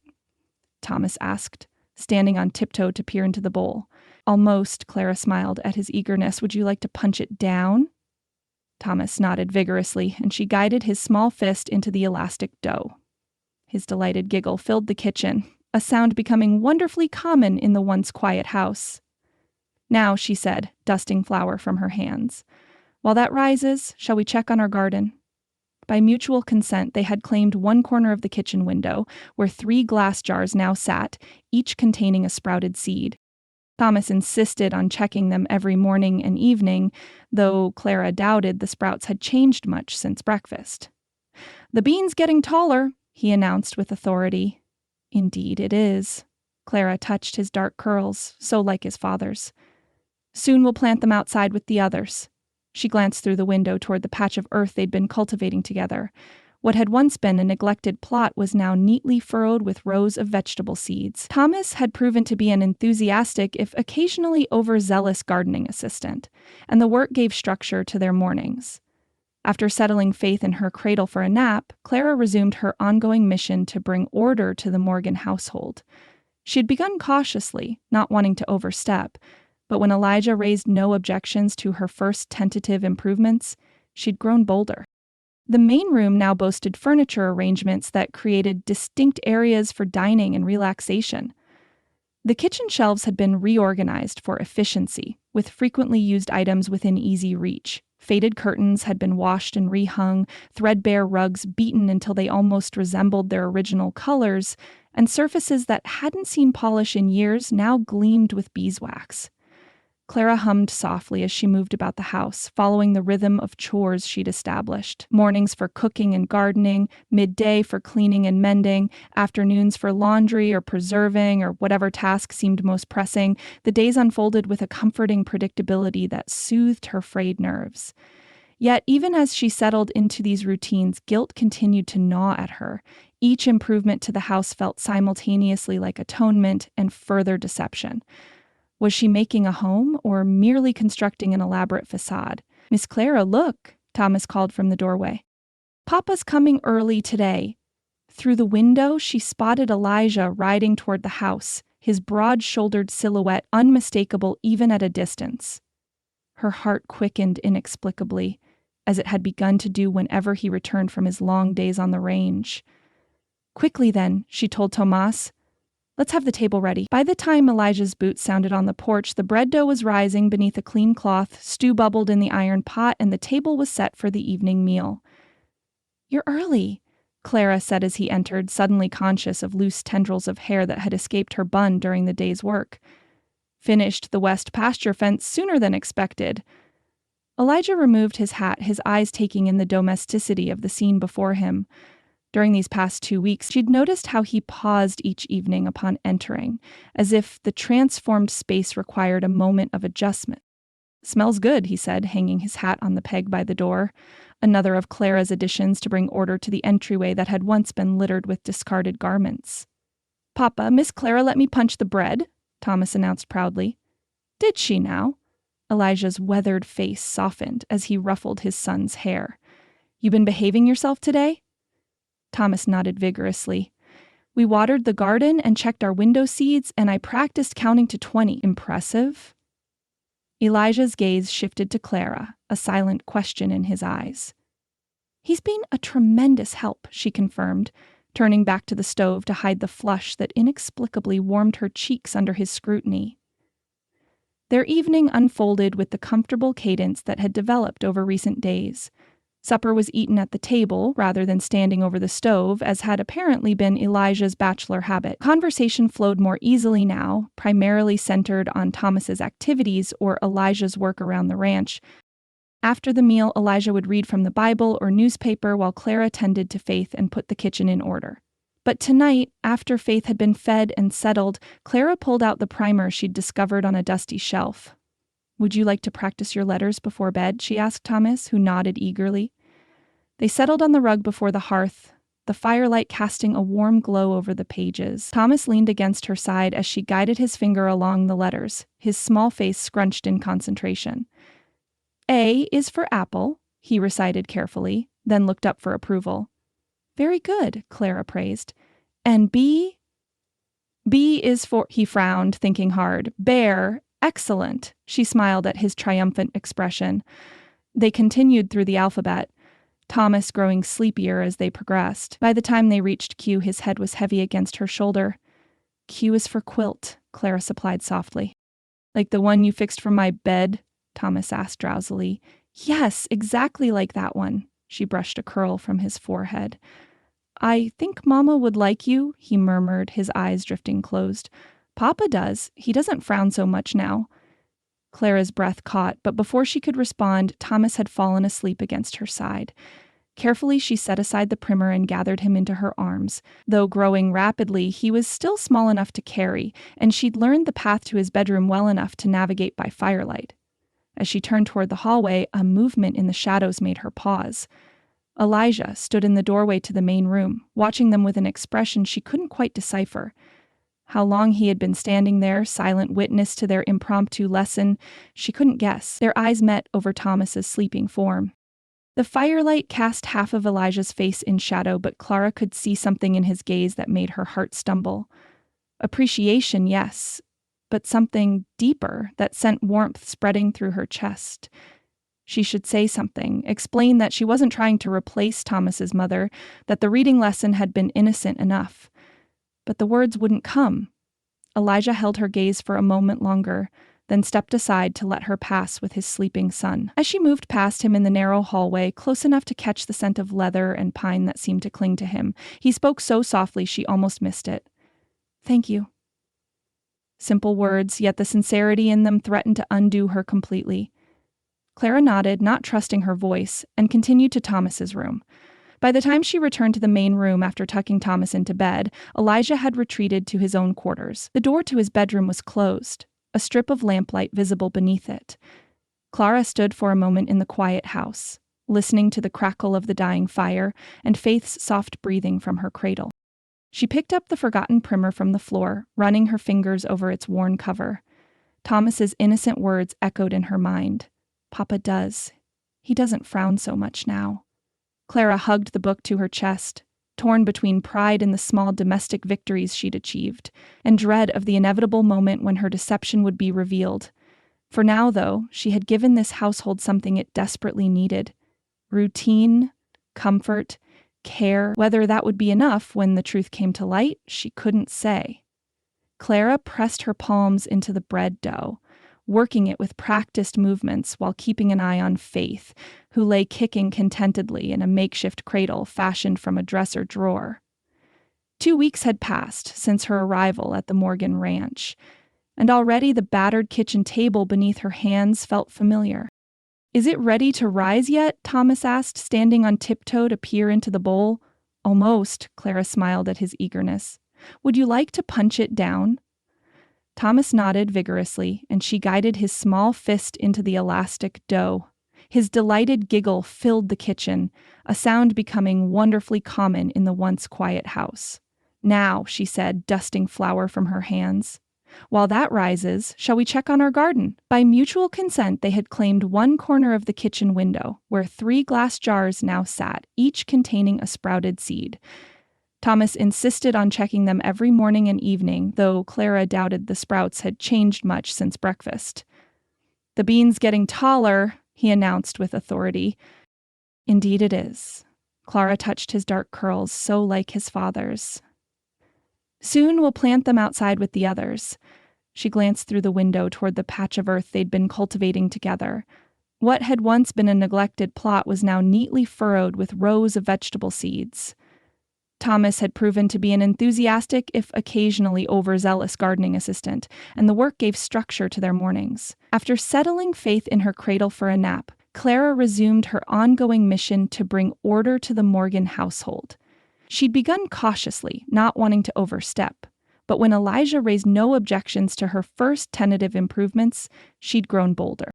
Thomas asked, standing on tiptoe to peer into the bowl. "Almost," Clara smiled at his eagerness. "Would you like to punch it down?" Thomas nodded vigorously, and she guided his small fist into the elastic dough. His delighted giggle filled the kitchen, a sound becoming wonderfully common in the once quiet house. "Now," she said, dusting flour from her hands. "While that rises, shall we check on our garden?" By mutual consent, they had claimed one corner of the kitchen window, where 3 glass jars now sat, each containing a sprouted seed. Thomas insisted on checking them every morning and evening, though Clara doubted the sprouts had changed much since breakfast. "The bean's getting taller," he announced with authority. "Indeed it is." Clara touched his dark curls, so like his father's. "Soon we'll plant them outside with the others." She glanced through the window toward the patch of earth they'd been cultivating together. What had once been a neglected plot was now neatly furrowed with rows of vegetable seeds. Thomas had proven to be an enthusiastic, if occasionally overzealous, gardening assistant, and the work gave structure to their mornings. After settling Faith in her cradle for a nap, Clara resumed her ongoing mission to bring order to the Morgan household. She had begun cautiously, not wanting to overstep, but when Elijah raised no objections to her first tentative improvements, she'd grown bolder. The main room now boasted furniture arrangements that created distinct areas for dining and relaxation. The kitchen shelves had been reorganized for efficiency, with frequently used items within easy reach. Faded curtains had been washed and rehung, threadbare rugs beaten until they almost resembled their original colors, and surfaces that hadn't seen polish in years now gleamed with beeswax. Clara hummed softly as she moved about the house, following the rhythm of chores she'd established. Mornings for cooking and gardening, midday for cleaning and mending, afternoons for laundry or preserving or whatever task seemed most pressing. The days unfolded with a comforting predictability that soothed her frayed nerves. Yet, even as she settled into these routines, guilt continued to gnaw at her. Each improvement to the house felt simultaneously like atonement and further deception. Was she making a home or merely constructing an elaborate facade? "Miss Clara, look," Thomas called from the doorway. "Papa's coming early today." Through the window, she spotted Elijah riding toward the house, his broad-shouldered silhouette unmistakable even at a distance. Her heart quickened inexplicably, as it had begun to do whenever he returned from his long days on the range. "Quickly then," she told Tomas. "Let's have the table ready." By the time Elijah's boots sounded on the porch, the bread dough was rising beneath a clean cloth, stew bubbled in the iron pot, and the table was set for the evening meal. "You're early," Clara said as he entered, suddenly conscious of loose tendrils of hair that had escaped her bun during the day's work. "Finished the west pasture fence sooner than expected." Elijah removed his hat, his eyes taking in the domesticity of the scene before him. During these past 2 weeks, she'd noticed how he paused each evening upon entering, as if the transformed space required a moment of adjustment. "Smells good," he said, hanging his hat on the peg by the door, another of Clara's additions to bring order to the entryway that had once been littered with discarded garments. "Papa, Miss Clara let me punch the bread," Thomas announced proudly. "Did she now?" Elijah's weathered face softened as he ruffled his son's hair. "You been behaving yourself today?" Thomas nodded vigorously. "We watered the garden and checked our window seeds, and I practiced counting to 20. Impressive?" Elijah's gaze shifted to Clara, a silent question in his eyes. "He's been a tremendous help," she confirmed, turning back to the stove to hide the flush that inexplicably warmed her cheeks under his scrutiny. Their evening unfolded with the comfortable cadence that had developed over recent days. Supper was eaten at the table rather than standing over the stove, as had apparently been Elijah's bachelor habit. Conversation flowed more easily now, primarily centered on Thomas's activities or Elijah's work around the ranch. After the meal, Elijah would read from the Bible or newspaper while Clara tended to Faith and put the kitchen in order. But tonight, after Faith had been fed and settled, Clara pulled out the primer she'd discovered on a dusty shelf. "Would you like to practice your letters before bed?" she asked Thomas, who nodded eagerly. They settled on the rug before the hearth, the firelight casting a warm glow over the pages. Thomas leaned against her side as she guided his finger along the letters, his small face scrunched in concentration. "A is for apple," he recited carefully, then looked up for approval. "Very good," Clara praised. "And B?" "B is for," he frowned, thinking hard. "Bear. Excellent." She smiled at his triumphant expression. They continued through the alphabet, Thomas growing sleepier as they progressed. By the time they reached Q, his head was heavy against her shoulder. "Q is for quilt," Clara supplied softly. "Like the one you fixed from my bed?" Thomas asked drowsily. "Yes, exactly like that one." She brushed a curl from his forehead. "I think Mama would like you," he murmured, his eyes drifting closed. "Papa does. He doesn't frown so much now." Clara's breath caught, but before she could respond, Thomas had fallen asleep against her side. Carefully, she set aside the primer and gathered him into her arms. Though growing rapidly, he was still small enough to carry, and she'd learned the path to his bedroom well enough to navigate by firelight. As she turned toward the hallway, a movement in the shadows made her pause. Elijah stood in the doorway to the main room, watching them with an expression she couldn't quite decipher. How long he had been standing there, silent witness to their impromptu lesson, she couldn't guess. Their eyes met over Thomas's sleeping form. The firelight cast half of Elijah's face in shadow, but Clara could see something in his gaze that made her heart stumble. Appreciation, yes, but something deeper that sent warmth spreading through her chest. She should say something, explain that she wasn't trying to replace Thomas's mother, that the reading lesson had been innocent enough. But the words wouldn't come. Elijah held her gaze for a moment longer, then stepped aside to let her pass with his sleeping son. As she moved past him in the narrow hallway, close enough to catch the scent of leather and pine that seemed to cling to him, he spoke so softly she almost missed it. "Thank you." Simple words, yet the sincerity in them threatened to undo her completely. Clara nodded, not trusting her voice, and continued to Thomas's room. By the time she returned to the main room after tucking Thomas into bed, Elijah had retreated to his own quarters. The door to his bedroom was closed, a strip of lamplight visible beneath it. Clara stood for a moment in the quiet house, listening to the crackle of the dying fire and Faith's soft breathing from her cradle. She picked up the forgotten primer from the floor, running her fingers over its worn cover. Thomas's innocent words echoed in her mind. "Papa does. He doesn't frown so much now." Clara hugged the book to her chest, torn between pride in the small domestic victories she'd achieved, and dread of the inevitable moment when her deception would be revealed. For now, though, she had given this household something it desperately needed: routine, comfort, care. Whether that would be enough when the truth came to light, she couldn't say. Clara pressed her palms into the bread dough, working it with practiced movements while keeping an eye on Faith, who lay kicking contentedly in a makeshift cradle fashioned from a dresser drawer. 2 weeks had passed since her arrival at the Morgan Ranch, and already the battered kitchen table beneath her hands felt familiar. "Is it ready to rise yet?" Thomas asked, standing on tiptoe to peer into the bowl. Almost, Clara smiled at his eagerness. Would you like to punch it down? Thomas nodded vigorously, and she guided his small fist into the elastic dough. His delighted giggle filled the kitchen, a sound becoming wonderfully common in the once quiet house. Now, she said, dusting flour from her hands. While that rises, shall we check on our garden? By mutual consent, they had claimed one corner of the kitchen window, where 3 glass jars now sat, each containing a sprouted seed. Thomas insisted on checking them every morning and evening, though Clara doubted the sprouts had changed much since breakfast. The bean's getting taller, he announced with authority. Indeed it is. Clara touched his dark curls, so like his father's. Soon we'll plant them outside with the others. She glanced through the window toward the patch of earth they'd been cultivating together. What had once been a neglected plot was now neatly furrowed with rows of vegetable seeds. Thomas had proven to be an enthusiastic, if occasionally overzealous gardening assistant, and the work gave structure to their mornings. After settling Faith in her cradle for a nap, Clara resumed her ongoing mission to bring order to the Morgan household. She'd begun cautiously, not wanting to overstep, but when Elijah raised no objections to her first tentative improvements, she'd grown bolder.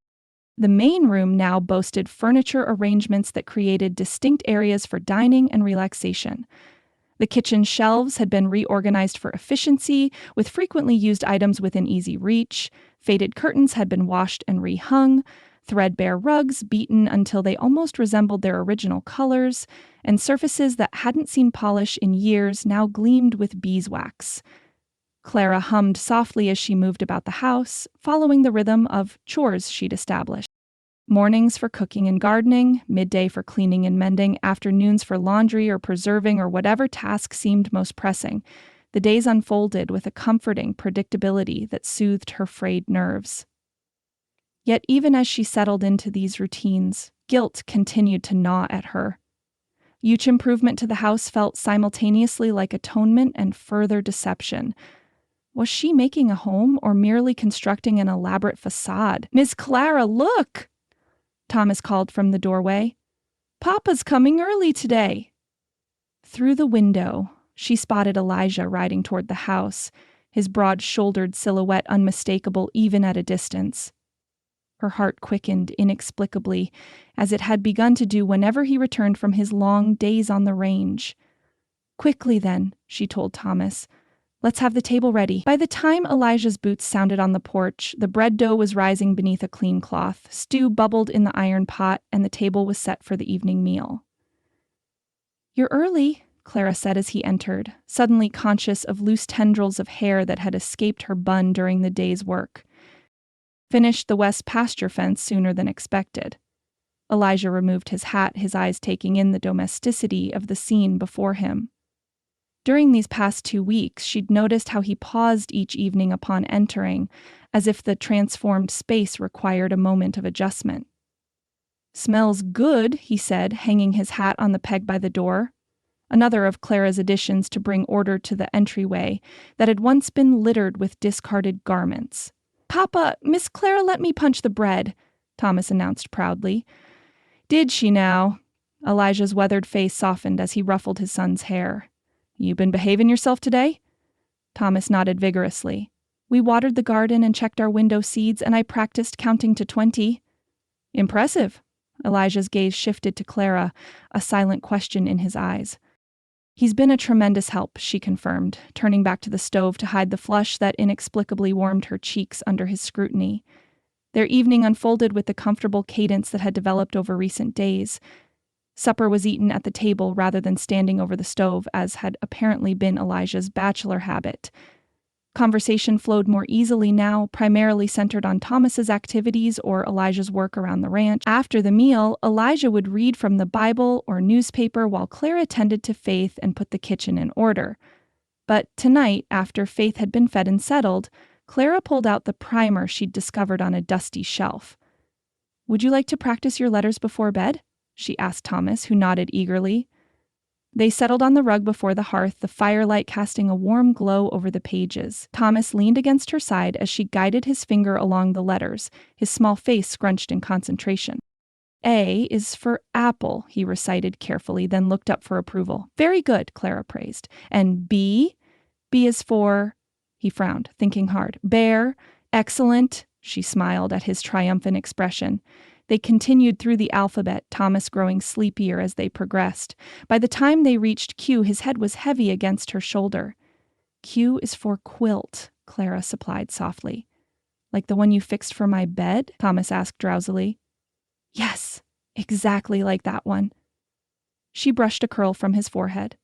The main room now boasted furniture arrangements that created distinct areas for dining and relaxation. The kitchen shelves had been reorganized for efficiency, with frequently used items within easy reach. Faded curtains had been washed and rehung, threadbare rugs beaten until they almost resembled their original colors, and surfaces that hadn't seen polish in years now gleamed with beeswax. Clara hummed softly as she moved about the house, following the rhythm of chores she'd established. Mornings for cooking and gardening, midday for cleaning and mending, afternoons for laundry or preserving or whatever task seemed most pressing. The days unfolded with a comforting predictability that soothed her frayed nerves. Yet even as she settled into these routines, guilt continued to gnaw at her. Each improvement to the house felt simultaneously like atonement and further deception. Was she making a home or merely constructing an elaborate facade? "Miss Clara, look!" Thomas called from the doorway. "Papa's coming early today." Through the window, she spotted Elijah riding toward the house, his broad-shouldered silhouette unmistakable even at a distance. Her heart quickened inexplicably, as it had begun to do whenever he returned from his long days on the range. "Quickly, then," she told Thomas. "Let's have the table ready." By the time Elijah's boots sounded on the porch, the bread dough was rising beneath a clean cloth, stew bubbled in the iron pot, and the table was set for the evening meal. "You're early," Clara said as he entered, suddenly conscious of loose tendrils of hair that had escaped her bun during the day's work. "Finished the west pasture fence sooner than expected." Elijah removed his hat, his eyes taking in the domesticity of the scene before him. During these past 2 weeks, she'd noticed how he paused each evening upon entering, as if the transformed space required a moment of adjustment. "Smells good," he said, hanging his hat on the peg by the door. Another of Clara's additions to bring order to the entryway that had once been littered with discarded garments. "Papa, Miss Clara let me punch the bread," Thomas announced proudly. "Did she now?" Elijah's weathered face softened as he ruffled his son's hair. "You been behaving yourself today?" Thomas nodded vigorously. "We watered the garden and checked our window seeds, and I practiced counting to 20. "Impressive." Elijah's gaze shifted to Clara, a silent question in his eyes. "He's been a tremendous help," she confirmed, turning back to the stove to hide the flush that inexplicably warmed her cheeks under his scrutiny. Their evening unfolded with the comfortable cadence that had developed over recent days. Supper was eaten at the table rather than standing over the stove, as had apparently been Elijah's bachelor habit. Conversation flowed more easily now, primarily centered on Thomas's activities or Elijah's work around the ranch. After the meal, Elijah would read from the Bible or newspaper while Clara tended to Faith and put the kitchen in order. But tonight, after Faith had been fed and settled, Clara pulled out the primer she'd discovered on a dusty shelf. "Would you like to practice your letters before bed?" she asked Thomas, who nodded eagerly. They settled on the rug before the hearth, the firelight casting a warm glow over the pages. Thomas leaned against her side as she guided his finger along the letters, his small face scrunched in concentration. A is for apple, he recited carefully, then looked up for approval. Very good, Clara praised. And B? B is for, he frowned, thinking hard. Bear. Excellent, she smiled at his triumphant expression. They continued through the alphabet, Thomas growing sleepier as they progressed. By the time they reached Q, his head was heavy against her shoulder. Q is for quilt, Clara supplied softly. Like the one you fixed for my bed? Thomas asked drowsily. Yes, exactly like that one. She brushed a curl from his forehead.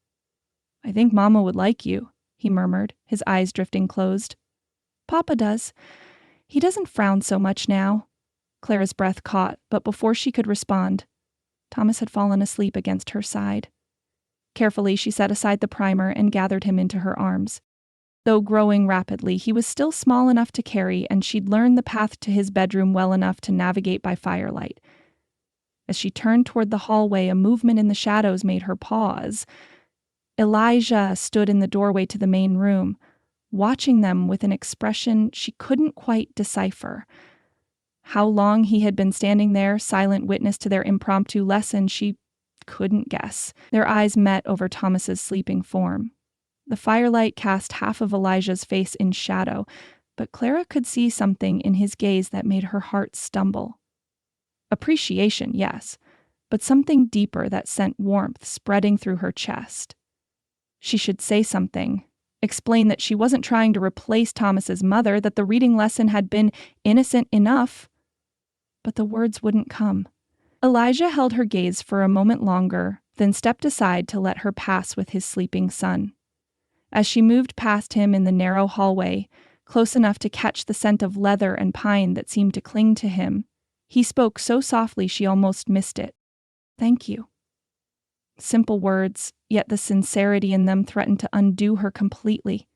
I think Mama would like you, he murmured, his eyes drifting closed. Papa does. He doesn't frown so much now. Clara's breath caught, but before she could respond, Thomas had fallen asleep against her side. Carefully, she set aside the primer and gathered him into her arms. Though growing rapidly, he was still small enough to carry, and she'd learned the path to his bedroom well enough to navigate by firelight. As she turned toward the hallway, a movement in the shadows made her pause. Elijah stood in the doorway to the main room, watching them with an expression she couldn't quite decipher. How long he had been standing there, silent witness to their impromptu lesson, she couldn't guess. Their eyes met over Thomas's sleeping form. The firelight cast half of Elijah's face in shadow, but Clara could see something in his gaze that made her heart stumble. Appreciation, yes, but something deeper that sent warmth spreading through her chest. She should say something, explain that she wasn't trying to replace Thomas's mother, that the reading lesson had been innocent enough. But the words wouldn't come. Elijah held her gaze for a moment longer, then stepped aside to let her pass with his sleeping son. As she moved past him in the narrow hallway, close enough to catch the scent of leather and pine that seemed to cling to him, he spoke so softly she almost missed it. Thank you. Simple words, yet the sincerity in them threatened to undo her completely.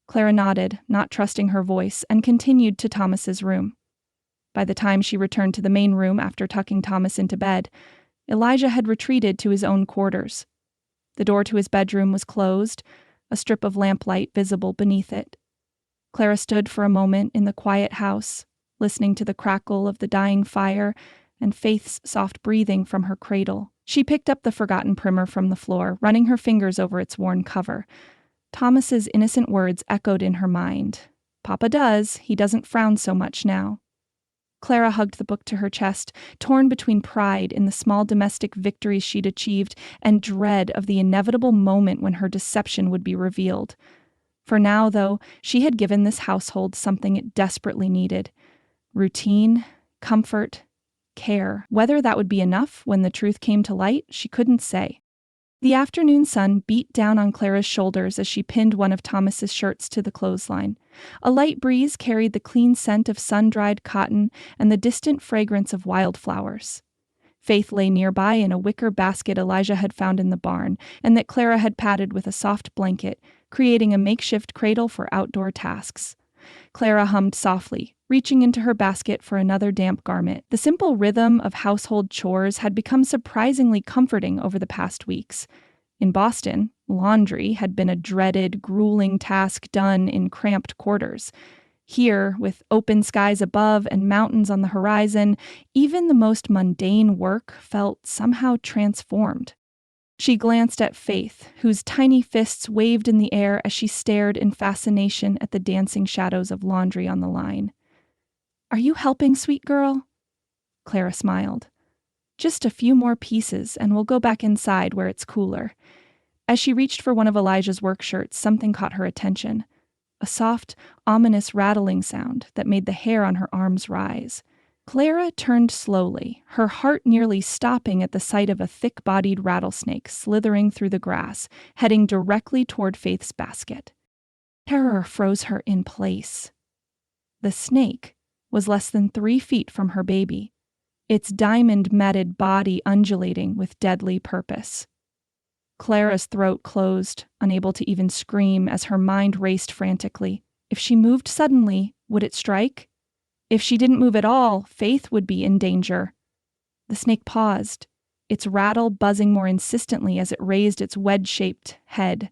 Clara nodded, not trusting her voice, and continued to Thomas's room. By the time she returned to the main room after tucking Thomas into bed, Elijah had retreated to his own quarters. The door to his bedroom was closed, a strip of lamplight visible beneath it. Clara stood for a moment in the quiet house, listening to the crackle of the dying fire and Faith's soft breathing from her cradle. She picked up the forgotten primer from the floor, running her fingers over its worn cover. Thomas's innocent words echoed in her mind. Papa does. He doesn't frown so much now. Clara hugged the book to her chest, torn between pride in the small domestic victories she'd achieved and dread of the inevitable moment when her deception would be revealed. For now, though, she had given this household something it desperately needed. Routine, comfort, care. Whether that would be enough when the truth came to light, she couldn't say. The afternoon sun beat down on Clara's shoulders as she pinned one of Thomas's shirts to the clothesline. A light breeze carried the clean scent of sun-dried cotton and the distant fragrance of wildflowers. Faith lay nearby in a wicker basket Elijah had found in the barn, and that Clara had padded with a soft blanket, creating a makeshift cradle for outdoor tasks. Clara hummed softly, reaching into her basket for another damp garment. The simple rhythm of household chores had become surprisingly comforting over the past weeks. In Boston, laundry had been a dreaded, grueling task done in cramped quarters. Here, with open skies above and mountains on the horizon, even the most mundane work felt somehow transformed. She glanced at Faith, whose tiny fists waved in the air as she stared in fascination at the dancing shadows of laundry on the line. Are you helping, sweet girl? Clara smiled. Just a few more pieces, and we'll go back inside where it's cooler. As she reached for one of Elijah's work shirts, something caught her attention. A soft, ominous rattling sound that made the hair on her arms rise. Clara turned slowly, her heart nearly stopping at the sight of a thick-bodied rattlesnake slithering through the grass, heading directly toward Faith's basket. Terror froze her in place. The snake was less than 3 feet from her baby, its diamond-matted body undulating with deadly purpose. Clara's throat closed, unable to even scream as her mind raced frantically. If she moved suddenly, would it strike? If she didn't move at all, Faith would be in danger. The snake paused, its rattle buzzing more insistently as it raised its wedge-shaped head.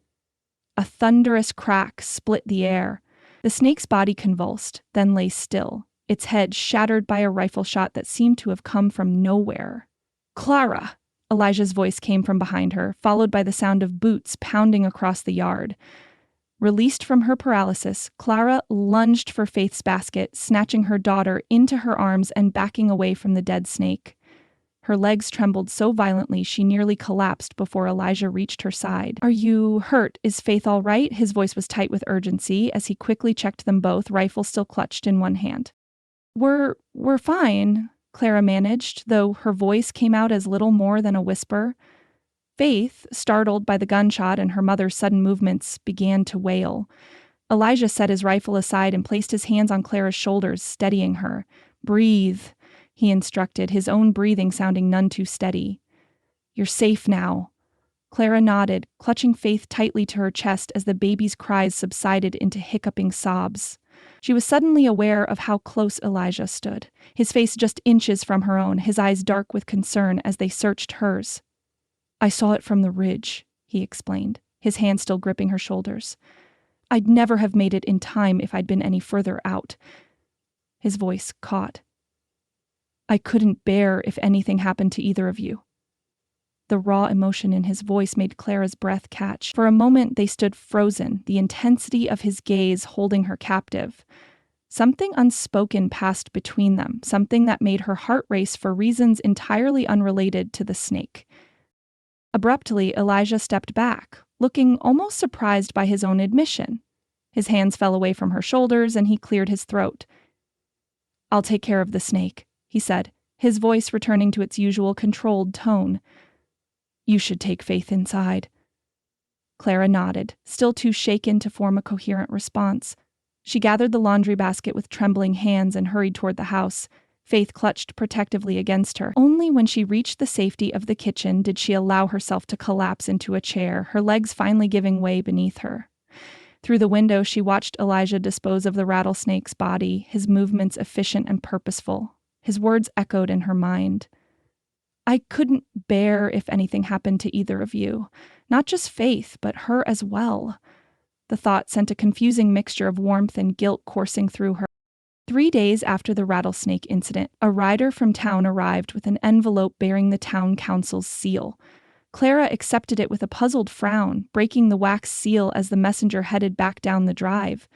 A thunderous crack split the air. The snake's body convulsed, then lay still, its head shattered by a rifle shot that seemed to have come from nowhere. "Clara!" Elijah's voice came from behind her, followed by the sound of boots pounding across the yard. Released from her paralysis, Clara lunged for Faith's basket, snatching her daughter into her arms and backing away from the dead snake. Her legs trembled so violently she nearly collapsed before Elijah reached her side. "Are you hurt? Is Faith all right?" His voice was tight with urgency as he quickly checked them both, rifle still clutched in one hand. We're fine," Clara managed, though her voice came out as little more than a whisper. Faith, startled by the gunshot and her mother's sudden movements, began to wail. Elijah set his rifle aside and placed his hands on Clara's shoulders, steadying her. "Breathe," he instructed, his own breathing sounding none too steady. "You're safe now." Clara nodded, clutching Faith tightly to her chest as the baby's cries subsided into hiccuping sobs. She was suddenly aware of how close Elijah stood, his face just inches from her own, his eyes dark with concern as they searched hers. "I saw it from the ridge," he explained, his hand still gripping her shoulders. "I'd never have made it in time if I'd been any further out." His voice caught. "I couldn't bear if anything happened to either of you." The raw emotion in his voice made Clara's breath catch. For a moment they stood frozen, the intensity of his gaze holding her captive. Something unspoken passed between them, something that made her heart race for reasons entirely unrelated to the snake. Abruptly, Elijah stepped back, looking almost surprised by his own admission. His hands fell away from her shoulders and he cleared his throat. "I'll take care of the snake," he said, his voice returning to its usual controlled tone. "You should take Faith inside." Clara nodded, still too shaken to form a coherent response. She gathered the laundry basket with trembling hands and hurried toward the house. Faith clutched protectively against her. Only when she reached the safety of the kitchen did she allow herself to collapse into a chair, her legs finally giving way beneath her. Through the window, she watched Elijah dispose of the rattlesnake's body, his movements efficient and purposeful. His words echoed in her mind. "I couldn't bear if anything happened to either of you. Not just Faith, but her as well." The thought sent a confusing mixture of warmth and guilt coursing through her. 3 days after the rattlesnake incident, a rider from town arrived with an envelope bearing the town council's seal. Clara accepted it with a puzzled frown, breaking the wax seal as the messenger headed back down the drive.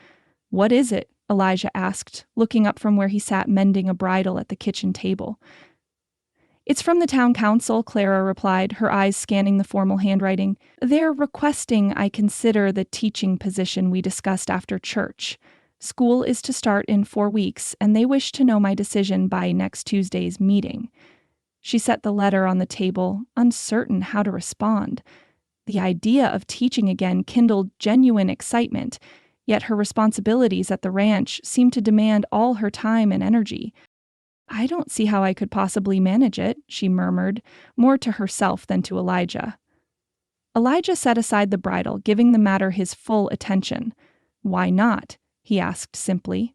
"What is it?" Elijah asked, looking up from where he sat mending a bridle at the kitchen table. "It's from the town council," Clara replied, her eyes scanning the formal handwriting. "They're requesting I consider the teaching position we discussed after church. School is to start in 4 weeks, and they wish to know my decision by next Tuesday's meeting." She set the letter on the table, uncertain how to respond. The idea of teaching again kindled genuine excitement, yet her responsibilities at the ranch seemed to demand all her time and energy. "I don't see how I could possibly manage it," she murmured, more to herself than to Elijah. Elijah set aside the bridle, giving the matter his full attention. "Why not?" he asked simply.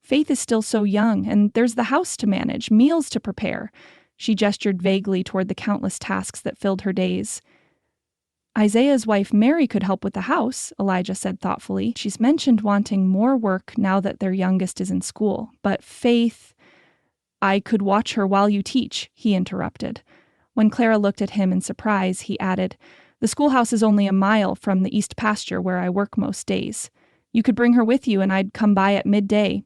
"Faith is still so young, and there's the house to manage, meals to prepare." She gestured vaguely toward the countless tasks that filled her days. "Isaiah's wife Mary could help with the house," Elijah said thoughtfully. "She's mentioned wanting more work now that their youngest is in school. But Faith—" "I could watch her while you teach," he interrupted. When Clara looked at him in surprise, he added, "The schoolhouse is only a mile from the east pasture where I work most days. You could bring her with you and I'd come by at midday."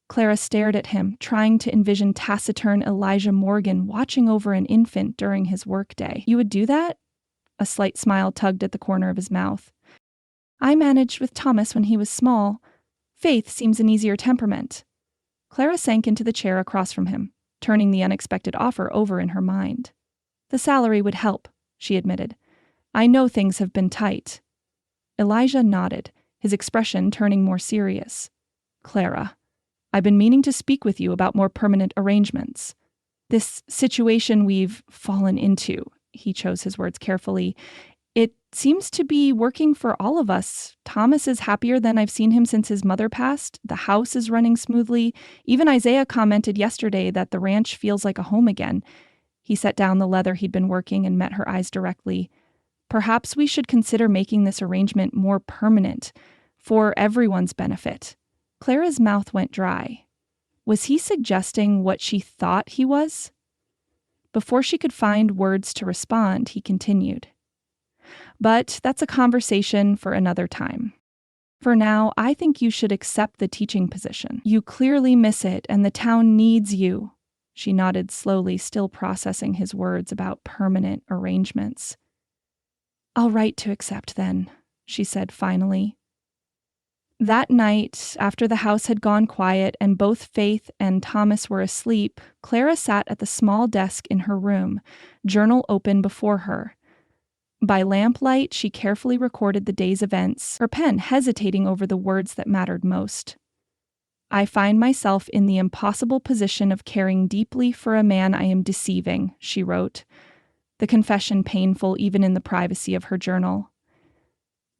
Clara stared at him, trying to envision taciturn Elijah Morgan watching over an infant during his workday. "You would do that?" A slight smile tugged at the corner of his mouth. "I managed with Thomas when he was small. Faith seems an easier temperament." Clara sank into the chair across from him, turning the unexpected offer over in her mind. "The salary would help," she admitted. "I know things have been tight." Elijah nodded, his expression turning more serious. "Clara, I've been meaning to speak with you about more permanent arrangements. This situation we've fallen into," he chose his words carefully, "it seems to be working for all of us. Thomas is happier than I've seen him since his mother passed. The house is running smoothly. Even Isaiah commented yesterday that the ranch feels like a home again." He set down the leather he'd been working and met her eyes directly. "Perhaps we should consider making this arrangement more permanent, for everyone's benefit." Clara's mouth went dry. Was he suggesting what she thought he was? Before she could find words to respond, he continued. But that's a conversation for another time. For now, I think you should accept the teaching position. You clearly miss it, and the town needs you. She nodded slowly, still processing his words about permanent arrangements. I'll write to accept then, she said finally. That night, after the house had gone quiet and both Faith and Thomas were asleep, Clara sat at the small desk in her room, journal open before her. By lamplight, she carefully recorded the day's events, her pen hesitating over the words that mattered most. I find myself in the impossible position of caring deeply for a man I am deceiving, she wrote, the confession painful even in the privacy of her journal.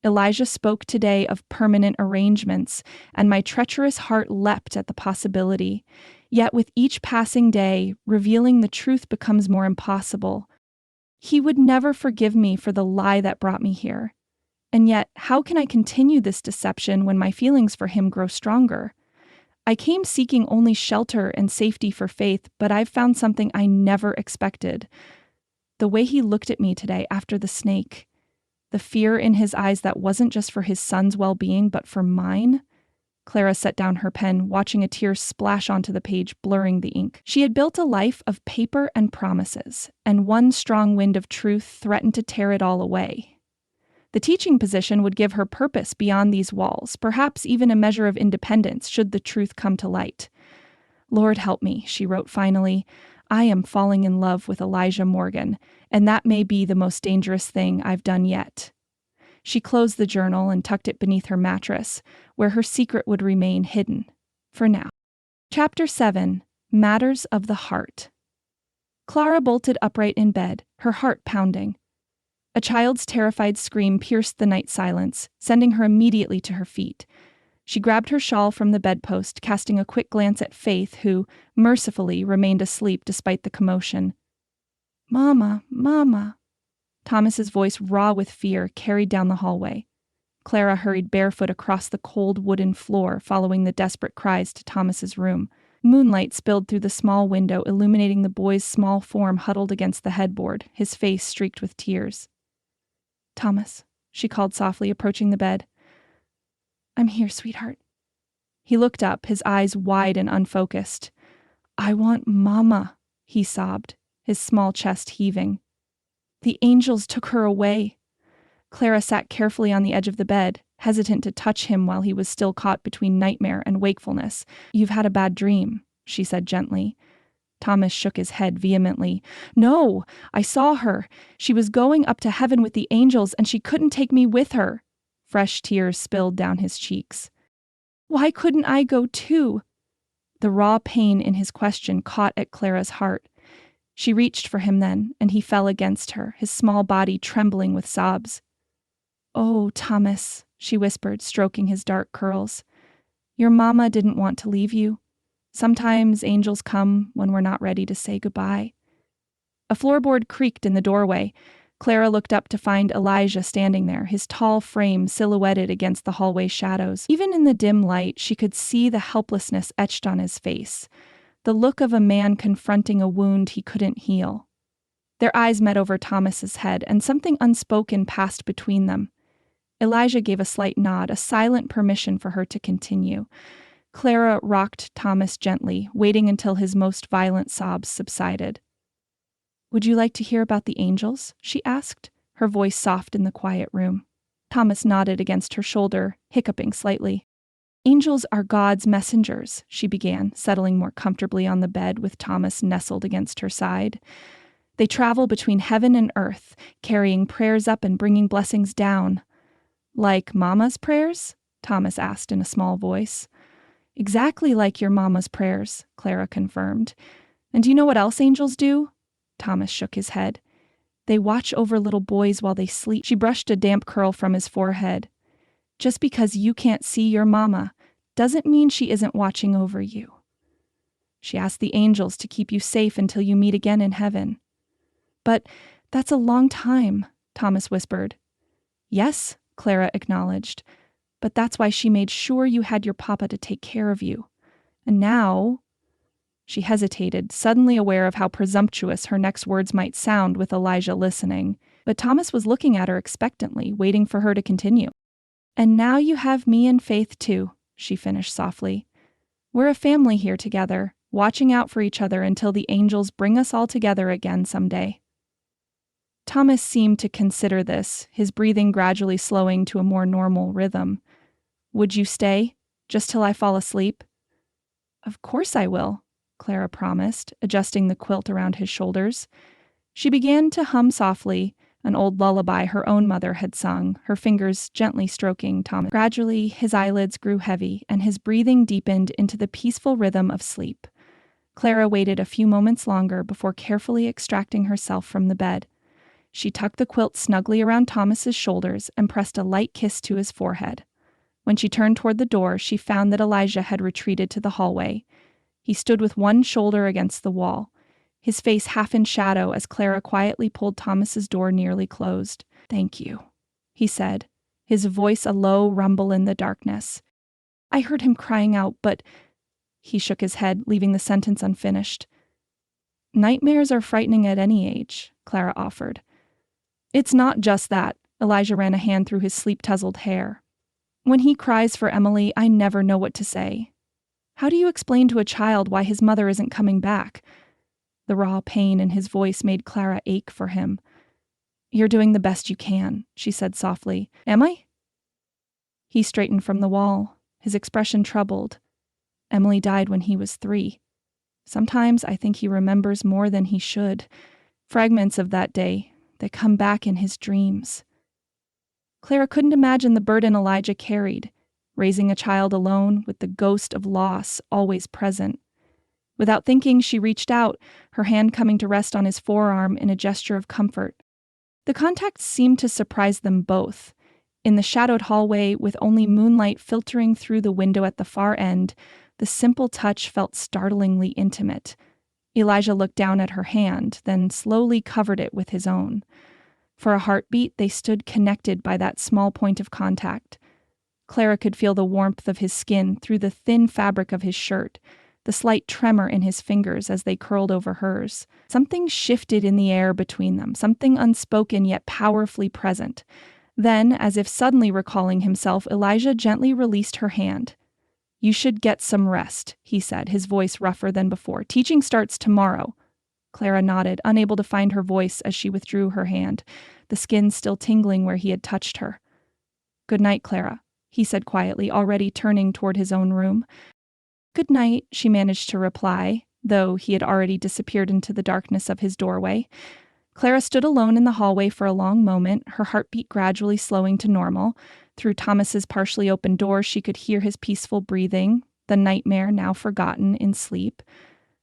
Elijah spoke today of permanent arrangements, and my treacherous heart leapt at the possibility. Yet with each passing day, revealing the truth becomes more impossible. He would never forgive me for the lie that brought me here. And yet, how can I continue this deception when my feelings for him grow stronger? I came seeking only shelter and safety for Faith, but I've found something I never expected. The way he looked at me today after the snake, the fear in his eyes that wasn't just for his son's well-being, but for mine. Clara set down her pen, watching a tear splash onto the page, blurring the ink. She had built a life of paper and promises, and one strong wind of truth threatened to tear it all away. The teaching position would give her purpose beyond these walls, perhaps even a measure of independence should the truth come to light. Lord help me, she wrote finally. I am falling in love with Elijah Morgan, and that may be the most dangerous thing I've done yet. She closed the journal and tucked it beneath her mattress, where her secret would remain hidden, for now. Chapter 7. Matters of the Heart. Clara bolted upright in bed, her heart pounding. A child's terrified scream pierced the night silence, sending her immediately to her feet. She grabbed her shawl from the bedpost, casting a quick glance at Faith, who, mercifully, remained asleep despite the commotion. Mama, Mama. Thomas's voice, raw with fear, carried down the hallway. Clara hurried barefoot across the cold wooden floor, following the desperate cries to Thomas's room. Moonlight spilled through the small window, illuminating the boy's small form huddled against the headboard, his face streaked with tears. Thomas, she called softly, approaching the bed. I'm here, sweetheart. He looked up, his eyes wide and unfocused. I want Mama, he sobbed, his small chest heaving. The angels took her away. Clara sat carefully on the edge of the bed, hesitant to touch him while he was still caught between nightmare and wakefulness. You've had a bad dream, she said gently. Thomas shook his head vehemently. No, I saw her. She was going up to heaven with the angels, and she couldn't take me with her. Fresh tears spilled down his cheeks. Why couldn't I go too? The raw pain in his question caught at Clara's heart. She reached for him then, and he fell against her, his small body trembling with sobs. Oh, Thomas, she whispered, stroking his dark curls. Your mama didn't want to leave you. Sometimes angels come when we're not ready to say goodbye. A floorboard creaked in the doorway. Clara looked up to find Elijah standing there, his tall frame silhouetted against the hallway shadows. Even in the dim light, she could see the helplessness etched on his face, the look of a man confronting a wound he couldn't heal. Their eyes met over Thomas's head, and something unspoken passed between them. Elijah gave a slight nod, a silent permission for her to continue. Clara rocked Thomas gently, waiting until his most violent sobs subsided. Would you like to hear about the angels? She asked, her voice soft in the quiet room. Thomas nodded against her shoulder, hiccuping slightly. Angels are God's messengers, she began, settling more comfortably on the bed with Thomas nestled against her side. They travel between heaven and earth, carrying prayers up and bringing blessings down. Like Mama's prayers? Thomas asked in a small voice. Exactly like your mama's prayers, Clara confirmed. And do you know what else angels do? Thomas shook his head. They watch over little boys while they sleep. She brushed a damp curl from his forehead. Just because you can't see your mama doesn't mean she isn't watching over you. She asked the angels to keep you safe until you meet again in heaven. But that's a long time, Thomas whispered. Yes, Clara acknowledged. But that's why she made sure you had your papa to take care of you. And now, She hesitated, suddenly aware of how presumptuous her next words might sound with Elijah listening. But Thomas was looking at her expectantly, waiting for her to continue. "And now you have me and Faith too," she finished softly. "We're a family here together, watching out for each other until the angels bring us all together again someday." Thomas seemed to consider this, his breathing gradually slowing to a more normal rhythm. "Would you stay? Just till I fall asleep?" "Of course I will," Clara promised, adjusting the quilt around his shoulders. She began to hum softly, an old lullaby her own mother had sung, her fingers gently stroking Thomas. Gradually, his eyelids grew heavy, and his breathing deepened into the peaceful rhythm of sleep. Clara waited a few moments longer before carefully extracting herself from the bed. She tucked the quilt snugly around Thomas's shoulders and pressed a light kiss to his forehead. When she turned toward the door, she found that Elijah had retreated to the hallway. He stood with one shoulder against the wall, his face half in shadow as Clara quietly pulled Thomas's door nearly closed. "Thank you," he said, his voice a low rumble in the darkness. "I heard him crying out, but—" He shook his head, leaving the sentence unfinished. "Nightmares are frightening at any age," Clara offered. "It's not just that," Elijah ran a hand through his sleep-tousled hair. "When he cries for Emily, I never know what to say. How do you explain to a child why his mother isn't coming back?" The raw pain in his voice made Clara ache for him. "You're doing the best you can," she said softly. "Am I?" He straightened from the wall, his expression troubled. "Emily died when he was 3. Sometimes I think he remembers more than he should. Fragments of that day, they come back in his dreams." Clara couldn't imagine the burden Elijah carried, raising a child alone with the ghost of loss always present. Without thinking, she reached out, her hand coming to rest on his forearm in a gesture of comfort. The contact seemed to surprise them both. In the shadowed hallway, with only moonlight filtering through the window at the far end, the simple touch felt startlingly intimate. Elijah looked down at her hand, then slowly covered it with his own. For a heartbeat, they stood connected by that small point of contact. Clara could feel the warmth of his skin through the thin fabric of his shirt, the slight tremor in his fingers as they curled over hers. Something shifted in the air between them, something unspoken yet powerfully present. Then, as if suddenly recalling himself, Elijah gently released her hand. "You should get some rest," he said, his voice rougher than before. "Teaching starts tomorrow." Clara nodded, unable to find her voice as she withdrew her hand, the skin still tingling where he had touched her. "Good night, Clara," he said quietly, already turning toward his own room. "Good night," she managed to reply, though he had already disappeared into the darkness of his doorway. Clara stood alone in the hallway for a long moment, her heartbeat gradually slowing to normal. Through Thomas's partially open door, she could hear his peaceful breathing, the nightmare now forgotten in sleep.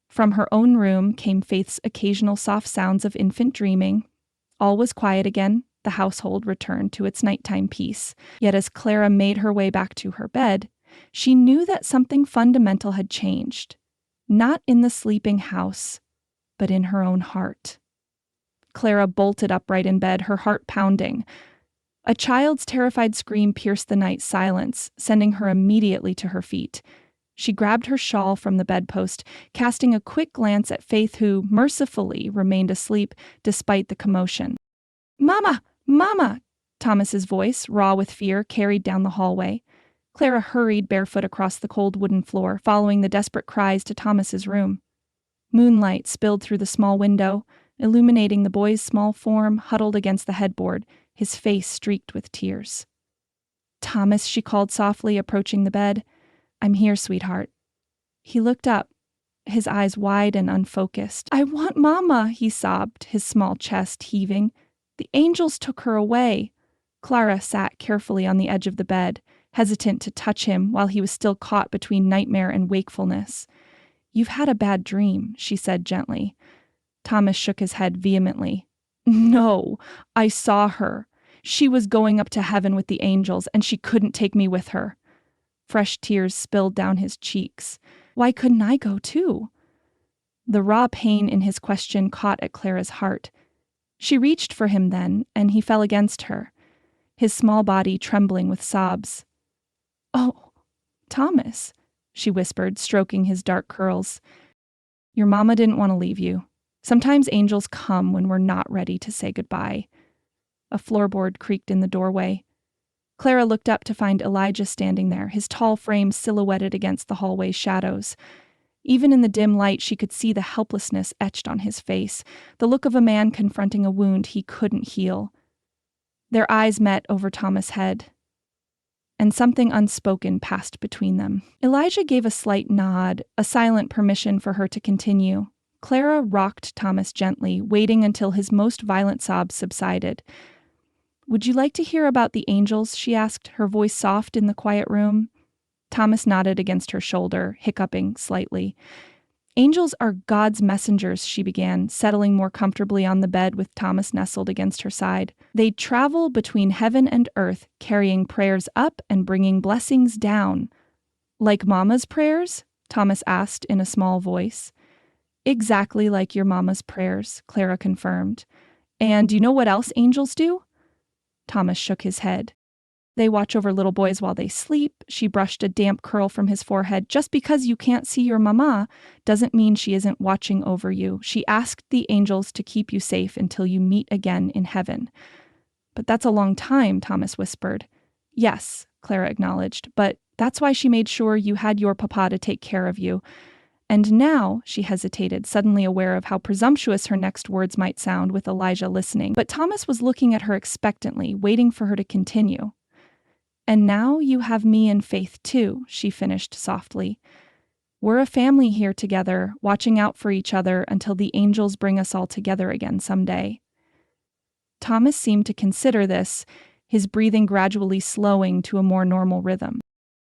From her own room came Faith's occasional soft sounds of infant dreaming. All was quiet again. The household returned to its nighttime peace. Yet as Clara made her way back to her bed, she knew that something fundamental had changed. Not in the sleeping house, but in her own heart. Clara bolted upright in bed, her heart pounding. A child's terrified scream pierced the night silence, sending her immediately to her feet. She grabbed her shawl from the bedpost, casting a quick glance at Faith, who, mercifully, remained asleep despite the commotion. "Mama! Mama!" Thomas's voice, raw with fear, carried down the hallway. Clara hurried barefoot across the cold wooden floor, following the desperate cries to Thomas's room. Moonlight spilled through the small window, illuminating the boy's small form huddled against the headboard, his face streaked with tears. "Thomas," she called softly, approaching the bed. "I'm here, sweetheart." He looked up, his eyes wide and unfocused. "I want Mama," he sobbed, his small chest heaving. "The angels took her away." Clara sat carefully on the edge of the bed, hesitant to touch him while he was still caught between nightmare and wakefulness. "You've had a bad dream," she said gently. Thomas shook his head vehemently. "No, I saw her. She was going up to heaven with the angels, and she couldn't take me with her." Fresh tears spilled down his cheeks. "Why couldn't I go too?" The raw pain in his question caught at Clara's heart. She reached for him then, and he fell against her, his small body trembling with sobs. "Oh, Thomas," she whispered, stroking his dark curls. Your mama didn't want to leave you. Sometimes angels come when we're not ready to say goodbye. A floorboard creaked in the doorway. Clara looked up to find Elijah standing there, his tall frame silhouetted against the hallway's shadows. Even in the dim light, she could see the helplessness etched on his face, the look of a man confronting a wound he couldn't heal. Their eyes met over Thomas' head, and something unspoken passed between them. Elijah gave a slight nod, a silent permission for her to continue. Clara rocked Thomas gently, waiting until his most violent sobs subsided. "Would you like to hear about the angels?" she asked, her voice soft in the quiet room. Thomas nodded against her shoulder, hiccuping slightly. "Angels are God's messengers," she began, settling more comfortably on the bed with Thomas nestled against her side. "They travel between heaven and earth, carrying prayers up and bringing blessings down." "Like Mama's prayers?" Thomas asked in a small voice. "Exactly like your mama's prayers," Clara confirmed. "And do you know what else angels do?" Thomas shook his head. "They watch over little boys while they sleep." She brushed a damp curl from his forehead. "Just because you can't see your mama doesn't mean she isn't watching over you. She asked the angels to keep you safe until you meet again in heaven." "But that's a long time," Thomas whispered. "Yes," Clara acknowledged, "but that's why she made sure you had your papa to take care of you. And now," she hesitated, suddenly aware of how presumptuous her next words might sound with Elijah listening. But Thomas was looking at her expectantly, waiting for her to continue. "And now you have me and Faith too," she finished softly. "We're a family here together, watching out for each other until the angels bring us all together again someday." Thomas seemed to consider this, his breathing gradually slowing to a more normal rhythm.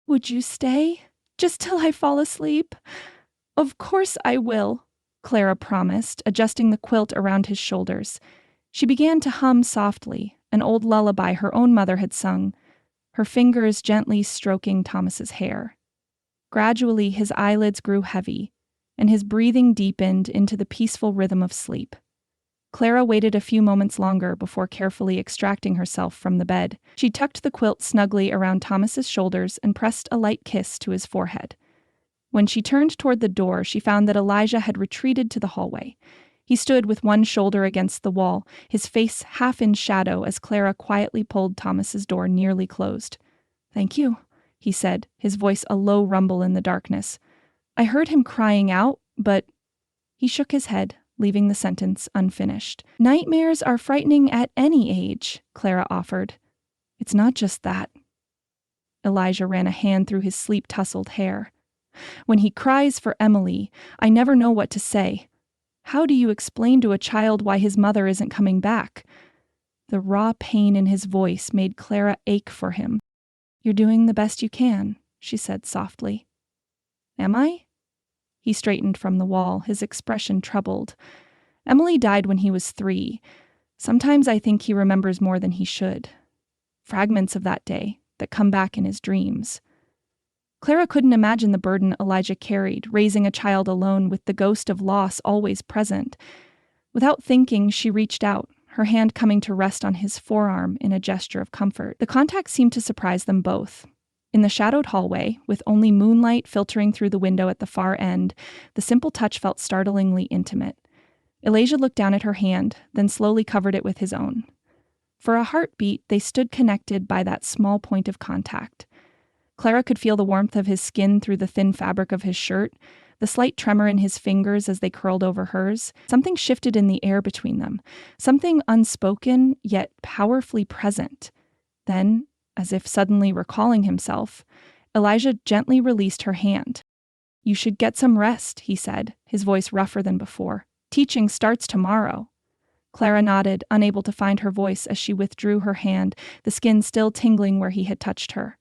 "Would you stay? Just till I fall asleep?" "Of course I will," Clara promised, adjusting the quilt around his shoulders. She began to hum softly, an old lullaby her own mother had sung, her fingers gently stroking Thomas's hair. Gradually, his eyelids grew heavy, and his breathing deepened into the peaceful rhythm of sleep. Clara waited a few moments longer before carefully extracting herself from the bed. She tucked the quilt snugly around Thomas's shoulders and pressed a light kiss to his forehead. When she turned toward the door, she found that Elijah had retreated to the hallway. He stood with one shoulder against the wall, his face half in shadow as Clara quietly pulled Thomas's door nearly closed. "Thank you," he said, his voice a low rumble in the darkness. "I heard him crying out, but—" He shook his head, leaving the sentence unfinished. "Nightmares are frightening at any age," Clara offered. "It's not just that." Elijah ran a hand through his sleep-tousled hair. "When he cries for Emily, I never know what to say. How do you explain to a child why his mother isn't coming back?" The raw pain in his voice made Clara ache for him. "You're doing the best you can," she said softly. "Am I?" He straightened from the wall, his expression troubled. "Emily died when he was 3. Sometimes I think he remembers more than he should. Fragments of that day that come back in his dreams." Clara couldn't imagine the burden Elijah carried, raising a child alone with the ghost of loss always present. Without thinking, she reached out, her hand coming to rest on his forearm in a gesture of comfort. The contact seemed to surprise them both. In the shadowed hallway, with only moonlight filtering through the window at the far end, the simple touch felt startlingly intimate. Elijah looked down at her hand, then slowly covered it with his own. For a heartbeat, they stood connected by that small point of contact. Clara could feel the warmth of his skin through the thin fabric of his shirt, the slight tremor in his fingers as they curled over hers. Something shifted in the air between them, something unspoken yet powerfully present. Then, as if suddenly recalling himself, Elijah gently released her hand. "You should get some rest," he said, his voice rougher than before. "Teaching starts tomorrow." Clara nodded, unable to find her voice as she withdrew her hand, the skin still tingling where he had touched her.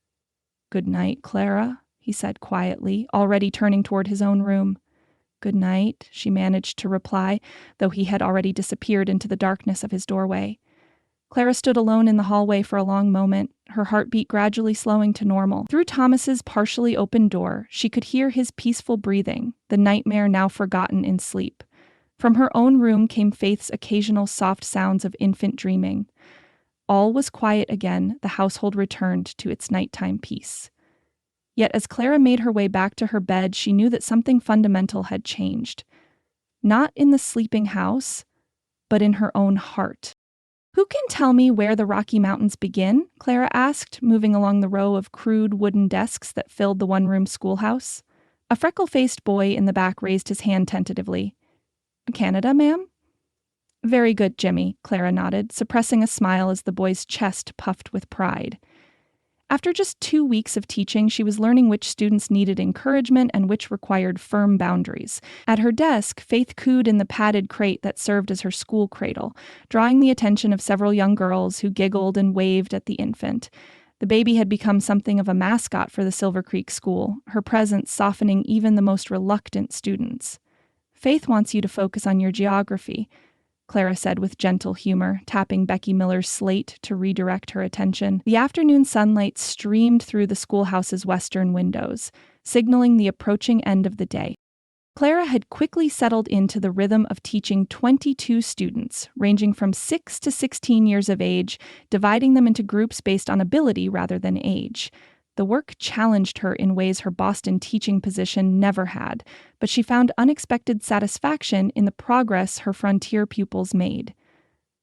"Good night, Clara," he said quietly, already turning toward his own room. "Good night," she managed to reply, though he had already disappeared into the darkness of his doorway. Clara stood alone in the hallway for a long moment, her heartbeat gradually slowing to normal. Through Thomas's partially open door, she could hear his peaceful breathing, the nightmare now forgotten in sleep. From her own room came Faith's occasional soft sounds of infant dreaming. All was quiet again, the household returned to its nighttime peace. Yet as Clara made her way back to her bed, she knew that something fundamental had changed. Not in the sleeping house, but in her own heart. "Who can tell me where the Rocky Mountains begin?" Clara asked, moving along the row of crude wooden desks that filled the one-room schoolhouse. A freckle-faced boy in the back raised his hand tentatively. "Canada, ma'am?" "Very good, Jimmy," Clara nodded, suppressing a smile as the boy's chest puffed with pride. After just 2 weeks of teaching, she was learning which students needed encouragement and which required firm boundaries. At her desk, Faith cooed in the padded crate that served as her school cradle, drawing the attention of several young girls who giggled and waved at the infant. The baby had become something of a mascot for the Silver Creek School, her presence softening even the most reluctant students. "Faith wants you to focus on your geography," Clara said with gentle humor, tapping Becky Miller's slate to redirect her attention. The afternoon sunlight streamed through the schoolhouse's western windows, signaling the approaching end of the day. Clara had quickly settled into the rhythm of teaching 22 students, ranging from 6 to 16 years of age, dividing them into groups based on ability rather than age. The work challenged her in ways her Boston teaching position never had, but she found unexpected satisfaction in the progress her frontier pupils made.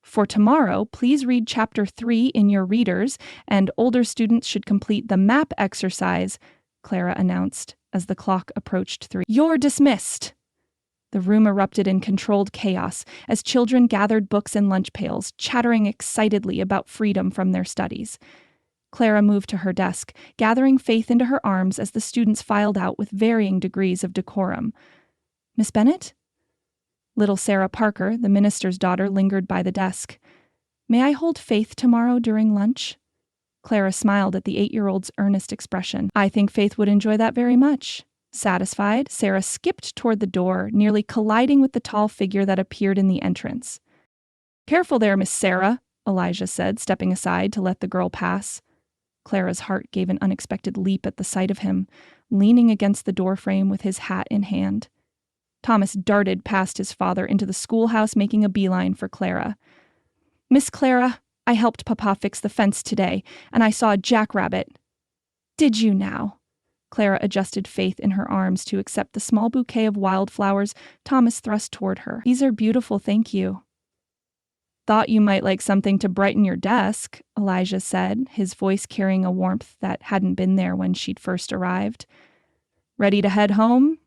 "For tomorrow, please read Chapter 3 in your readers, and older students should complete the map exercise," Clara announced as the clock approached 3. "You're dismissed!" The room erupted in controlled chaos as children gathered books and lunch pails, chattering excitedly about freedom from their studies. Clara moved to her desk, gathering Faith into her arms as the students filed out with varying degrees of decorum. "Miss Bennett?" Little Sarah Parker, the minister's daughter, lingered by the desk. "May I hold Faith tomorrow during lunch?" Clara smiled at the 8-year-old's earnest expression. "I think Faith would enjoy that very much." Satisfied, Sarah skipped toward the door, nearly colliding with the tall figure that appeared in the entrance. "Careful there, Miss Sarah," Elijah said, stepping aside to let the girl pass. Clara's heart gave an unexpected leap at the sight of him, leaning against the doorframe with his hat in hand. Thomas darted past his father into the schoolhouse, making a beeline for Clara. "Miss Clara, I helped Papa fix the fence today, and I saw a jackrabbit." "Did you now?" Clara adjusted Faith in her arms to accept the small bouquet of wildflowers Thomas thrust toward her. "These are beautiful, thank you." "Thought you might like something to brighten your desk," Elijah said, his voice carrying a warmth that hadn't been there when she'd first arrived. "Ready to head home?"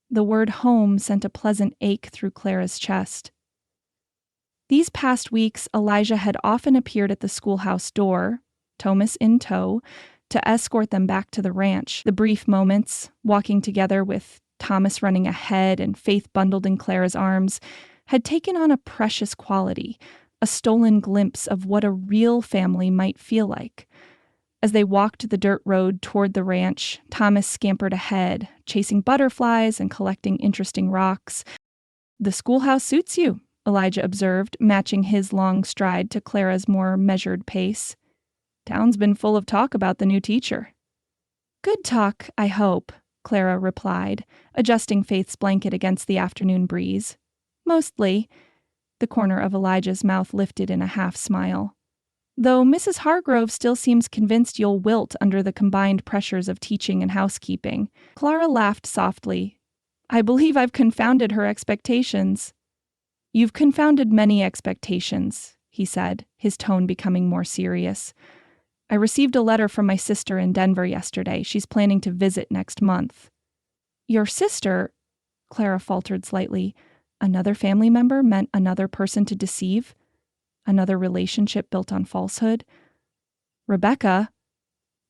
The word home sent a pleasant ache through Clara's chest. These past weeks, Elijah had often appeared at the schoolhouse door, Thomas in tow, to escort them back to the ranch. The brief moments, walking together with Thomas running ahead and Faith bundled in Clara's arms, had taken on a precious quality, a stolen glimpse of what a real family might feel like. As they walked the dirt road toward the ranch, Thomas scampered ahead, chasing butterflies and collecting interesting rocks. "The schoolhouse suits you," Elijah observed, matching his long stride to Clara's more measured pace. "Town's been full of talk about the new teacher." "Good talk, I hope," Clara replied, adjusting Faith's blanket against the afternoon breeze. "Mostly." The corner of Elijah's mouth lifted in a half-smile. "Though Mrs. Hargrove still seems convinced you'll wilt under the combined pressures of teaching and housekeeping." Clara laughed softly. "I believe I've confounded her expectations." "You've confounded many expectations," he said, his tone becoming more serious. "I received a letter from my sister in Denver yesterday. She's planning to visit next month." "Your sister?" Clara faltered slightly. Another family member meant another person to deceive? Another relationship built on falsehood? "Rebecca?"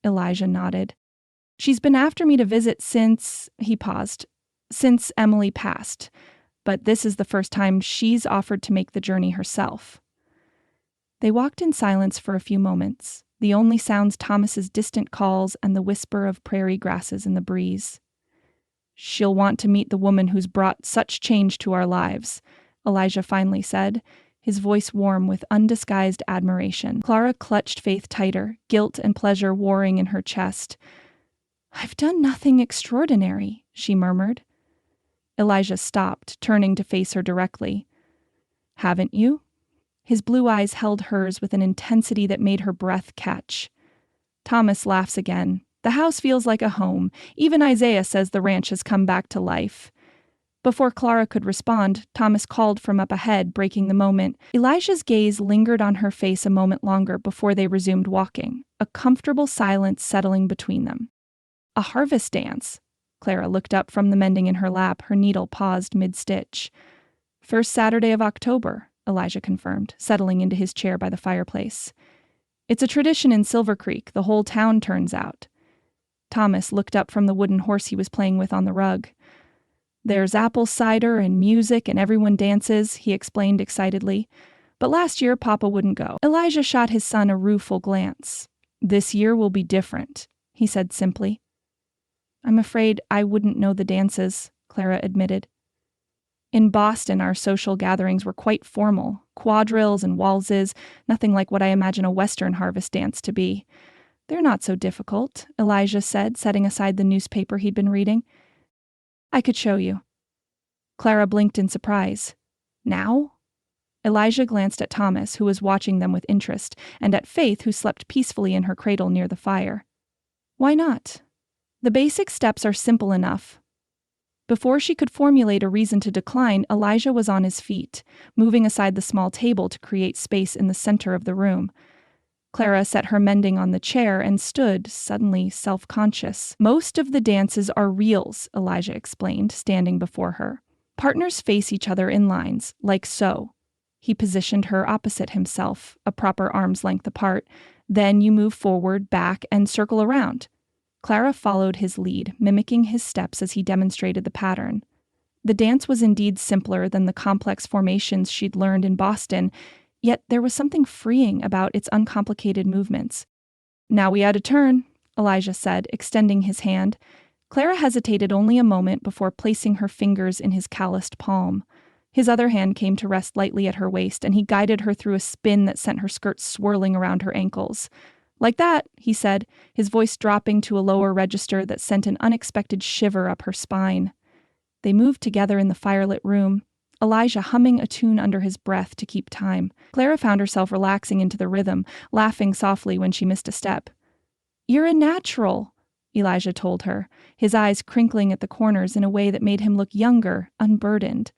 Elijah nodded. "She's been after me to visit since," he paused, "since Emily passed. But this is the first time she's offered to make the journey herself." They walked in silence for a few moments, the only sounds Thomas's distant calls and the whisper of prairie grasses in the breeze. "She'll want to meet the woman who's brought such change to our lives," Elijah finally said, his voice warm with undisguised admiration. Clara clutched Faith tighter, guilt and pleasure warring in her chest. "I've done nothing extraordinary," she murmured. Elijah stopped, turning to face her directly. "Haven't you?" His blue eyes held hers with an intensity that made her breath catch. Thomas laughs again. "The house feels like a home. Even Isaiah says the ranch has come back to life." Before Clara could respond, Thomas called from up ahead, breaking the moment. Elijah's gaze lingered on her face a moment longer before they resumed walking, a comfortable silence settling between them. A harvest dance. Clara looked up from the mending in her lap, her needle paused mid-stitch. First Saturday of October, Elijah confirmed, settling into his chair by the fireplace. It's a tradition in Silver Creek, the whole town turns out. Thomas looked up from the wooden horse he was playing with on the rug. There's apple cider and music and everyone dances, he explained excitedly. But last year, Papa wouldn't go. Elijah shot his son a rueful glance. This year will be different, he said simply. I'm afraid I wouldn't know the dances, Clara admitted. In Boston, our social gatherings were quite formal, quadrilles and waltzes, nothing like what I imagine a Western harvest dance to be. They're not so difficult, Elijah said, setting aside the newspaper he'd been reading. I could show you. Clara blinked in surprise. Now? Elijah glanced at Thomas, who was watching them with interest, and at Faith, who slept peacefully in her cradle near the fire. Why not? The basic steps are simple enough. Before she could formulate a reason to decline, Elijah was on his feet, moving aside the small table to create space in the center of the room. Clara set her mending on the chair and stood, suddenly self-conscious. Most of the dances are reels, Elijah explained, standing before her. Partners face each other in lines, like so. He positioned her opposite himself, a proper arm's length apart. Then you move forward, back, and circle around. Clara followed his lead, mimicking his steps as he demonstrated the pattern. The dance was indeed simpler than the complex formations she'd learned in Boston, yet there was something freeing about its uncomplicated movements. Now we add a turn, Elijah said, extending his hand. Clara hesitated only a moment before placing her fingers in his calloused palm. His other hand came to rest lightly at her waist, and he guided her through a spin that sent her skirts swirling around her ankles. Like that, he said, his voice dropping to a lower register that sent an unexpected shiver up her spine. They moved together in the firelit room, Elijah humming a tune under his breath to keep time. Clara found herself relaxing into the rhythm, laughing softly when she missed a step. You're a natural, Elijah told her, his eyes crinkling at the corners in a way that made him look younger, unburdened.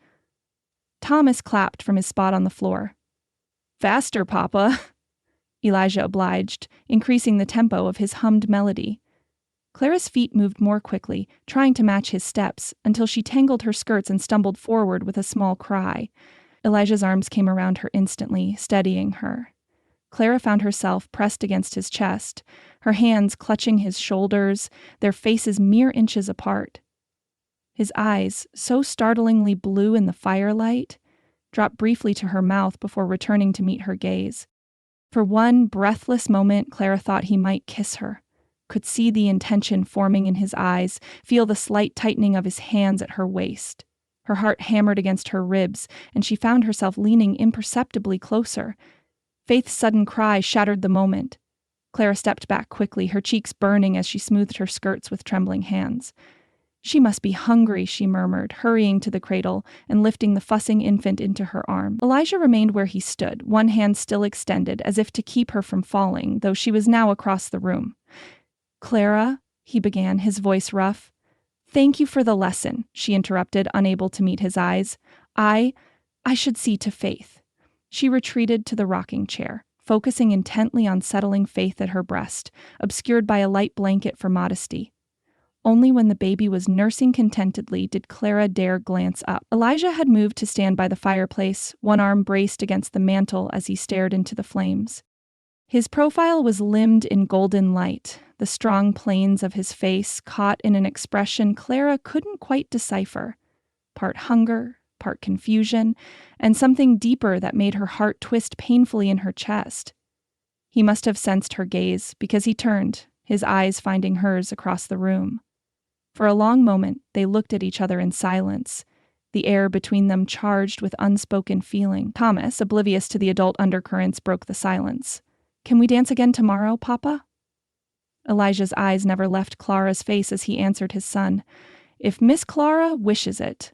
Thomas clapped from his spot on the floor. Faster, Papa, Elijah obliged, increasing the tempo of his hummed melody. Clara's feet moved more quickly, trying to match his steps, until she tangled her skirts and stumbled forward with a small cry. Elijah's arms came around her instantly, steadying her. Clara found herself pressed against his chest, her hands clutching his shoulders, their faces mere inches apart. His eyes, so startlingly blue in the firelight, dropped briefly to her mouth before returning to meet her gaze. For one breathless moment, Clara thought he might kiss her, could see the intention forming in his eyes, feel the slight tightening of his hands at her waist. Her heart hammered against her ribs, and she found herself leaning imperceptibly closer. Faith's sudden cry shattered the moment. Clara stepped back quickly, her cheeks burning as she smoothed her skirts with trembling hands. She must be hungry, she murmured, hurrying to the cradle and lifting the fussing infant into her arm. Elijah remained where he stood, one hand still extended, as if to keep her from falling, though she was now across the room. Clara, he began, his voice rough. Thank you for the lesson, she interrupted, unable to meet his eyes. I should see to Faith. She retreated to the rocking chair, focusing intently on settling Faith at her breast, obscured by a light blanket for modesty. Only when the baby was nursing contentedly did Clara dare glance up. Elijah had moved to stand by the fireplace, one arm braced against the mantel as he stared into the flames. His profile was limned in golden light, the strong planes of his face caught in an expression Clara couldn't quite decipher. Part hunger, part confusion, and something deeper that made her heart twist painfully in her chest. He must have sensed her gaze, because he turned, his eyes finding hers across the room. For a long moment, they looked at each other in silence, the air between them charged with unspoken feeling. Thomas, oblivious to the adult undercurrents, broke the silence. Can we dance again tomorrow, Papa? Elijah's eyes never left Clara's face as he answered his son. If Miss Clara wishes it.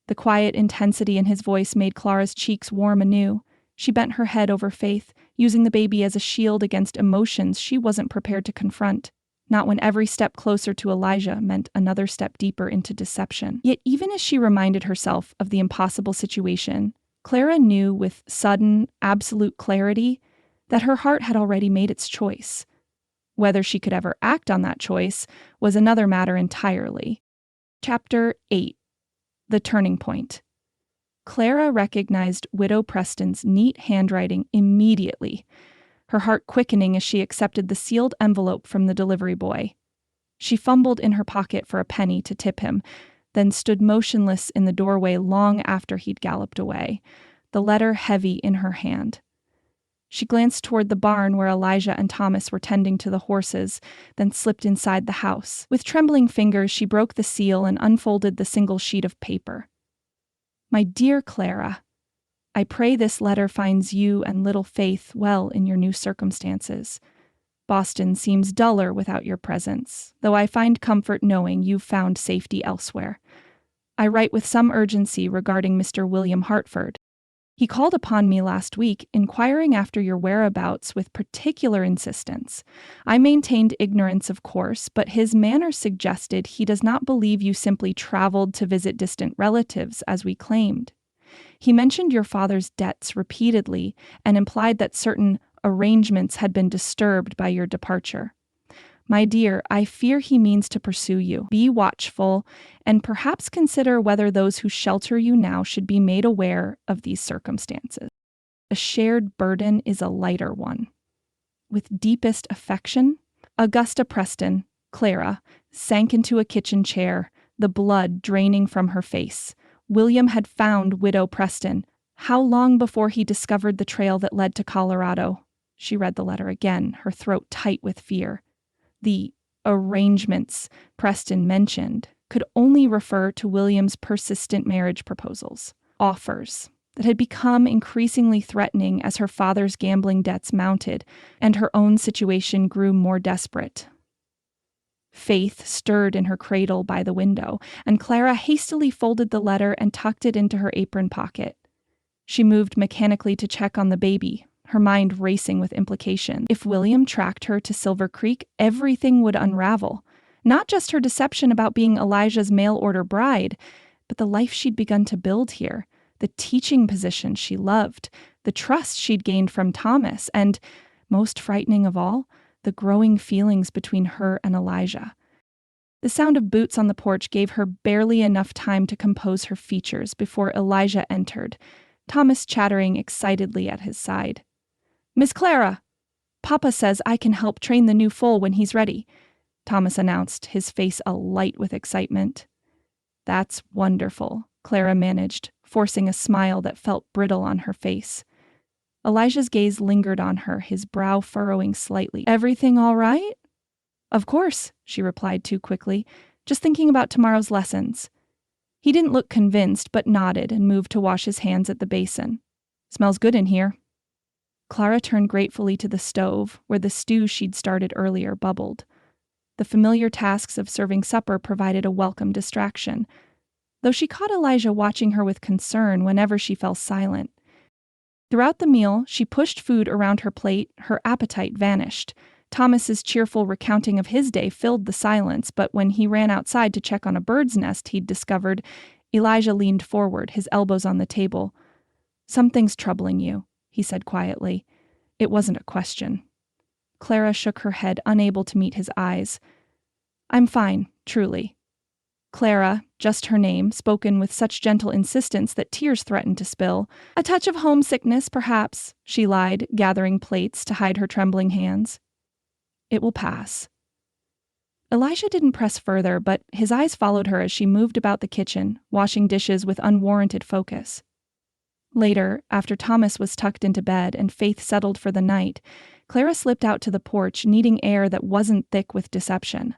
The quiet intensity in his voice made Clara's cheeks warm anew. She bent her head over Faith, using the baby as a shield against emotions she wasn't prepared to confront. not when every step closer to Elijah meant another step deeper into deception. Yet even as she reminded herself of the impossible situation, Clara knew with sudden, absolute clarity that her heart had already made its choice. Whether she could ever act on that choice was another matter entirely. Chapter 8. The Turning Point. Clara recognized Widow Preston's neat handwriting immediately, her heart quickening as she accepted the sealed envelope from the delivery boy. She fumbled in her pocket for a penny to tip him, then stood motionless in the doorway long after he'd galloped away, the letter heavy in her hand. She glanced toward the barn where Elijah and Thomas were tending to the horses, then slipped inside the house. With trembling fingers, she broke the seal and unfolded the single sheet of paper. My dear Clara, I pray this letter finds you and little Faith well in your new circumstances. Boston seems duller without your presence, though I find comfort knowing you've found safety elsewhere. I write with some urgency regarding Mr. William Hartford. He called upon me last week, inquiring after your whereabouts with particular insistence. I maintained ignorance, of course, but his manner suggested he does not believe you simply traveled to visit distant relatives, as we claimed. He mentioned your father's debts repeatedly and implied that certain arrangements had been disturbed by your departure. My dear, I fear he means to pursue you. Be watchful, and perhaps consider whether those who shelter you now should be made aware of these circumstances. A shared burden is a lighter one. With deepest affection, Augusta Preston, Clara, sank into a kitchen chair, the blood draining from her face. William had found Widow Preston. How long before he discovered the trail that led to Colorado? She read the letter again, her throat tight with fear. The arrangements Preston mentioned could only refer to William's persistent marriage proposals, offers that had become increasingly threatening as her father's gambling debts mounted and her own situation grew more desperate. Faith stirred in her cradle by the window, and Clara hastily folded the letter and tucked it into her apron pocket. She moved mechanically to check on the baby, her mind racing with implication. If William tracked her to Silver Creek, everything would unravel. Not just her deception about being Elijah's mail-order bride, but the life she'd begun to build here, the teaching position she loved, the trust she'd gained from Thomas, and, most frightening of all, the growing feelings between her and Elijah. The sound of boots on the porch gave her barely enough time to compose her features before Elijah entered, Thomas chattering excitedly at his side. Miss Clara! Papa says I can help train the new foal when he's ready, Thomas announced, his face alight with excitement. That's wonderful, Clara managed, forcing a smile that felt brittle on her face. Elijah's gaze lingered on her, his brow furrowing slightly. Everything all right? Of course, she replied too quickly, just thinking about tomorrow's lessons. He didn't look convinced, but nodded and moved to wash his hands at the basin. Smells good in here. Clara turned gratefully to the stove, where the stew she'd started earlier bubbled. The familiar tasks of serving supper provided a welcome distraction, though she caught Elijah watching her with concern whenever she fell silent. Throughout the meal, she pushed food around her plate, her appetite vanished. Thomas's cheerful recounting of his day filled the silence, but when he ran outside to check on a bird's nest he'd discovered, Elijah leaned forward, his elbows on the table. Something's troubling you, he said quietly. It wasn't a question. Clara shook her head, unable to meet his eyes. I'm fine, truly. Clara, just her name, spoken with such gentle insistence that tears threatened to spill. A touch of homesickness, perhaps, she lied, gathering plates to hide her trembling hands. It will pass. Elijah didn't press further, but his eyes followed her as she moved about the kitchen, washing dishes with unwarranted focus. Later, after Thomas was tucked into bed and Faith settled for the night, Clara slipped out to the porch, needing air that wasn't thick with deception.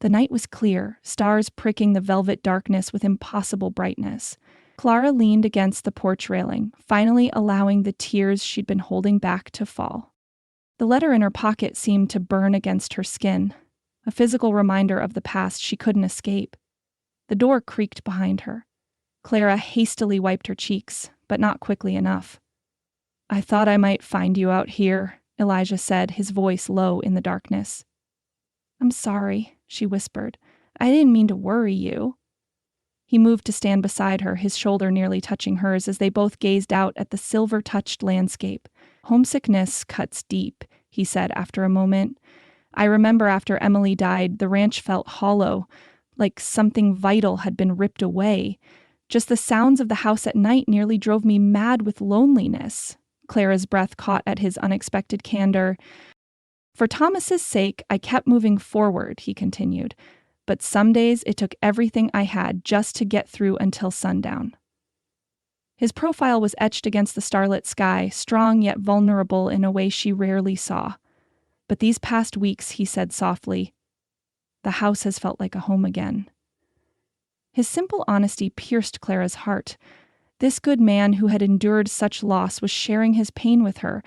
The night was clear, stars pricking the velvet darkness with impossible brightness. Clara leaned against the porch railing, finally allowing the tears she'd been holding back to fall. The letter in her pocket seemed to burn against her skin, a physical reminder of the past she couldn't escape. The door creaked behind her. Clara hastily wiped her cheeks, but not quickly enough. I thought I might find you out here, Elijah said, his voice low in the darkness. I'm sorry, she whispered. I didn't mean to worry you. He moved to stand beside her, his shoulder nearly touching hers as they both gazed out at the silver-touched landscape. Homesickness cuts deep, he said after a moment. I remember after Emily died, the ranch felt hollow, like something vital had been ripped away. Just the sounds of the house at night nearly drove me mad with loneliness. Clara's breath caught at his unexpected candor. For Thomas's sake, I kept moving forward, he continued. But some days it took everything I had just to get through until sundown. His profile was etched against the starlit sky, strong yet vulnerable in a way she rarely saw. But these past weeks, he said softly, the house has felt like a home again. His simple honesty pierced Clara's heart. This good man who had endured such loss was sharing his pain with her,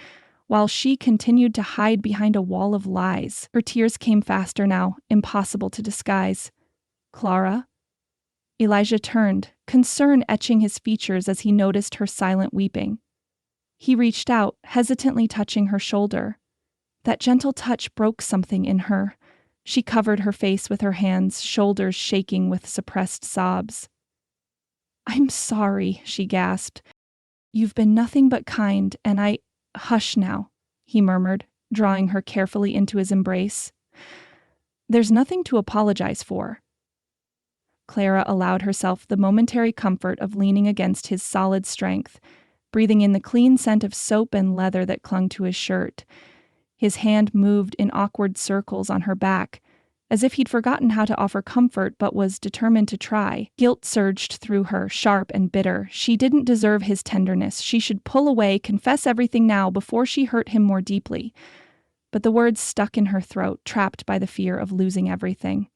while she continued to hide behind a wall of lies. Her tears came faster now, impossible to disguise. Clara? Elijah turned, concern etching his features as he noticed her silent weeping. He reached out, hesitantly touching her shoulder. That gentle touch broke something in her. She covered her face with her hands, shoulders shaking with suppressed sobs. I'm sorry, she gasped. You've been nothing but kind, and I— Hush now, he murmured, drawing her carefully into his embrace. There's nothing to apologize for. Clara allowed herself the momentary comfort of leaning against his solid strength, breathing in the clean scent of soap and leather that clung to his shirt. His hand moved in awkward circles on her back, as if he'd forgotten how to offer comfort but was determined to try. Guilt surged through her, sharp and bitter. She didn't deserve his tenderness. She should pull away, confess everything now before she hurt him more deeply. But the words stuck in her throat, trapped by the fear of losing everything.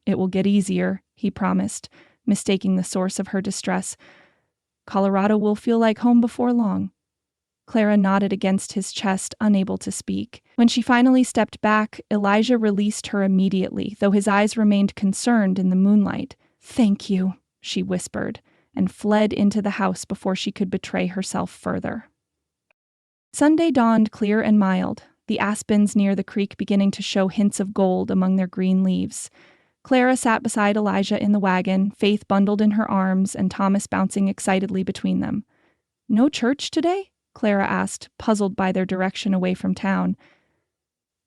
It will get easier, he promised, mistaking the source of her distress. Colorado will feel like home before long. Clara nodded against his chest, unable to speak. When she finally stepped back, Elijah released her immediately, though his eyes remained concerned in the moonlight. Thank you, she whispered, and fled into the house before she could betray herself further. Sunday dawned clear and mild, the aspens near the creek beginning to show hints of gold among their green leaves. Clara sat beside Elijah in the wagon, Faith bundled in her arms, and Thomas bouncing excitedly between them. No church today? Clara asked, puzzled by their direction away from town.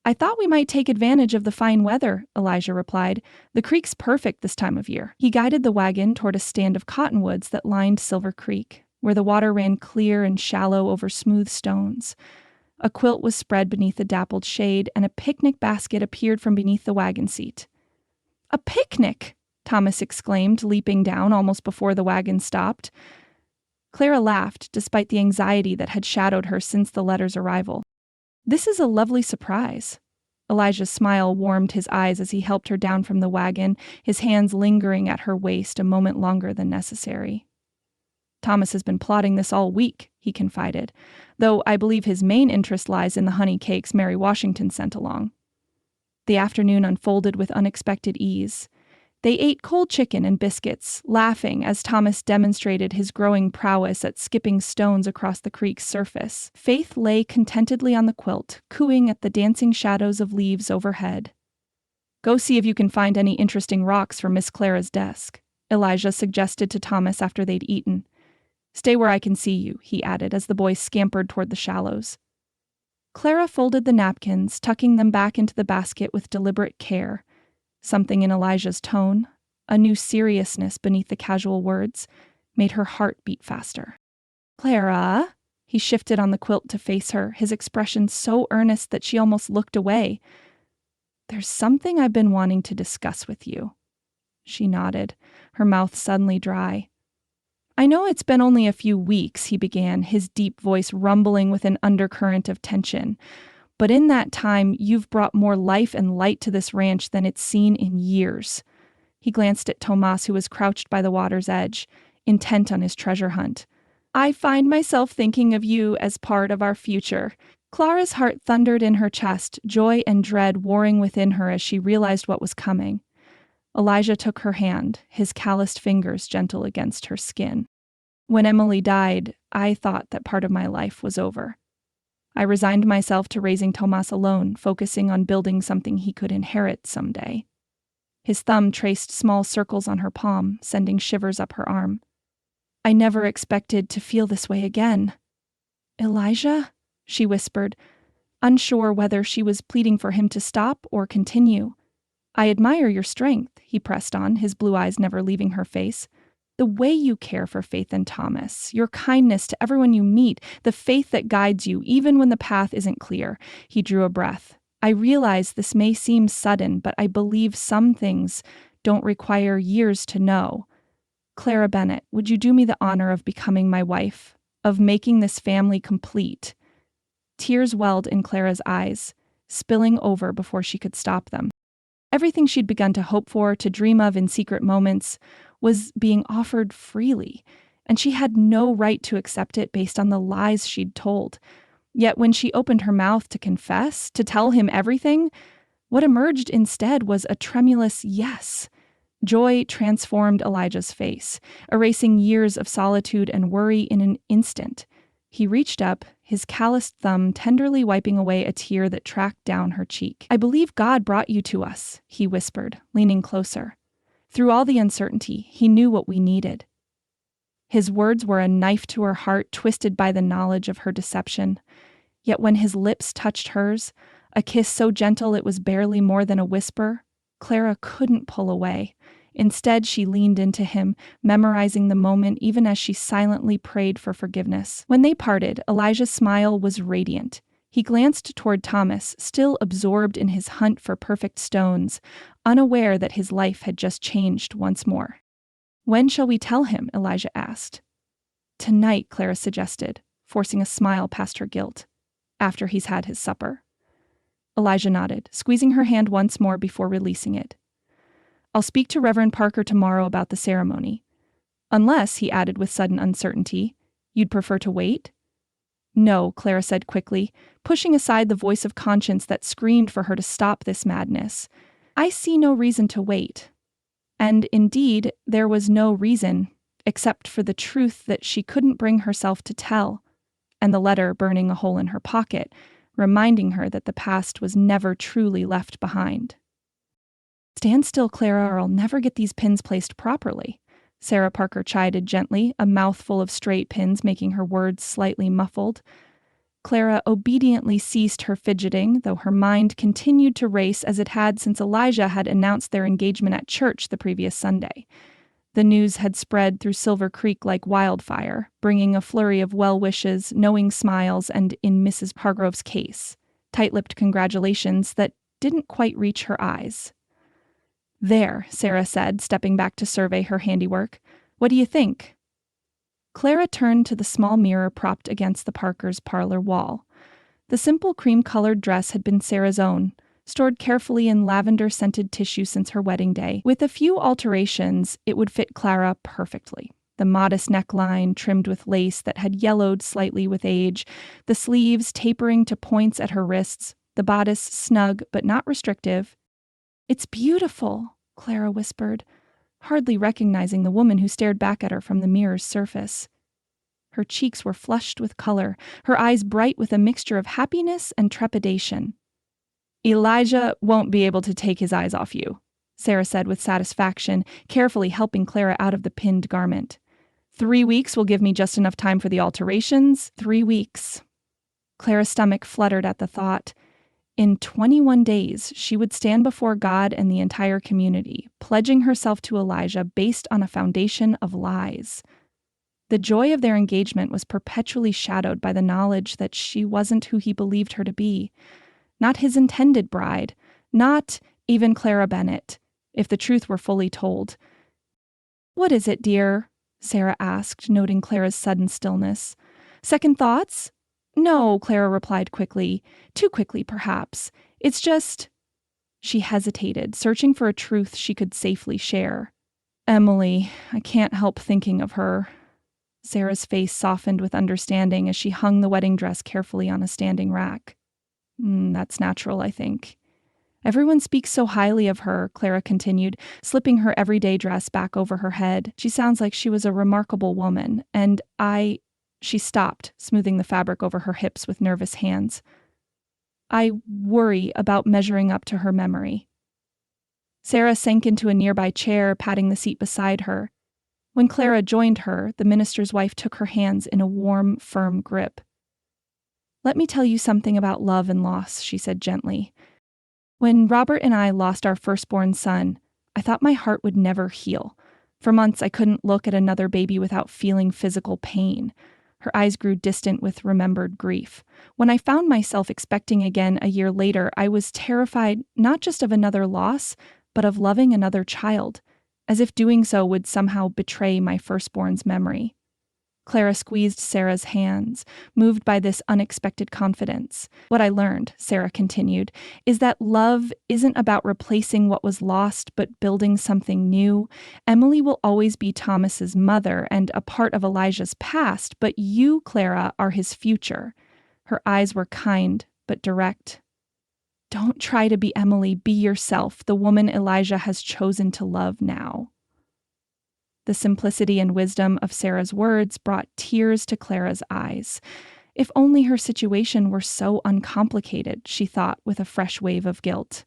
I thought we might take advantage of the fine weather, Elijah replied. The creek's perfect this time of year. He guided the wagon toward a stand of cottonwoods that lined Silver Creek, where the water ran clear and shallow over smooth stones. A quilt was spread beneath the dappled shade, and a picnic basket appeared from beneath the wagon seat. A picnic! Thomas exclaimed, leaping down almost before the wagon stopped. Clara laughed, despite the anxiety that had shadowed her since the letter's arrival. This is a lovely surprise. Elijah's smile warmed his eyes as he helped her down from the wagon, his hands lingering at her waist a moment longer than necessary. Thomas has been plotting this all week, he confided, though I believe his main interest lies in the honey cakes Mary Washington sent along. The afternoon unfolded with unexpected ease. They ate cold chicken and biscuits, laughing as Thomas demonstrated his growing prowess at skipping stones across the creek's surface. Faith lay contentedly on the quilt, cooing at the dancing shadows of leaves overhead. Go see if you can find any interesting rocks for Miss Clara's desk, Elijah suggested to Thomas after they'd eaten. Stay where I can see you, he added as the boys scampered toward the shallows. Clara folded the napkins, tucking them back into the basket with deliberate care. Something in Elijah's tone, a new seriousness beneath the casual words, made her heart beat faster. Clara? He shifted on the quilt to face her, his expression so earnest that she almost looked away. There's something I've been wanting to discuss with you. She nodded, her mouth suddenly dry. I know it's been only a few weeks, he began, his deep voice rumbling with an undercurrent of tension. But in that time, you've brought more life and light to this ranch than it's seen in years. He glanced at Tomas, who was crouched by the water's edge, intent on his treasure hunt. I find myself thinking of you as part of our future. Clara's heart thundered in her chest, joy and dread warring within her as she realized what was coming. Elijah took her hand, his calloused fingers gentle against her skin. When Emily died, I thought that part of my life was over. I resigned myself to raising Tomas alone, focusing on building something he could inherit someday. His thumb traced small circles on her palm, sending shivers up her arm. I never expected to feel this way again. Elijah? She whispered, unsure whether she was pleading for him to stop or continue. I admire your strength, he pressed on, his blue eyes never leaving her face. The way you care for Faith and Thomas, your kindness to everyone you meet, the faith that guides you even when the path isn't clear. He drew a breath. I realize this may seem sudden, but I believe some things don't require years to know. Clara Bennett, would you do me the honor of becoming my wife, of making this family complete? Tears welled in Clara's eyes, spilling over before she could stop them. Everything she'd begun to hope for, to dream of in secret moments, was being offered freely, and she had no right to accept it based on the lies she'd told. Yet when she opened her mouth to confess, to tell him everything, what emerged instead was a tremulous yes. Joy transformed Elijah's face, erasing years of solitude and worry in an instant. He reached up, his calloused thumb tenderly wiping away a tear that tracked down her cheek. I believe God brought you to us, he whispered, leaning closer. Through all the uncertainty, he knew what we needed. His words were a knife to her heart, twisted by the knowledge of her deception. Yet when his lips touched hers, a kiss so gentle it was barely more than a whisper, Clara couldn't pull away. Instead, she leaned into him, memorizing the moment even as she silently prayed for forgiveness. When they parted, Elijah's smile was radiant. He glanced toward Thomas, still absorbed in his hunt for perfect stones, unaware that his life had just changed once more. When shall we tell him? Elijah asked. Tonight, Clara suggested, forcing a smile past her guilt. After he's had his supper. Elijah nodded, squeezing her hand once more before releasing it. I'll speak to Reverend Parker tomorrow about the ceremony. Unless, he added with sudden uncertainty, you'd prefer to wait? No, Clara said quickly, pushing aside the voice of conscience that screamed for her to stop this madness. I see no reason to wait. And indeed, there was no reason, except for the truth that she couldn't bring herself to tell, and the letter burning a hole in her pocket, reminding her that the past was never truly left behind. Stand still, Clara, or I'll never get these pins placed properly, Sarah Parker chided gently, a mouthful of straight pins making her words slightly muffled. Clara obediently ceased her fidgeting, though her mind continued to race as it had since Elijah had announced their engagement at church the previous Sunday. The news had spread through Silver Creek like wildfire, bringing a flurry of well wishes, knowing smiles, and, in Mrs. Hargrove's case, tight-lipped congratulations that didn't quite reach her eyes. There, Sarah said, stepping back to survey her handiwork. What do you think? Clara turned to the small mirror propped against the Parkers' parlor wall. The simple cream-colored dress had been Sarah's own, stored carefully in lavender-scented tissue since her wedding day. With a few alterations, it would fit Clara perfectly. The modest neckline, trimmed with lace that had yellowed slightly with age, the sleeves tapering to points at her wrists, the bodice snug but not restrictive. It's beautiful, Clara whispered, hardly recognizing the woman who stared back at her from the mirror's surface. Her cheeks were flushed with color, her eyes bright with a mixture of happiness and trepidation. Elijah won't be able to take his eyes off you, Sarah said with satisfaction, carefully helping Clara out of the pinned garment. 3 weeks will give me just enough time for the alterations. 3 weeks. Clara's stomach fluttered at the thought. In 21 days, she would stand before God and the entire community, pledging herself to Elijah based on a foundation of lies. The joy of their engagement was perpetually shadowed by the knowledge that she wasn't who he believed her to be. Not his intended bride, not even Clara Bennett, if the truth were fully told. What is it, dear? Sarah asked, noting Clara's sudden stillness. Second thoughts? No, Clara replied quickly. Too quickly, perhaps. It's just... She hesitated, searching for a truth she could safely share. Emily, I can't help thinking of her. Sarah's face softened with understanding as she hung the wedding dress carefully on a standing rack. That's natural, I think. Everyone speaks so highly of her, Clara continued, slipping her everyday dress back over her head. She sounds like she was a remarkable woman, and She stopped, smoothing the fabric over her hips with nervous hands. I worry about measuring up to her memory. Sarah sank into a nearby chair, patting the seat beside her. When Clara joined her, the minister's wife took her hands in a warm, firm grip. Let me tell you something about love and loss, she said gently. When Robert and I lost our firstborn son, I thought my heart would never heal. For months, I couldn't look at another baby without feeling physical pain. Her eyes grew distant with remembered grief. When I found myself expecting again a year later, I was terrified not just of another loss, but of loving another child, as if doing so would somehow betray my firstborn's memory. Clara squeezed Sarah's hands, moved by this unexpected confidence. What I learned, Sarah continued, is that love isn't about replacing what was lost, but building something new. Emily will always be Thomas's mother and a part of Elijah's past, but you, Clara, are his future. Her eyes were kind, but direct. Don't try to be Emily, be yourself, the woman Elijah has chosen to love now. The simplicity and wisdom of Sarah's words brought tears to Clara's eyes. If only her situation were so uncomplicated, she thought with a fresh wave of guilt.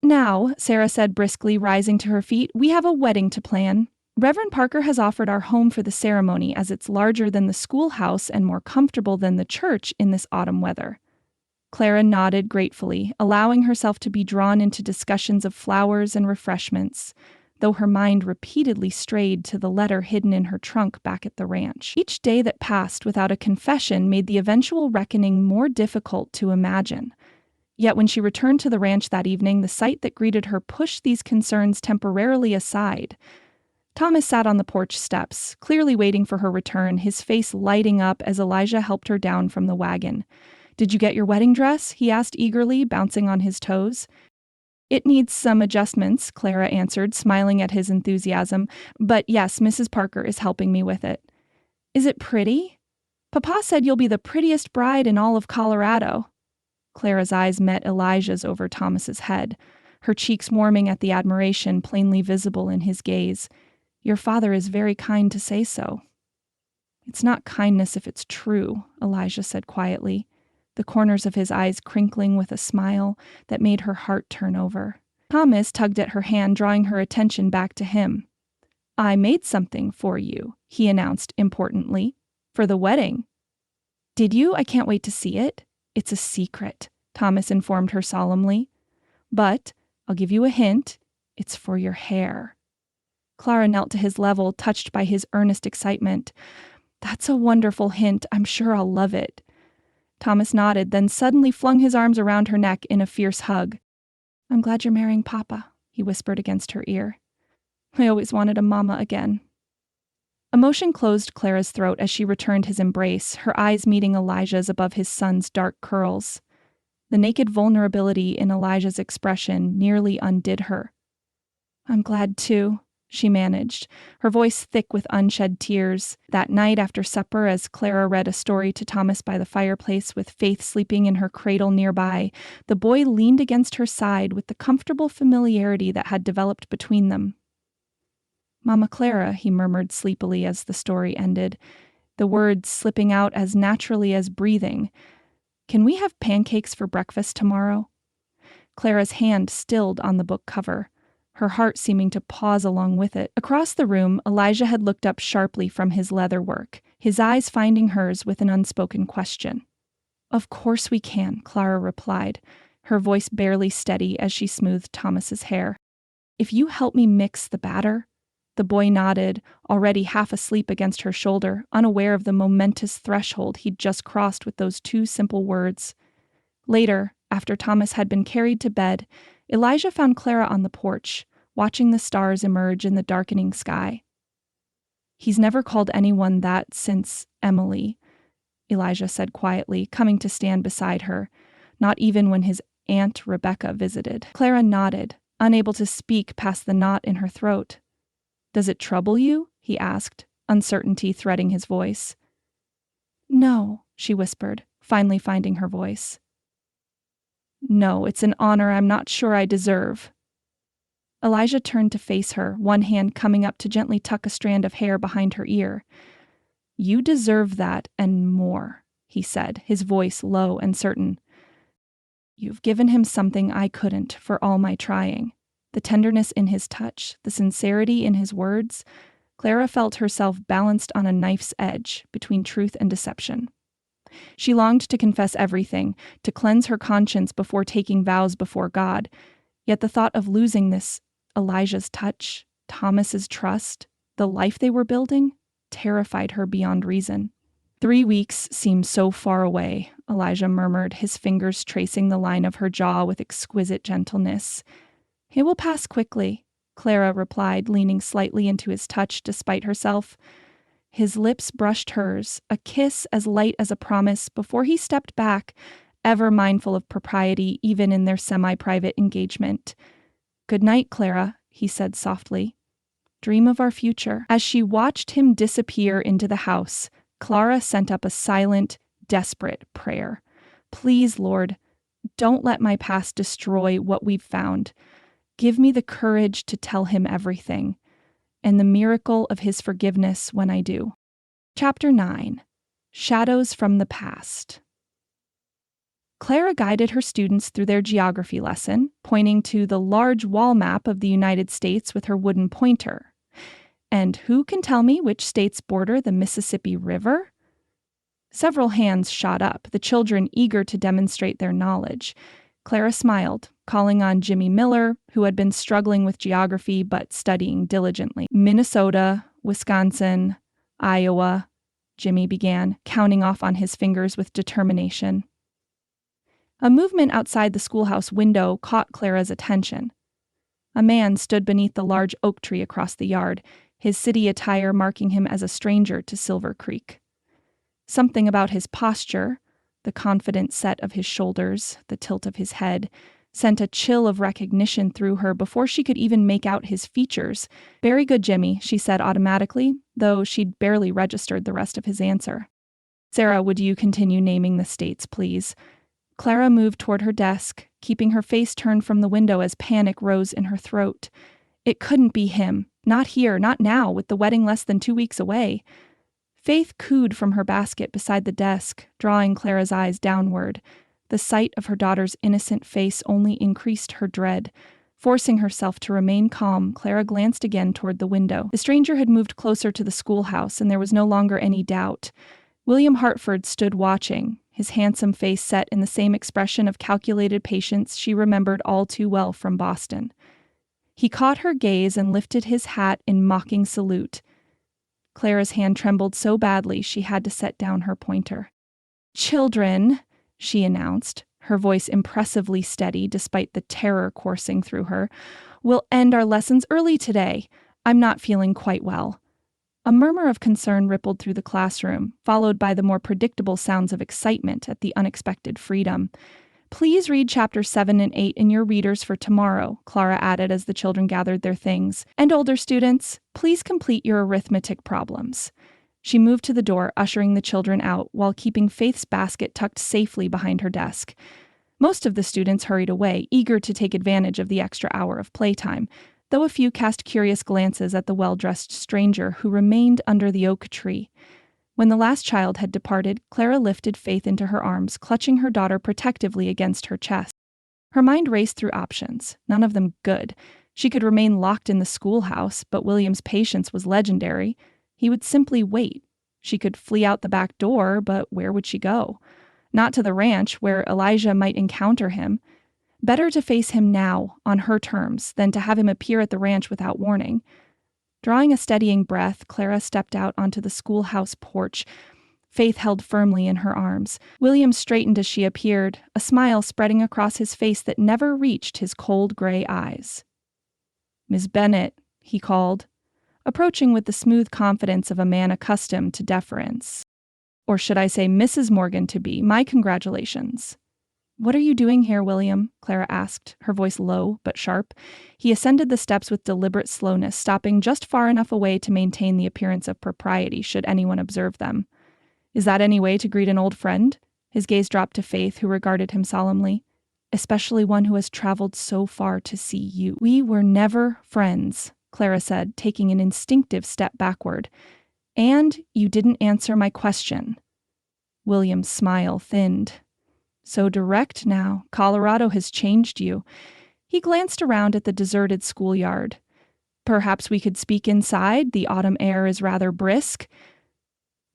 Now, Sarah said briskly, rising to her feet, we have a wedding to plan. Reverend Parker has offered our home for the ceremony as it's larger than the schoolhouse and more comfortable than the church in this autumn weather. Clara nodded gratefully, allowing herself to be drawn into discussions of flowers and refreshments, though her mind repeatedly strayed to the letter hidden in her trunk back at the ranch. Each day that passed without a confession made the eventual reckoning more difficult to imagine. Yet when she returned to the ranch that evening, the sight that greeted her pushed these concerns temporarily aside. Thomas sat on the porch steps, clearly waiting for her return, his face lighting up as Elijah helped her down from the wagon. Did you get your wedding dress? He asked eagerly, bouncing on his toes. It needs some adjustments, Clara answered, smiling at his enthusiasm. But yes, Mrs. Parker is helping me with it. Is it pretty? Papa said you'll be the prettiest bride in all of Colorado. Clara's eyes met Elijah's over Thomas's head, her cheeks warming at the admiration plainly visible in his gaze. Your father is very kind to say so. It's not kindness if it's true, Elijah said quietly, the corners of his eyes crinkling with a smile that made her heart turn over. Thomas tugged at her hand, drawing her attention back to him. I made something for you, he announced importantly, for the wedding. Did you? I can't wait to see it. It's a secret, Thomas informed her solemnly. But I'll give you a hint. It's for your hair. Clara knelt to his level, touched by his earnest excitement. That's a wonderful hint. I'm sure I'll love it. Thomas nodded, then suddenly flung his arms around her neck in a fierce hug. I'm glad you're marrying Papa, he whispered against her ear. I always wanted a mama again. Emotion closed Clara's throat as she returned his embrace, her eyes meeting Elijah's above his son's dark curls. The naked vulnerability in Elijah's expression nearly undid her. I'm glad too, she managed, her voice thick with unshed tears. That night after supper, as Clara read a story to Thomas by the fireplace with Faith sleeping in her cradle nearby, the boy leaned against her side with the comfortable familiarity that had developed between them. Mama Clara, he murmured sleepily as the story ended, the words slipping out as naturally as breathing. Can we have pancakes for breakfast tomorrow? Clara's hand stilled on the book cover, her heart seeming to pause along with it. Across the room, Elijah had looked up sharply from his leather work, his eyes finding hers with an unspoken question. Of course we can, Clara replied, her voice barely steady as she smoothed Thomas's hair. If you help me mix the batter. The boy nodded, already half asleep against her shoulder, unaware of the momentous threshold he'd just crossed with those two simple words. Later, after Thomas had been carried to bed, Elijah found Clara on the porch, watching the stars emerge in the darkening sky. He's never called anyone that since Emily, Elijah said quietly, coming to stand beside her, not even when his Aunt Rebecca visited. Clara nodded, unable to speak past the knot in her throat. Does it trouble you? He asked, uncertainty threading his voice. No, she whispered, finally finding her voice. No, it's an honor I'm not sure I deserve. Elijah turned to face her, one hand coming up to gently tuck a strand of hair behind her ear. You deserve that and more, he said, his voice low and certain. You've given him something I couldn't for all my trying. The tenderness in his touch, the sincerity in his words. Clara felt herself balanced on a knife's edge between truth and deception. She longed to confess everything, to cleanse her conscience before taking vows before God. Yet the thought of losing this, Elijah's touch, Thomas's trust, the life they were building, terrified her beyond reason. 3 weeks seemed so far away, Elijah murmured, his fingers tracing the line of her jaw with exquisite gentleness. It will pass quickly, Clara replied, leaning slightly into his touch despite herself. His lips brushed hers, a kiss as light as a promise, before he stepped back, ever mindful of propriety even in their semi-private engagement. Good night, Clara, he said softly. Dream of our future. As she watched him disappear into the house, Clara sent up a silent, desperate prayer. Please, Lord, don't let my past destroy what we've found. Give me the courage to tell him everything, and the miracle of his forgiveness when I do. Chapter 9. Shadows from the Past. Clara guided her students through their geography lesson, pointing to the large wall map of the United States with her wooden pointer. And who can tell me which states border the Mississippi River? Several hands shot up, the children eager to demonstrate their knowledge. Clara smiled, calling on Jimmy Miller, who had been struggling with geography but studying diligently. Minnesota, Wisconsin, Iowa, Jimmy began, counting off on his fingers with determination. A movement outside the schoolhouse window caught Clara's attention. A man stood beneath the large oak tree across the yard, his city attire marking him as a stranger to Silver Creek. Something about his posture, the confident set of his shoulders, the tilt of his head, sent a chill of recognition through her before she could even make out his features. Very good, Jimmy, she said automatically, though she'd barely registered the rest of his answer. Sarah, would you continue naming the states, please? Clara moved toward her desk, keeping her face turned from the window as panic rose in her throat. It couldn't be him. Not here, not now, with the wedding less than 2 weeks away. Faith cooed from her basket beside the desk, drawing Clara's eyes downward. The sight of her daughter's innocent face only increased her dread. Forcing herself to remain calm, Clara glanced again toward the window. The stranger had moved closer to the schoolhouse, and there was no longer any doubt. William Hartford stood watching, his handsome face set in the same expression of calculated patience she remembered all too well from Boston. He caught her gaze and lifted his hat in mocking salute. Clara's hand trembled so badly she had to set down her pointer. "Children," she announced, her voice impressively steady despite the terror coursing through her, "we'll end our lessons early today. I'm not feeling quite well." A murmur of concern rippled through the classroom, followed by the more predictable sounds of excitement at the unexpected freedom. "Please read chapters 7 and 8 in your readers for tomorrow," Clara added as the children gathered their things. "And older students, please complete your arithmetic problems." She moved to the door, ushering the children out, while keeping Faith's basket tucked safely behind her desk. Most of the students hurried away, eager to take advantage of the extra hour of playtime, though a few cast curious glances at the well-dressed stranger who remained under the oak tree. When the last child had departed, Clara lifted Faith into her arms, clutching her daughter protectively against her chest. Her mind raced through options, none of them good. She could remain locked in the schoolhouse, but William's patience was legendary. He would simply wait. She could flee out the back door, but where would she go? Not to the ranch, where Elijah might encounter him. Better to face him now, on her terms, than to have him appear at the ranch without warning. Drawing a steadying breath, Clara stepped out onto the schoolhouse porch, Faith held firmly in her arms. William straightened as she appeared, a smile spreading across his face that never reached his cold gray eyes. "Miss Bennet," he called, approaching with the smooth confidence of a man accustomed to deference. "Or should I say Mrs. Morgan-to-be, my congratulations." "What are you doing here, William?" Clara asked, her voice low but sharp. He ascended the steps with deliberate slowness, stopping just far enough away to maintain the appearance of propriety should anyone observe them. "Is that any way to greet an old friend?" His gaze dropped to Faith, who regarded him solemnly. "Especially one who has traveled so far to see you." "We were never friends," Clara said, taking an instinctive step backward. And you didn't answer my question. William's smile thinned. So direct now. Colorado has changed you. He glanced around at the deserted schoolyard. Perhaps we could speak inside. The autumn air is rather brisk.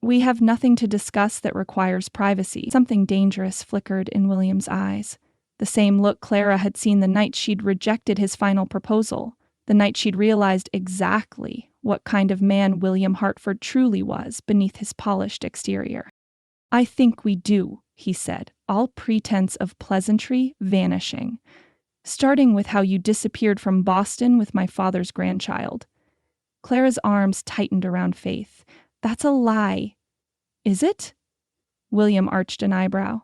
We have nothing to discuss that requires privacy. Something dangerous flickered in William's eyes. The same look Clara had seen the night she'd rejected his final proposal, the night she'd realized exactly what kind of man William Hartford truly was beneath his polished exterior. I think we do, he said, all pretense of pleasantry vanishing, starting with how you disappeared from Boston with my father's grandchild. Clara's arms tightened around Faith. That's a lie. Is it? William arched an eyebrow.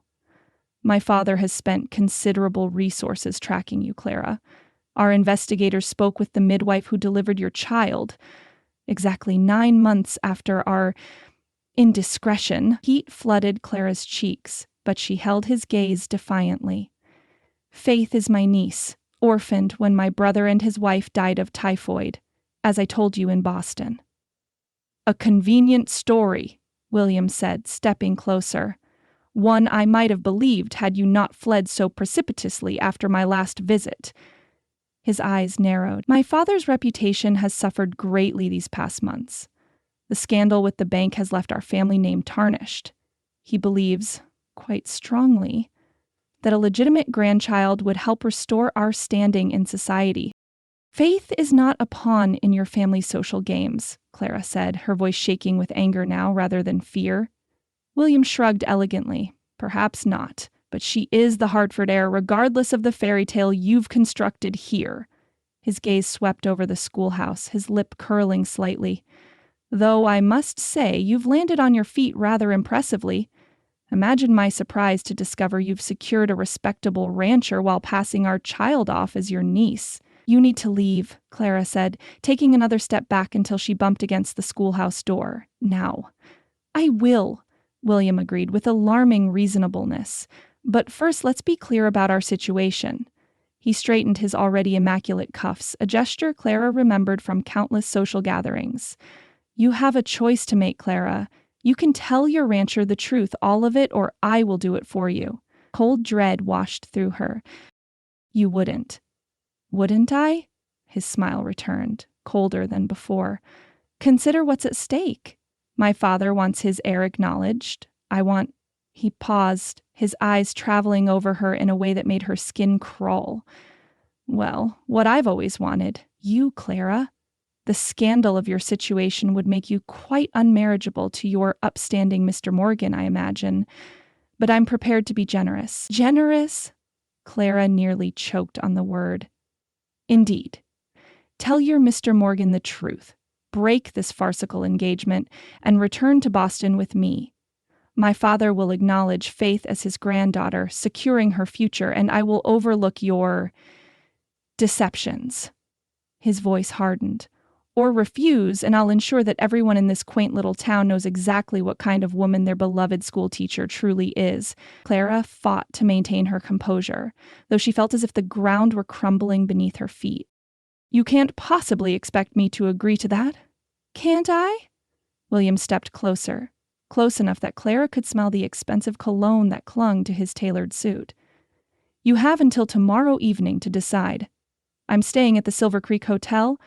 My father has spent considerable resources tracking you, Clara. Our investigators spoke with the midwife who delivered your child. Exactly 9 months after our indiscretion, heat flooded Clara's cheeks, but she held his gaze defiantly. Faith is my niece, orphaned when my brother and his wife died of typhoid, as I told you in Boston. A convenient story, William said, stepping closer. One I might have believed had you not fled so precipitously after my last visit. His eyes narrowed. My father's reputation has suffered greatly these past months. The scandal with the bank has left our family name tarnished. He believes, quite strongly, that a legitimate grandchild would help restore our standing in society. Faith is not a pawn in your family's social games, Clara said, her voice shaking with anger now rather than fear. William shrugged elegantly. Perhaps not, but she is the Hartford heir regardless of the fairy tale you've constructed here. His gaze swept over the schoolhouse, his lip curling slightly. Though I must say, you've landed on your feet rather impressively. Imagine my surprise to discover you've secured a respectable rancher while passing our child off as your niece. You need to leave, Clara said, taking another step back until she bumped against the schoolhouse door. Now. I will, William agreed with alarming reasonableness. But first, let's be clear about our situation. He straightened his already immaculate cuffs, a gesture Clara remembered from countless social gatherings. You have a choice to make, Clara. You can tell your rancher the truth, all of it, or I will do it for you. Cold dread washed through her. You wouldn't. Wouldn't I? His smile returned, colder than before. Consider what's at stake. My father wants his heir acknowledged. I want... He paused, his eyes traveling over her in a way that made her skin crawl. Well, what I've always wanted. You, Clara. The scandal of your situation would make you quite unmarriageable to your upstanding Mr. Morgan, I imagine. But I'm prepared to be generous. Generous? Clara nearly choked on the word. Indeed. Tell your Mr. Morgan the truth. Break this farcical engagement and return to Boston with me. My father will acknowledge Faith as his granddaughter, securing her future, and I will overlook your deceptions. His voice hardened. Or refuse, and I'll ensure that everyone in this quaint little town knows exactly what kind of woman their beloved schoolteacher truly is. Clara fought to maintain her composure, though she felt as if the ground were crumbling beneath her feet. You can't possibly expect me to agree to that. Can't I? William stepped closer, close enough that Clara could smell the expensive cologne that clung to his tailored suit. You have until tomorrow evening to decide. I'm staying at the Silver Creek Hotel,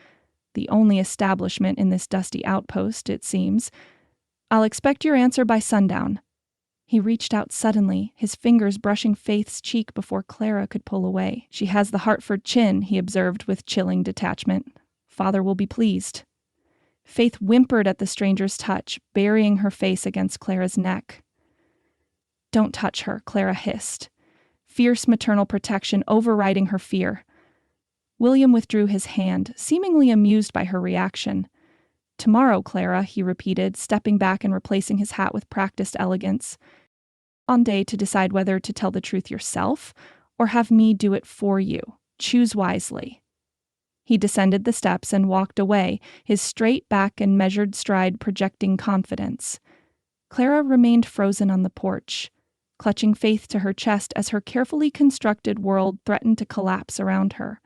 the only establishment in this dusty outpost, it seems. I'll expect your answer by sundown. He reached out suddenly, his fingers brushing Faith's cheek before Clara could pull away. She has the Hartford chin, he observed with chilling detachment. Father will be pleased. Faith whimpered at the stranger's touch, burying her face against Clara's neck. Don't touch her, Clara hissed, fierce maternal protection overriding her fear. William withdrew his hand, seemingly amused by her reaction. Tomorrow, Clara, he repeated, stepping back and replacing his hat with practiced elegance. On day to decide whether to tell the truth yourself or have me do it for you. Choose wisely. He descended the steps and walked away, his straight back and measured stride projecting confidence. Clara remained frozen on the porch, clutching Faith to her chest as her carefully constructed world threatened to collapse around her.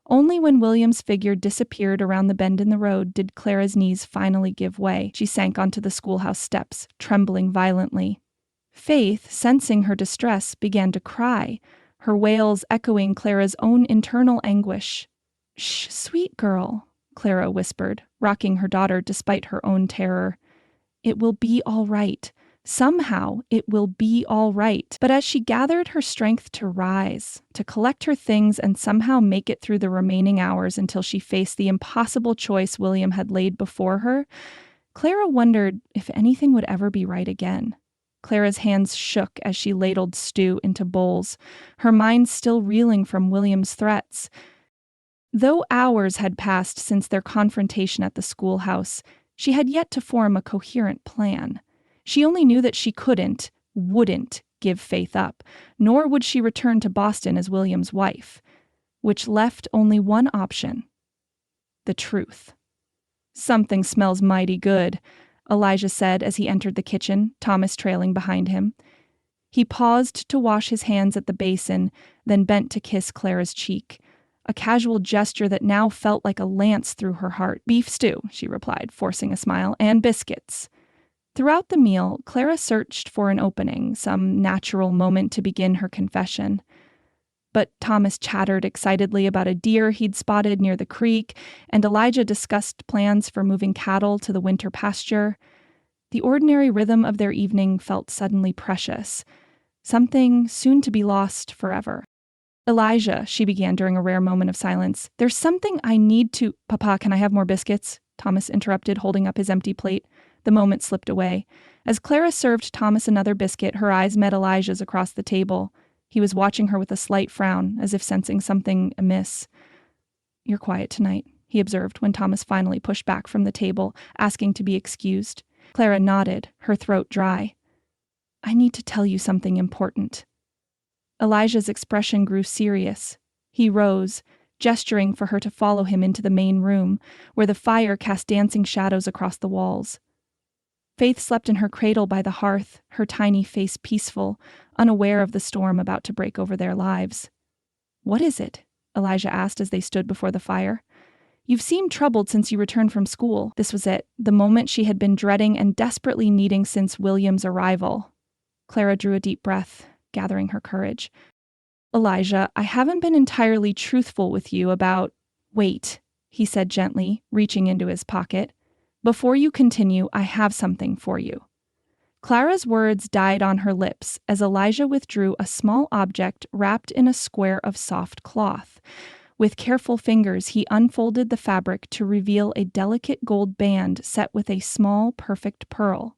Only when William's figure disappeared around the bend in the road did Clara's knees finally give way. She sank onto the schoolhouse steps, trembling violently. Faith, sensing her distress, began to cry, her wails echoing Clara's own internal anguish. "Shh, sweet girl," Clara whispered, rocking her daughter despite her own terror. "It will be all right. Somehow, it will be all right." But as she gathered her strength to rise, to collect her things and somehow make it through the remaining hours until she faced the impossible choice William had laid before her, Clara wondered if anything would ever be right again. Clara's hands shook as she ladled stew into bowls, her mind still reeling from William's threats. Though hours had passed since their confrontation at the schoolhouse, she had yet to form a coherent plan. She only knew that she wouldn't give Faith up, nor would she return to Boston as William's wife, which left only one option: the truth. "Something smells mighty good," Elijah said as he entered the kitchen, Thomas trailing behind him. He paused to wash his hands at the basin, then bent to kiss Clara's cheek, a casual gesture that now felt like a lance through her heart. "Beef stew," she replied, forcing a smile, "and biscuits." Throughout the meal, Clara searched for an opening, some natural moment to begin her confession. But Thomas chattered excitedly about a deer he'd spotted near the creek, and Elijah discussed plans for moving cattle to the winter pasture. The ordinary rhythm of their evening felt suddenly precious, something soon to be lost forever. "Elijah," she began during a rare moment of silence, "there's something I need to—" "Papa, can I have more biscuits?" Thomas interrupted, holding up his empty plate. The moment slipped away. As Clara served Thomas another biscuit, her eyes met Elijah's across the table. He was watching her with a slight frown, as if sensing something amiss. "You're quiet tonight," he observed when Thomas finally pushed back from the table, asking to be excused. Clara nodded, her throat dry. "I need to tell you something important." Elijah's expression grew serious. He rose, gesturing for her to follow him into the main room, where the fire cast dancing shadows across the walls. Faith slept in her cradle by the hearth, her tiny face peaceful, unaware of the storm about to break over their lives. "What is it?" Elijah asked as they stood before the fire. "You've seemed troubled since you returned from school." This was it, the moment she had been dreading and desperately needing since William's arrival. Clara drew a deep breath, gathering her courage. "Elijah, I haven't been entirely truthful with you about—" "Wait," he said gently, reaching into his pocket. "Before you continue, I have something for you." Clara's words died on her lips as Elijah withdrew a small object wrapped in a square of soft cloth. With careful fingers, he unfolded the fabric to reveal a delicate gold band set with a small, perfect pearl.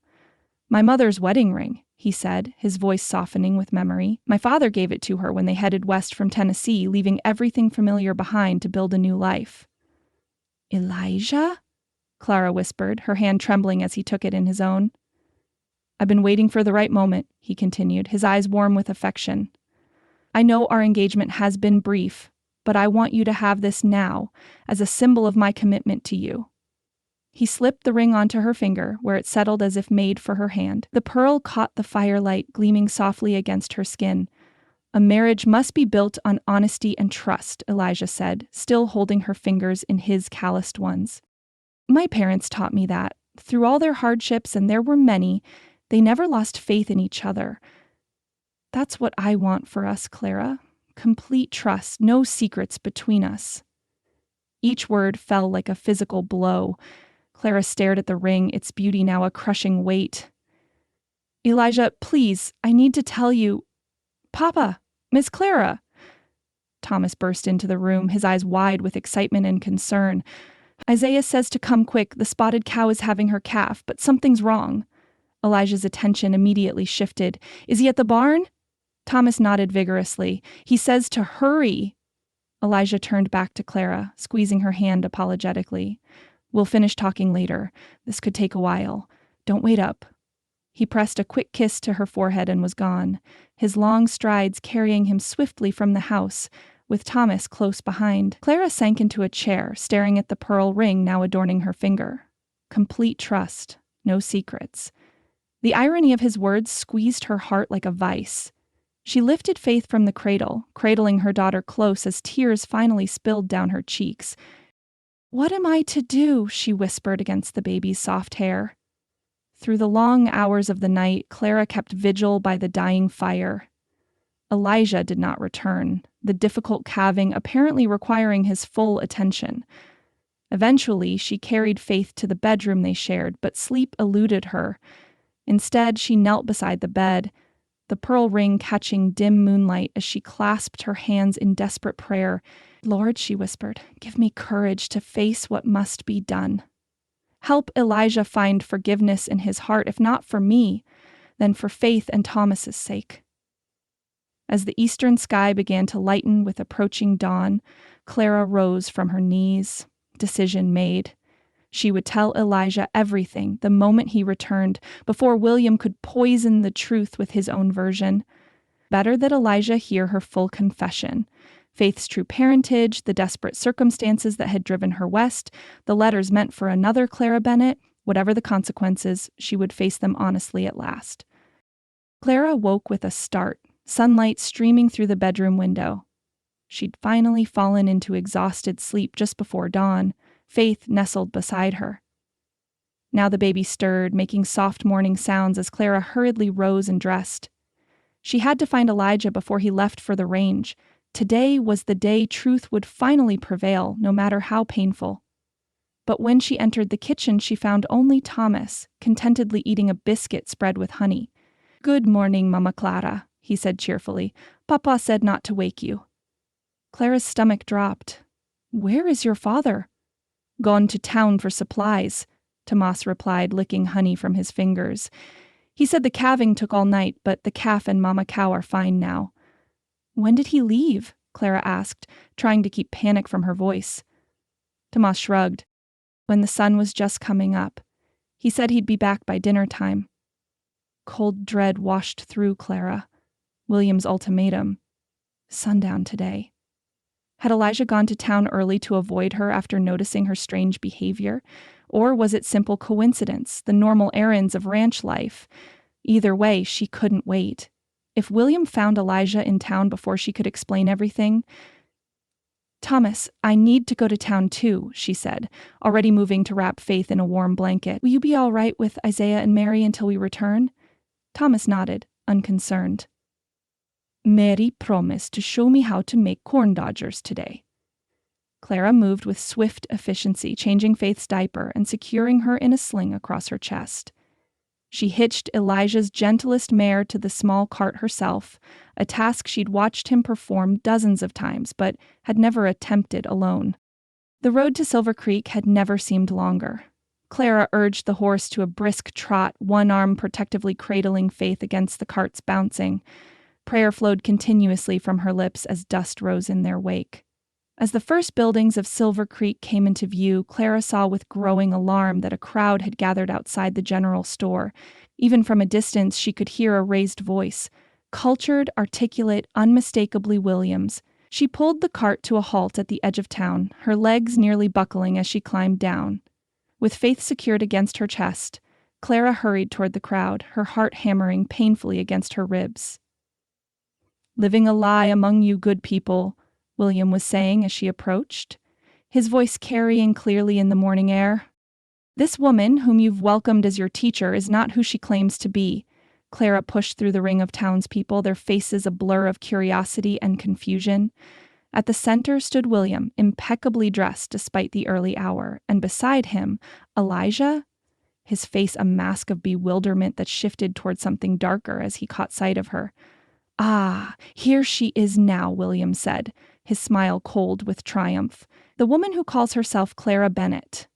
"My mother's wedding ring," he said, his voice softening with memory. "My father gave it to her when they headed west from Tennessee, leaving everything familiar behind to build a new life." "Elijah?" Clara whispered, her hand trembling as he took it in his own. "I've been waiting for the right moment," he continued, his eyes warm with affection. "I know our engagement has been brief, but I want you to have this now, as a symbol of my commitment to you." He slipped the ring onto her finger, where it settled as if made for her hand. The pearl caught the firelight, gleaming softly against her skin. "A marriage must be built on honesty and trust," Elijah said, still holding her fingers in his calloused ones. "My parents taught me that. Through all their hardships, and there were many, they never lost faith in each other. That's what I want for us, Clara. Complete trust, no secrets between us." Each word fell like a physical blow. Clara stared at the ring, its beauty now a crushing weight. "Elijah, please, I need to tell you—" "Papa! Miss Clara!" Thomas burst into the room, his eyes wide with excitement and concern. "Isaiah says to come quick. The spotted cow is having her calf, but something's wrong." Elijah's attention immediately shifted. "Is he at the barn?" Thomas nodded vigorously. "He says to hurry." Elijah turned back to Clara, squeezing her hand apologetically. "We'll finish talking later. This could take a while. Don't wait up." He pressed a quick kiss to her forehead and was gone, his long strides carrying him swiftly from the house, with Thomas close behind. Clara sank into a chair, staring at the pearl ring now adorning her finger. Complete trust, no secrets. The irony of his words squeezed her heart like a vice. She lifted Faith from the cradle, cradling her daughter close as tears finally spilled down her cheeks. "What am I to do?" she whispered against the baby's soft hair. Through the long hours of the night, Clara kept vigil by the dying fire. Elijah did not return, the difficult calving apparently requiring his full attention. Eventually, she carried Faith to the bedroom they shared, but sleep eluded her. Instead, she knelt beside the bed, the pearl ring catching dim moonlight as she clasped her hands in desperate prayer. "Lord," she whispered, "give me courage to face what must be done. Help Elijah find forgiveness in his heart, if not for me, then for Faith and Thomas's sake." As the eastern sky began to lighten with approaching dawn, Clara rose from her knees. Decision made. She would tell Elijah everything the moment he returned, before William could poison the truth with his own version. Better that Elijah hear her full confession. Faith's true parentage, the desperate circumstances that had driven her west, the letters meant for another Clara Bennett, whatever the consequences, she would face them honestly at last. Clara woke with a start, sunlight streaming through the bedroom window. She'd finally fallen into exhausted sleep just before dawn, Faith nestled beside her. Now the baby stirred, making soft morning sounds as Clara hurriedly rose and dressed. She had to find Elijah before he left for the range. Today was the day truth would finally prevail, no matter how painful. But when she entered the kitchen, she found only Thomas, contentedly eating a biscuit spread with honey. "Good morning, Mama Clara," he said cheerfully. "Papa said not to wake you." Clara's stomach dropped. "Where is your father?" "Gone to town for supplies," Tomas replied, licking honey from his fingers. "He said the calving took all night, but the calf and Mama Cow are fine now." "When did he leave?" Clara asked, trying to keep panic from her voice. Tomas shrugged. "When the sun was just coming up. He said he'd be back by dinner time." Cold dread washed through Clara. William's ultimatum. Sundown today. Had Elijah gone to town early to avoid her after noticing her strange behavior? Or was it simple coincidence, the normal errands of ranch life? Either way, she couldn't wait. If William found Elijah in town before she could explain everything... "Thomas, I need to go to town too," she said, already moving to wrap Faith in a warm blanket. "Will you be all right with Isaiah and Mary until we return?" Thomas nodded, unconcerned. "Mary promised to show me how to make corn dodgers today." Clara moved with swift efficiency, changing Faith's diaper and securing her in a sling across her chest. She hitched Elijah's gentlest mare to the small cart herself, a task she'd watched him perform dozens of times, but had never attempted alone. The road to Silver Creek had never seemed longer. Clara urged the horse to a brisk trot, one arm protectively cradling Faith against the cart's bouncing. Prayer flowed continuously from her lips as dust rose in their wake. As the first buildings of Silver Creek came into view, Clara saw with growing alarm that a crowd had gathered outside the general store. Even from a distance, she could hear a raised voice. Cultured, articulate, unmistakably Williams. She pulled the cart to a halt at the edge of town, her legs nearly buckling as she climbed down. With Faith secured against her chest, Clara hurried toward the crowd, her heart hammering painfully against her ribs. "Living a lie among you good people," William was saying as she approached, his voice carrying clearly in the morning air. "This woman, whom you've welcomed as your teacher, is not who she claims to be." Clara pushed through the ring of townspeople, their faces a blur of curiosity and confusion. At the center stood William, impeccably dressed despite the early hour, and beside him, Elijah, his face a mask of bewilderment that shifted toward something darker as he caught sight of her. "Ah, here she is now," William said, his smile cold with triumph. "The woman who calls herself Clara Bennett."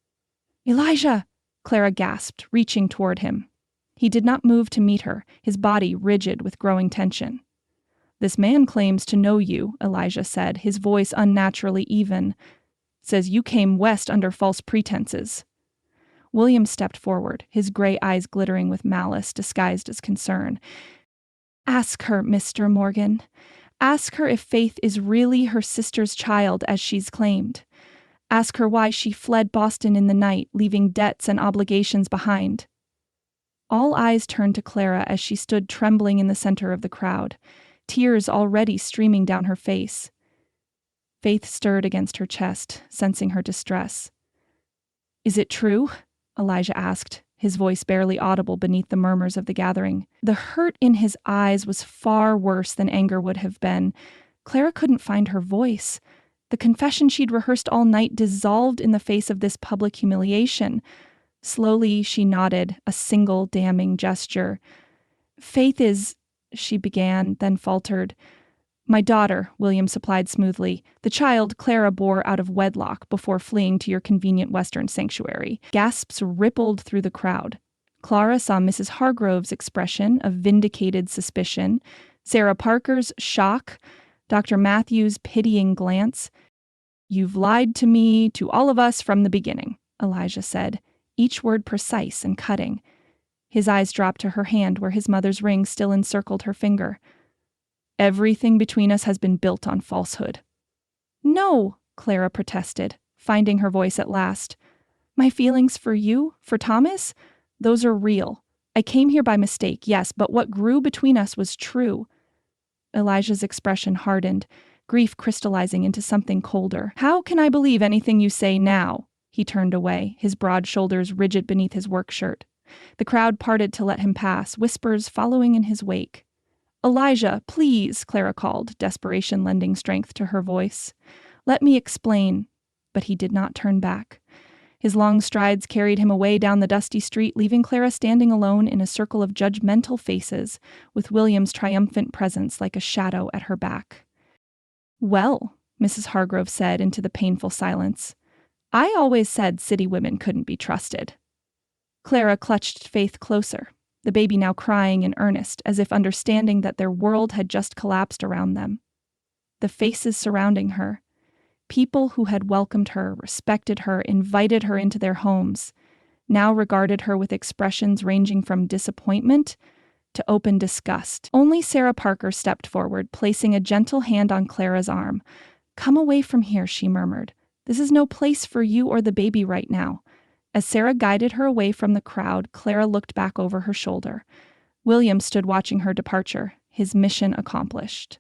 "Elijah!" Clara gasped, reaching toward him. He did not move to meet her, his body rigid with growing tension. "This man claims to know you," Elijah said, his voice unnaturally even. "Says you came west under false pretenses." William stepped forward, his gray eyes glittering with malice disguised as concern. "Ask her, Mr. Morgan. Ask her if Faith is really her sister's child, as she's claimed. Ask her why she fled Boston in the night, leaving debts and obligations behind." All eyes turned to Clara as she stood trembling in the center of the crowd. tears already streaming down her face. Faith stirred against her chest, sensing her distress. "Is it true?" Elijah asked, his voice barely audible beneath the murmurs of the gathering. The hurt in his eyes was far worse than anger would have been. Clara couldn't find her voice. The confession she'd rehearsed all night dissolved in the face of this public humiliation. Slowly, she nodded, a single damning gesture. "Faith is," she began, then faltered. "My daughter," William supplied smoothly. "The child Clara bore out of wedlock before fleeing to your convenient Western sanctuary." Gasps rippled through the crowd. Clara saw Mrs. Hargrove's expression of vindicated suspicion, Sarah Parker's shock, Dr. Matthews' pitying glance. "You've lied to me, to all of us from the beginning," Elijah said, each word precise and cutting. His eyes dropped to her hand where his mother's ring still encircled her finger. "Everything between us has been built on falsehood." "No," Clara protested, finding her voice at last. "My feelings for you, for Thomas, those are real. I came here by mistake, yes, but what grew between us was true." Elijah's expression hardened, grief crystallizing into something colder. "How can I believe anything you say now?" He turned away, his broad shoulders rigid beneath his work shirt. The crowd parted to let him pass, whispers following in his wake. "Elijah, please," Clara called, desperation lending strength to her voice. "Let me explain." But he did not turn back. His long strides carried him away down the dusty street, leaving Clara standing alone in a circle of judgmental faces, with William's triumphant presence like a shadow at her back. "Well," Mrs. Hargrove said into the painful silence, "I always said city women couldn't be trusted." Clara clutched Faith closer, the baby now crying in earnest, as if understanding that their world had just collapsed around them. The faces surrounding her, people who had welcomed her, respected her, invited her into their homes, now regarded her with expressions ranging from disappointment to open disgust. Only Sarah Parker stepped forward, placing a gentle hand on Clara's arm. "Come away from here," she murmured. "This is no place for you or the baby right now." As Sarah guided her away from the crowd, Clara looked back over her shoulder. William stood watching her departure, his mission accomplished.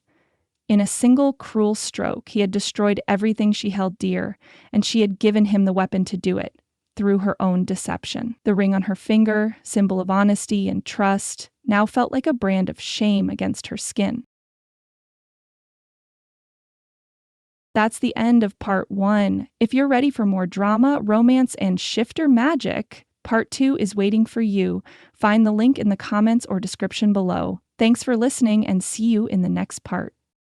In a single cruel stroke, he had destroyed everything she held dear, and she had given him the weapon to do it, through her own deception. The ring on her finger, symbol of honesty and trust, now felt like a brand of shame against her skin. That's the end of part 1. If you're ready for more drama, romance, and shifter magic, part 2 is waiting for you. Find the link in the comments or description below. Thanks for listening, and see you in the next part.